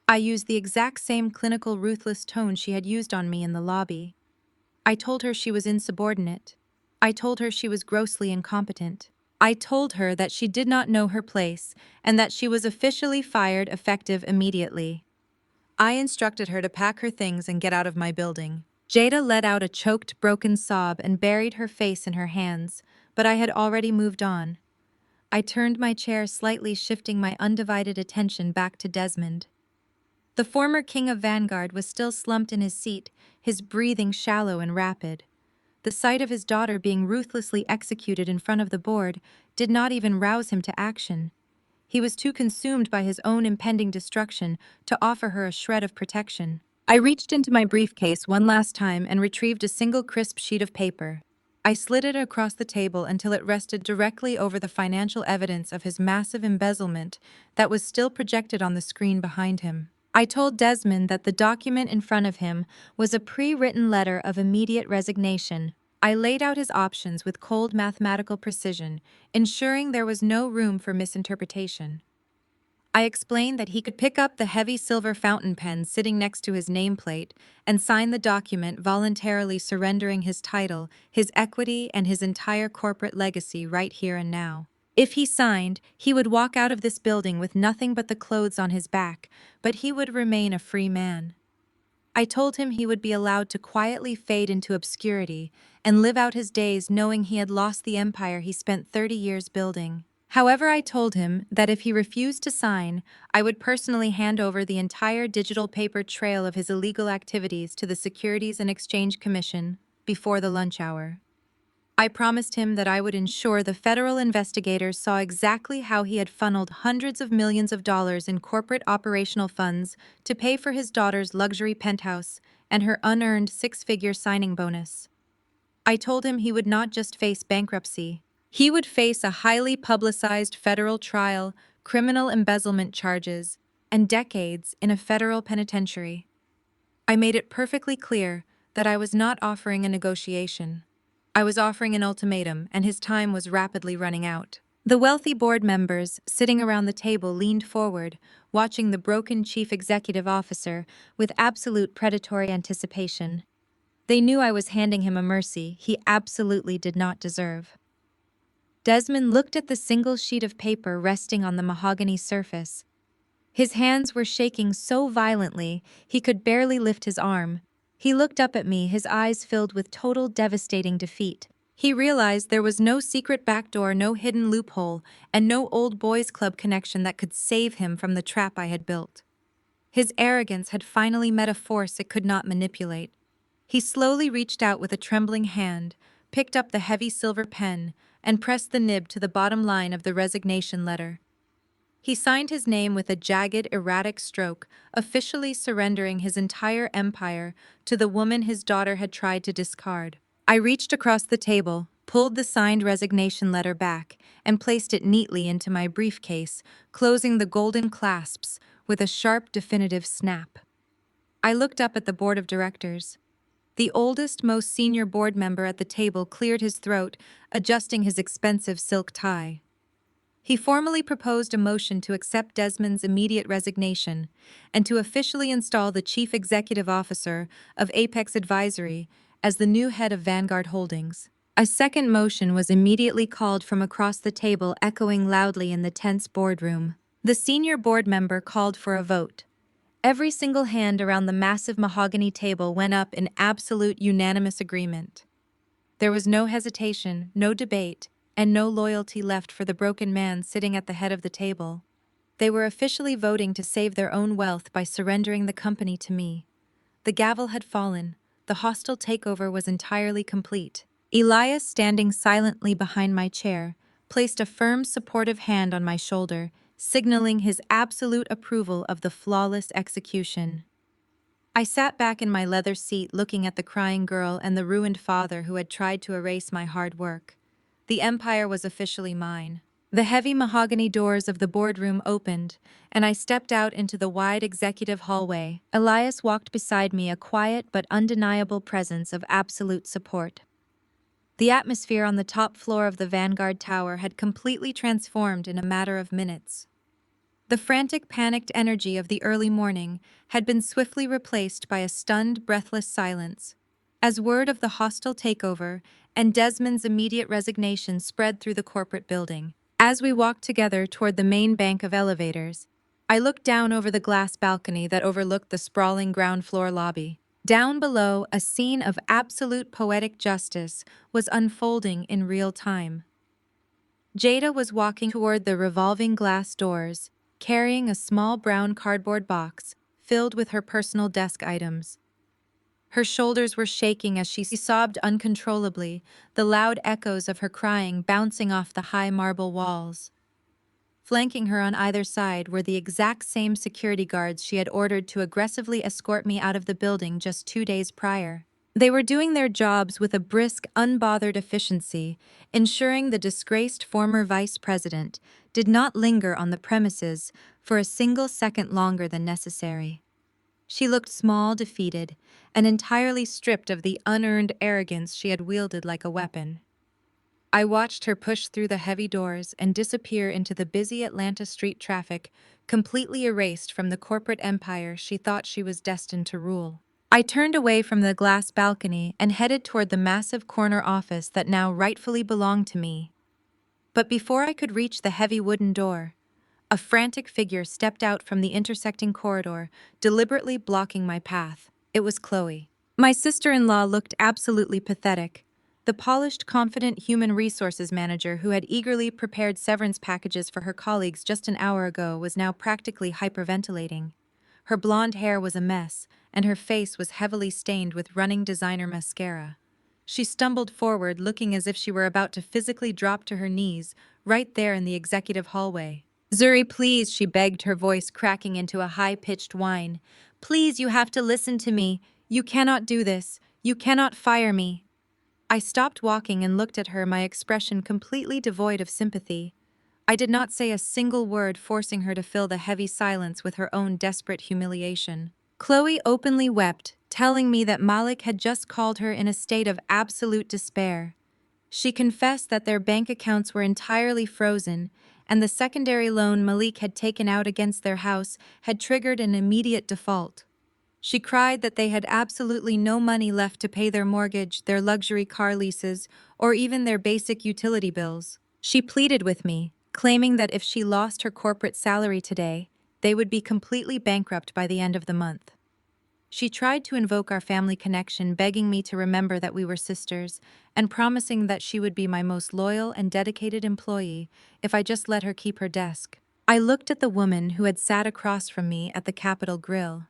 S1: I used the exact same clinical, ruthless tone she had used on me in the lobby. I told her she was insubordinate. I told her she was grossly incompetent. I told her that she did not know her place and that she was officially fired, effective immediately. I instructed her to pack her things and get out of my building. Jada let out a choked, broken sob and buried her face in her hands, but I had already moved on. I turned my chair slightly, shifting my undivided attention back to Desmond. The former king of Vanguard was still slumped in his seat, his breathing shallow and rapid. The sight of his daughter being ruthlessly executed in front of the board did not even rouse him to action. He was too consumed by his own impending destruction to offer her a shred of protection. I reached into my briefcase one last time and retrieved a single crisp sheet of paper. I slid it across the table until it rested directly over the financial evidence of his massive embezzlement that was still projected on the screen behind him. I told Desmond that the document in front of him was a pre-written letter of immediate resignation. I laid out his options with cold mathematical precision, ensuring there was no room for misinterpretation. I explained that he could pick up the heavy silver fountain pen sitting next to his nameplate and sign the document, voluntarily surrendering his title, his equity, and his entire corporate legacy right here and now. If he signed, he would walk out of this building with nothing but the clothes on his back, but he would remain a free man. I told him he would be allowed to quietly fade into obscurity and live out his days knowing he had lost the empire he spent 30 years building. However, I told him that if he refused to sign, I would personally hand over the entire digital paper trail of his illegal activities to the Securities and Exchange Commission before the lunch hour. I promised him that I would ensure the federal investigators saw exactly how he had funneled hundreds of millions of dollars in corporate operational funds to pay for his daughter's luxury penthouse and her unearned six-figure signing bonus. I told him he would not just face bankruptcy. He would face a highly publicized federal trial, criminal embezzlement charges, and decades in a federal penitentiary. I made it perfectly clear that I was not offering a negotiation. I was offering an ultimatum, and his time was rapidly running out. The wealthy board members sitting around the table leaned forward, watching the broken chief executive officer with absolute predatory anticipation. They knew I was handing him a mercy he absolutely did not deserve. Desmond looked at the single sheet of paper resting on the mahogany surface. His hands were shaking so violently he could barely lift his arm. He looked up at me, his eyes filled with total, devastating defeat. He realized there was no secret backdoor, no hidden loophole, and no old boys club connection that could save him from the trap I had built. His arrogance had finally met a force it could not manipulate. He slowly reached out with a trembling hand, picked up the heavy silver pen, and pressed the nib to the bottom line of the resignation letter. He signed his name with a jagged, erratic stroke, officially surrendering his entire empire to the woman his daughter had tried to discard. I reached across the table, pulled the signed resignation letter back, and placed it neatly into my briefcase, closing the golden clasps with a sharp, definitive snap. I looked up at the board of directors. The oldest, most senior board member at the table cleared his throat, adjusting his expensive silk tie. He formally proposed a motion to accept Desmond's immediate resignation and to officially install the chief executive officer of Apex Advisory as the new head of Vanguard Holdings. A second motion was immediately called from across the table, echoing loudly in the tense boardroom. The senior board member called for a vote. Every single hand around the massive mahogany table went up in absolute unanimous agreement. There was no hesitation, no debate, and no loyalty left for the broken man sitting at the head of the table. They were officially voting to save their own wealth by surrendering the company to me. The gavel had fallen. The hostile takeover was entirely complete. Elias, standing silently behind my chair, placed a firm, supportive hand on my shoulder, signaling his absolute approval of the flawless execution. I sat back in my leather seat looking at the crying girl and the ruined father who had tried to erase my hard work. The empire was officially mine. The heavy mahogany doors of the boardroom opened, and I stepped out into the wide executive hallway. Elias walked beside me, a quiet but undeniable presence of absolute support. The atmosphere on the top floor of the Vanguard Tower had completely transformed in a matter of minutes. The frantic, panicked energy of the early morning had been swiftly replaced by a stunned, breathless silence, as word of the hostile takeover and Desmond's immediate resignation spread through the corporate building. As we walked together toward the main bank of elevators, I looked down over the glass balcony that overlooked the sprawling ground floor lobby. Down below, a scene of absolute poetic justice was unfolding in real time. Jada was walking toward the revolving glass doors, carrying a small brown cardboard box filled with her personal desk items. Her shoulders were shaking as she sobbed uncontrollably, the loud echoes of her crying bouncing off the high marble walls. Flanking her on either side were the exact same security guards she had ordered to aggressively escort me out of the building just 2 days prior. They were doing their jobs with a brisk, unbothered efficiency, ensuring the disgraced former vice president did not linger on the premises for a single second longer than necessary. She looked small, defeated, and entirely stripped of the unearned arrogance she had wielded like a weapon. I watched her push through the heavy doors and disappear into the busy Atlanta street traffic, completely erased from the corporate empire she thought she was destined to rule. I turned away from the glass balcony and headed toward the massive corner office that now rightfully belonged to me. But before I could reach the heavy wooden door, a frantic figure stepped out from the intersecting corridor, deliberately blocking my path. It was Chloe. My sister-in-law looked absolutely pathetic. The polished, confident human resources manager who had eagerly prepared severance packages for her colleagues just an hour ago was now practically hyperventilating. Her blonde hair was a mess, and her face was heavily stained with running designer mascara. She stumbled forward, looking as if she were about to physically drop to her knees, right there in the executive hallway. "Zuri, please," she begged, her voice cracking into a high-pitched whine. "Please, you have to listen to me. You cannot do this. You cannot fire me." I stopped walking and looked at her, my expression completely devoid of sympathy. I did not say a single word, forcing her to fill the heavy silence with her own desperate humiliation. Chloe openly wept, telling me that Malik had just called her in a state of absolute despair. She confessed that their bank accounts were entirely frozen, and the secondary loan Malik had taken out against their house had triggered an immediate default. She cried that they had absolutely no money left to pay their mortgage, their luxury car leases, or even their basic utility bills. She pleaded with me, claiming that if she lost her corporate salary today, they would be completely bankrupt by the end of the month. She tried to invoke our family connection, begging me to remember that we were sisters, and promising that she would be my most loyal and dedicated employee if I just let her keep her desk. I looked at the woman who had sat across from me at the Capitol Grill.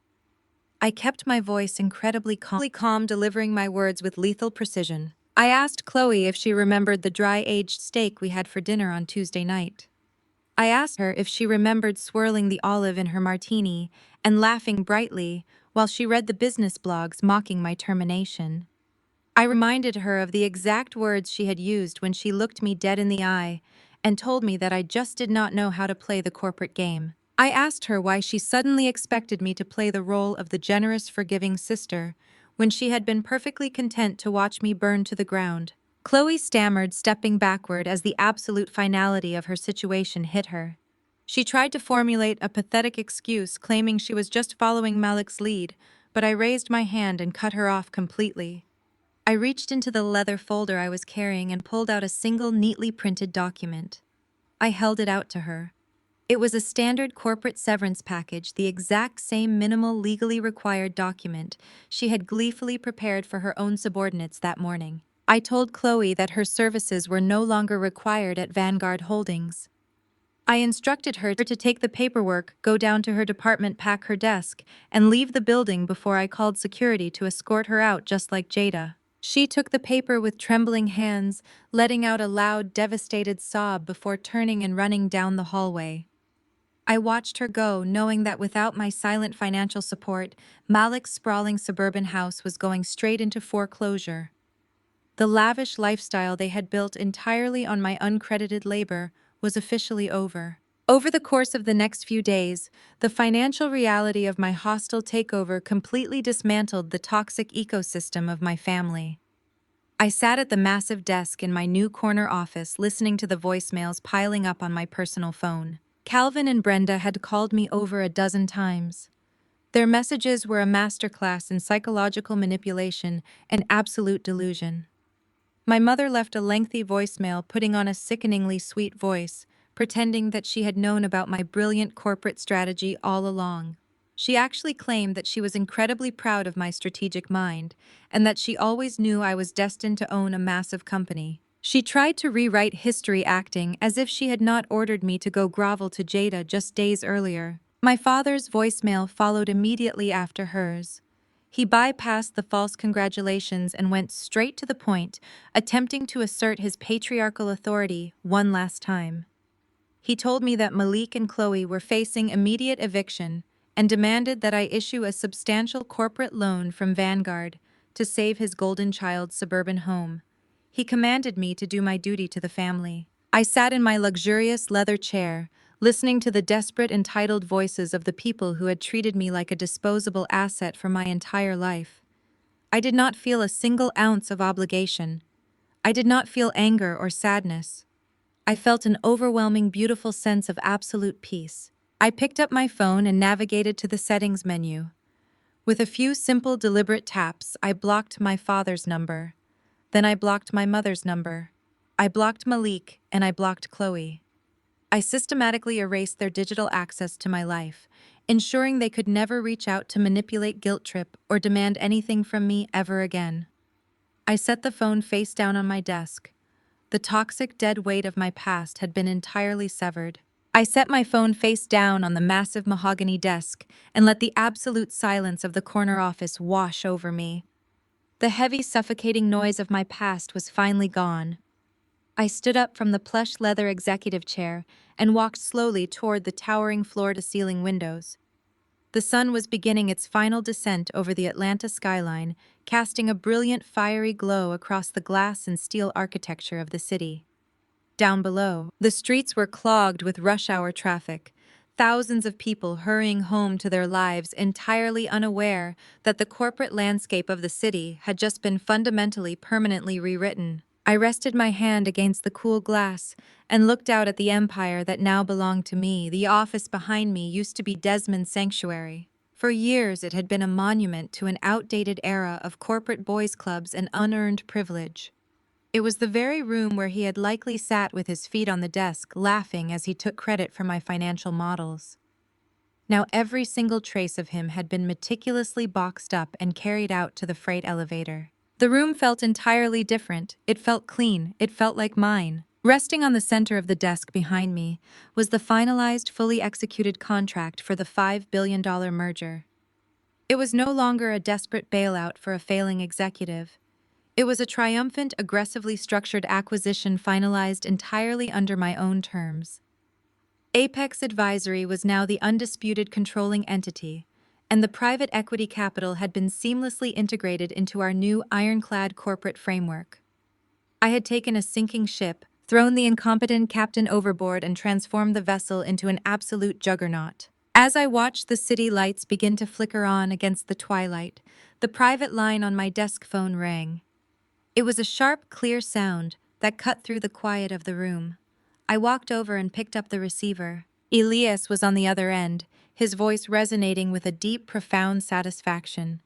S1: I kept my voice incredibly calm, delivering my words with lethal precision. I asked Chloe if she remembered the dry-aged steak we had for dinner on Tuesday night. I asked her if she remembered swirling the olive in her martini and laughing brightly while she read the business blogs mocking my termination. I reminded her of the exact words she had used when she looked me dead in the eye and told me that I just did not know how to play the corporate game. I asked her why she suddenly expected me to play the role of the generous, forgiving sister when she had been perfectly content to watch me burn to the ground. Chloe stammered, stepping backward as the absolute finality of her situation hit her. She tried to formulate a pathetic excuse, claiming she was just following Malik's lead, but I raised my hand and cut her off completely. I reached into the leather folder I was carrying and pulled out a single neatly printed document. I held it out to her. It was a standard corporate severance package, the exact same minimal legally required document she had gleefully prepared for her own subordinates that morning. I told Chloe that her services were no longer required at Vanguard Holdings. I instructed her to take the paperwork, go down to her department, pack her desk, and leave the building before I called security to escort her out, just like Jada. She took the paper with trembling hands, letting out a loud, devastated sob before turning and running down the hallway. I watched her go, knowing that without my silent financial support, Malik's sprawling suburban house was going straight into foreclosure. The lavish lifestyle they had built entirely on my uncredited labor was officially over. Over the course of the next few days, the financial reality of my hostile takeover completely dismantled the toxic ecosystem of my family. I sat at the massive desk in my new corner office listening to the voicemails piling up on my personal phone. Calvin and Brenda had called me over a dozen times. Their messages were a masterclass in psychological manipulation and absolute delusion. My mother left a lengthy voicemail putting on a sickeningly sweet voice, pretending that she had known about my brilliant corporate strategy all along. She actually claimed that she was incredibly proud of my strategic mind, and that she always knew I was destined to own a massive company. She tried to rewrite history acting as if she had not ordered me to go grovel to Jada just days earlier. My father's voicemail followed immediately after hers. He bypassed the false congratulations and went straight to the point, attempting to assert his patriarchal authority one last time. He told me that Malik and Chloe were facing immediate eviction and demanded that I issue a substantial corporate loan from Vanguard to save his golden child's suburban home. He commanded me to do my duty to the family. I sat in my luxurious leather chair, listening to the desperate, entitled voices of the people who had treated me like a disposable asset for my entire life. I did not feel a single ounce of obligation. I did not feel anger or sadness. I felt an overwhelming, beautiful sense of absolute peace. I picked up my phone and navigated to the settings menu. With a few simple, deliberate taps, I blocked my father's number. Then I blocked my mother's number. I blocked Malik, and I blocked Chloe. I systematically erased their digital access to my life, ensuring they could never reach out to manipulate, guilt trip, or demand anything from me ever again. I set the phone face down on my desk. The toxic, dead weight of my past had been entirely severed. I set my phone face down on the massive mahogany desk and let the absolute silence of the corner office wash over me. The heavy, suffocating noise of my past was finally gone. I stood up from the plush leather executive chair and walked slowly toward the towering floor-to-ceiling windows. The sun was beginning its final descent over the Atlanta skyline, casting a brilliant, fiery glow across the glass and steel architecture of the city. Down below, the streets were clogged with rush-hour traffic, thousands of people hurrying home to their lives entirely unaware that the corporate landscape of the city had just been fundamentally, permanently rewritten. I rested my hand against the cool glass and looked out at the empire that now belonged to me. The office behind me used to be Desmond's sanctuary. For years, it had been a monument to an outdated era of corporate boys' clubs and unearned privilege. It was the very room where he had likely sat with his feet on the desk, laughing as he took credit for my financial models. Now every single trace of him had been meticulously boxed up and carried out to the freight elevator. The room felt entirely different. It felt clean. It felt like mine. Resting on the center of the desk behind me was the finalized, fully executed contract for the $5 billion merger. It was no longer a desperate bailout for a failing executive. It was a triumphant, aggressively structured acquisition finalized entirely under my own terms. Apex Advisory was now the undisputed controlling entity, and the private equity capital had been seamlessly integrated into our new ironclad corporate framework. I had taken a sinking ship, thrown the incompetent captain overboard, and transformed the vessel into an absolute juggernaut. As I watched the city lights begin to flicker on against the twilight, the private line on my desk phone rang. It was a sharp, clear sound that cut through the quiet of the room. I walked over and picked up the receiver. Elias was on the other end, his voice resonating with a deep, profound satisfaction.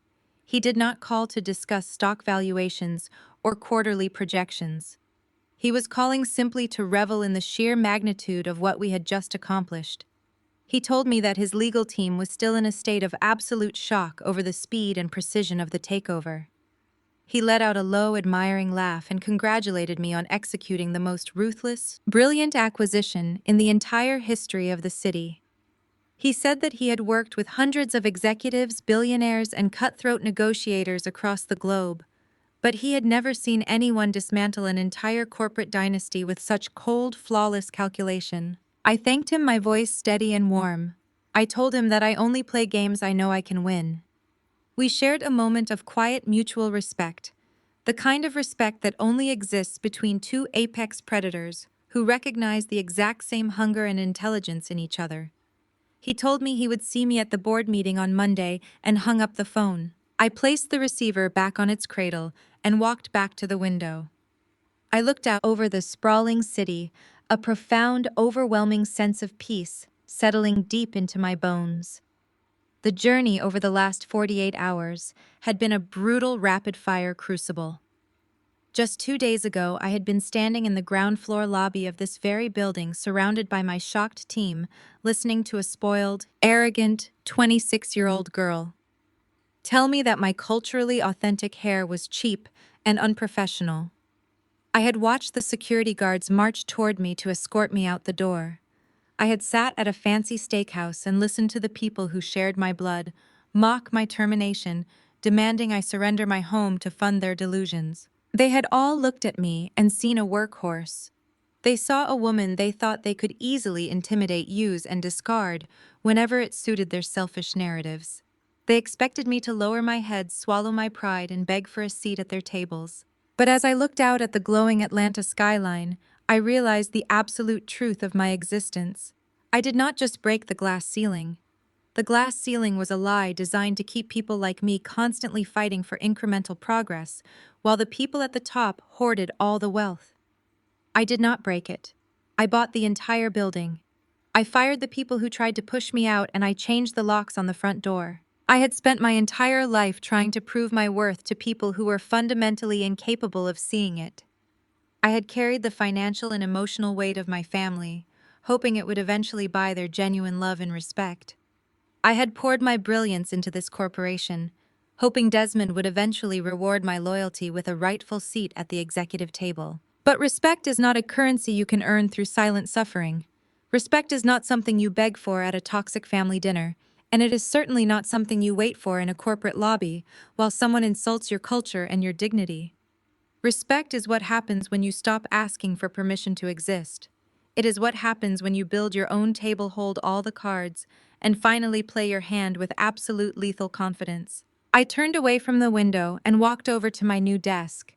S1: He did not call to discuss stock valuations or quarterly projections. He was calling simply to revel in the sheer magnitude of what we had just accomplished. He told me that his legal team was still in a state of absolute shock over the speed and precision of the takeover. He let out a low, admiring laugh and congratulated me on executing the most ruthless, brilliant acquisition in the entire history of the city. He said that he had worked with hundreds of executives, billionaires, and cutthroat negotiators across the globe, But he had never seen anyone dismantle an entire corporate dynasty with such cold, flawless calculation. I thanked him, my voice steady and warm. I told him that I only play games I know I can win. We shared a moment of quiet mutual respect, the kind of respect that only exists between two apex predators who recognize the exact same hunger and intelligence in each other. He told me he would see me at the board meeting on Monday and hung up the phone. I placed the receiver back on its cradle and walked back to the window. I looked out over the sprawling city, a profound, overwhelming sense of peace settling deep into my bones. The journey over the last 48 hours had been a brutal rapid-fire crucible. Just 2 days ago, I had been standing in the ground floor lobby of this very building surrounded by my shocked team, listening to a spoiled, arrogant, 26-year-old girl tell me that my culturally authentic hair was cheap and unprofessional. I had watched the security guards march toward me to escort me out the door. I had sat at a fancy steakhouse and listened to the people who shared my blood mock my termination, demanding I surrender my home to fund their delusions. They had all looked at me and seen a workhorse. They saw a woman they thought they could easily intimidate, use, and discard whenever it suited their selfish narratives. They expected me to lower my head, swallow my pride, and beg for a seat at their tables. But as I looked out at the glowing Atlanta skyline, I realized the absolute truth of my existence. I did not just break the glass ceiling. The glass ceiling was a lie designed to keep people like me constantly fighting for incremental progress, while the people at the top hoarded all the wealth. I did not break it. I bought the entire building. I fired the people who tried to push me out, and I changed the locks on the front door. I had spent my entire life trying to prove my worth to people who were fundamentally incapable of seeing it. I had carried the financial and emotional weight of my family, hoping it would eventually buy their genuine love and respect. I had poured my brilliance into this corporation, hoping Desmond would eventually reward my loyalty with a rightful seat at the executive table. But respect is not a currency you can earn through silent suffering. Respect is not something you beg for at a toxic family dinner, and it is certainly not something you wait for in a corporate lobby while someone insults your culture and your dignity. Respect is what happens when you stop asking for permission to exist. It is what happens when you build your own table, hold all the cards, and finally play your hand with absolute lethal confidence. I turned away from the window and walked over to my new desk.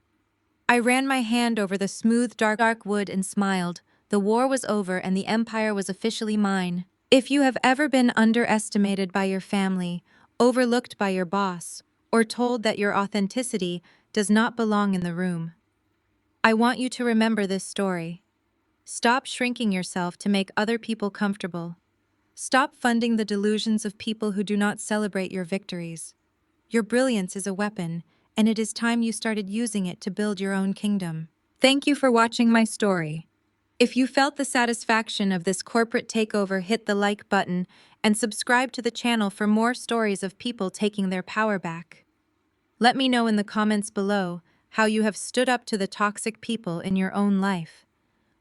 S1: I ran my hand over the smooth, dark wood and smiled. The war was over and the empire was officially mine. If you have ever been underestimated by your family, overlooked by your boss, or told that your authenticity does not belong in the room, I want you to remember this story. Stop shrinking yourself to make other people comfortable. Stop funding the delusions of people who do not celebrate your victories. Your brilliance is a weapon, and it is time you started using it to build your own kingdom. Thank you for watching my story. If you felt the satisfaction of this corporate takeover, hit the like button and subscribe to the channel for more stories of people taking their power back. Let me know in the comments below how you have stood up to the toxic people in your own life.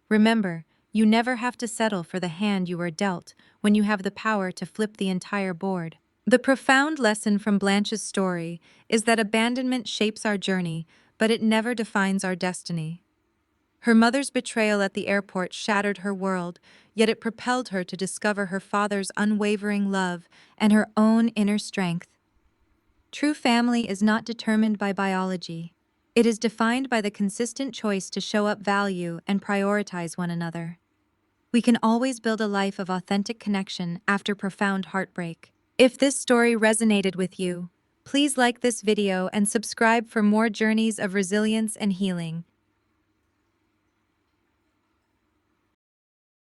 S1: Remember, you never have to settle for the hand you were dealt when you have the power to flip the entire board. The profound lesson from Blanche's story is that abandonment shapes our journey, but it never defines our destiny. Her mother's betrayal at the airport shattered her world, yet it propelled her to discover her father's unwavering love and her own inner strength. True family is not determined by biology. It is defined by the consistent choice to show up, value, and prioritize one another. We can always build a life of authentic connection after profound heartbreak. If this story resonated with you, please like this video and subscribe for more journeys of resilience and healing.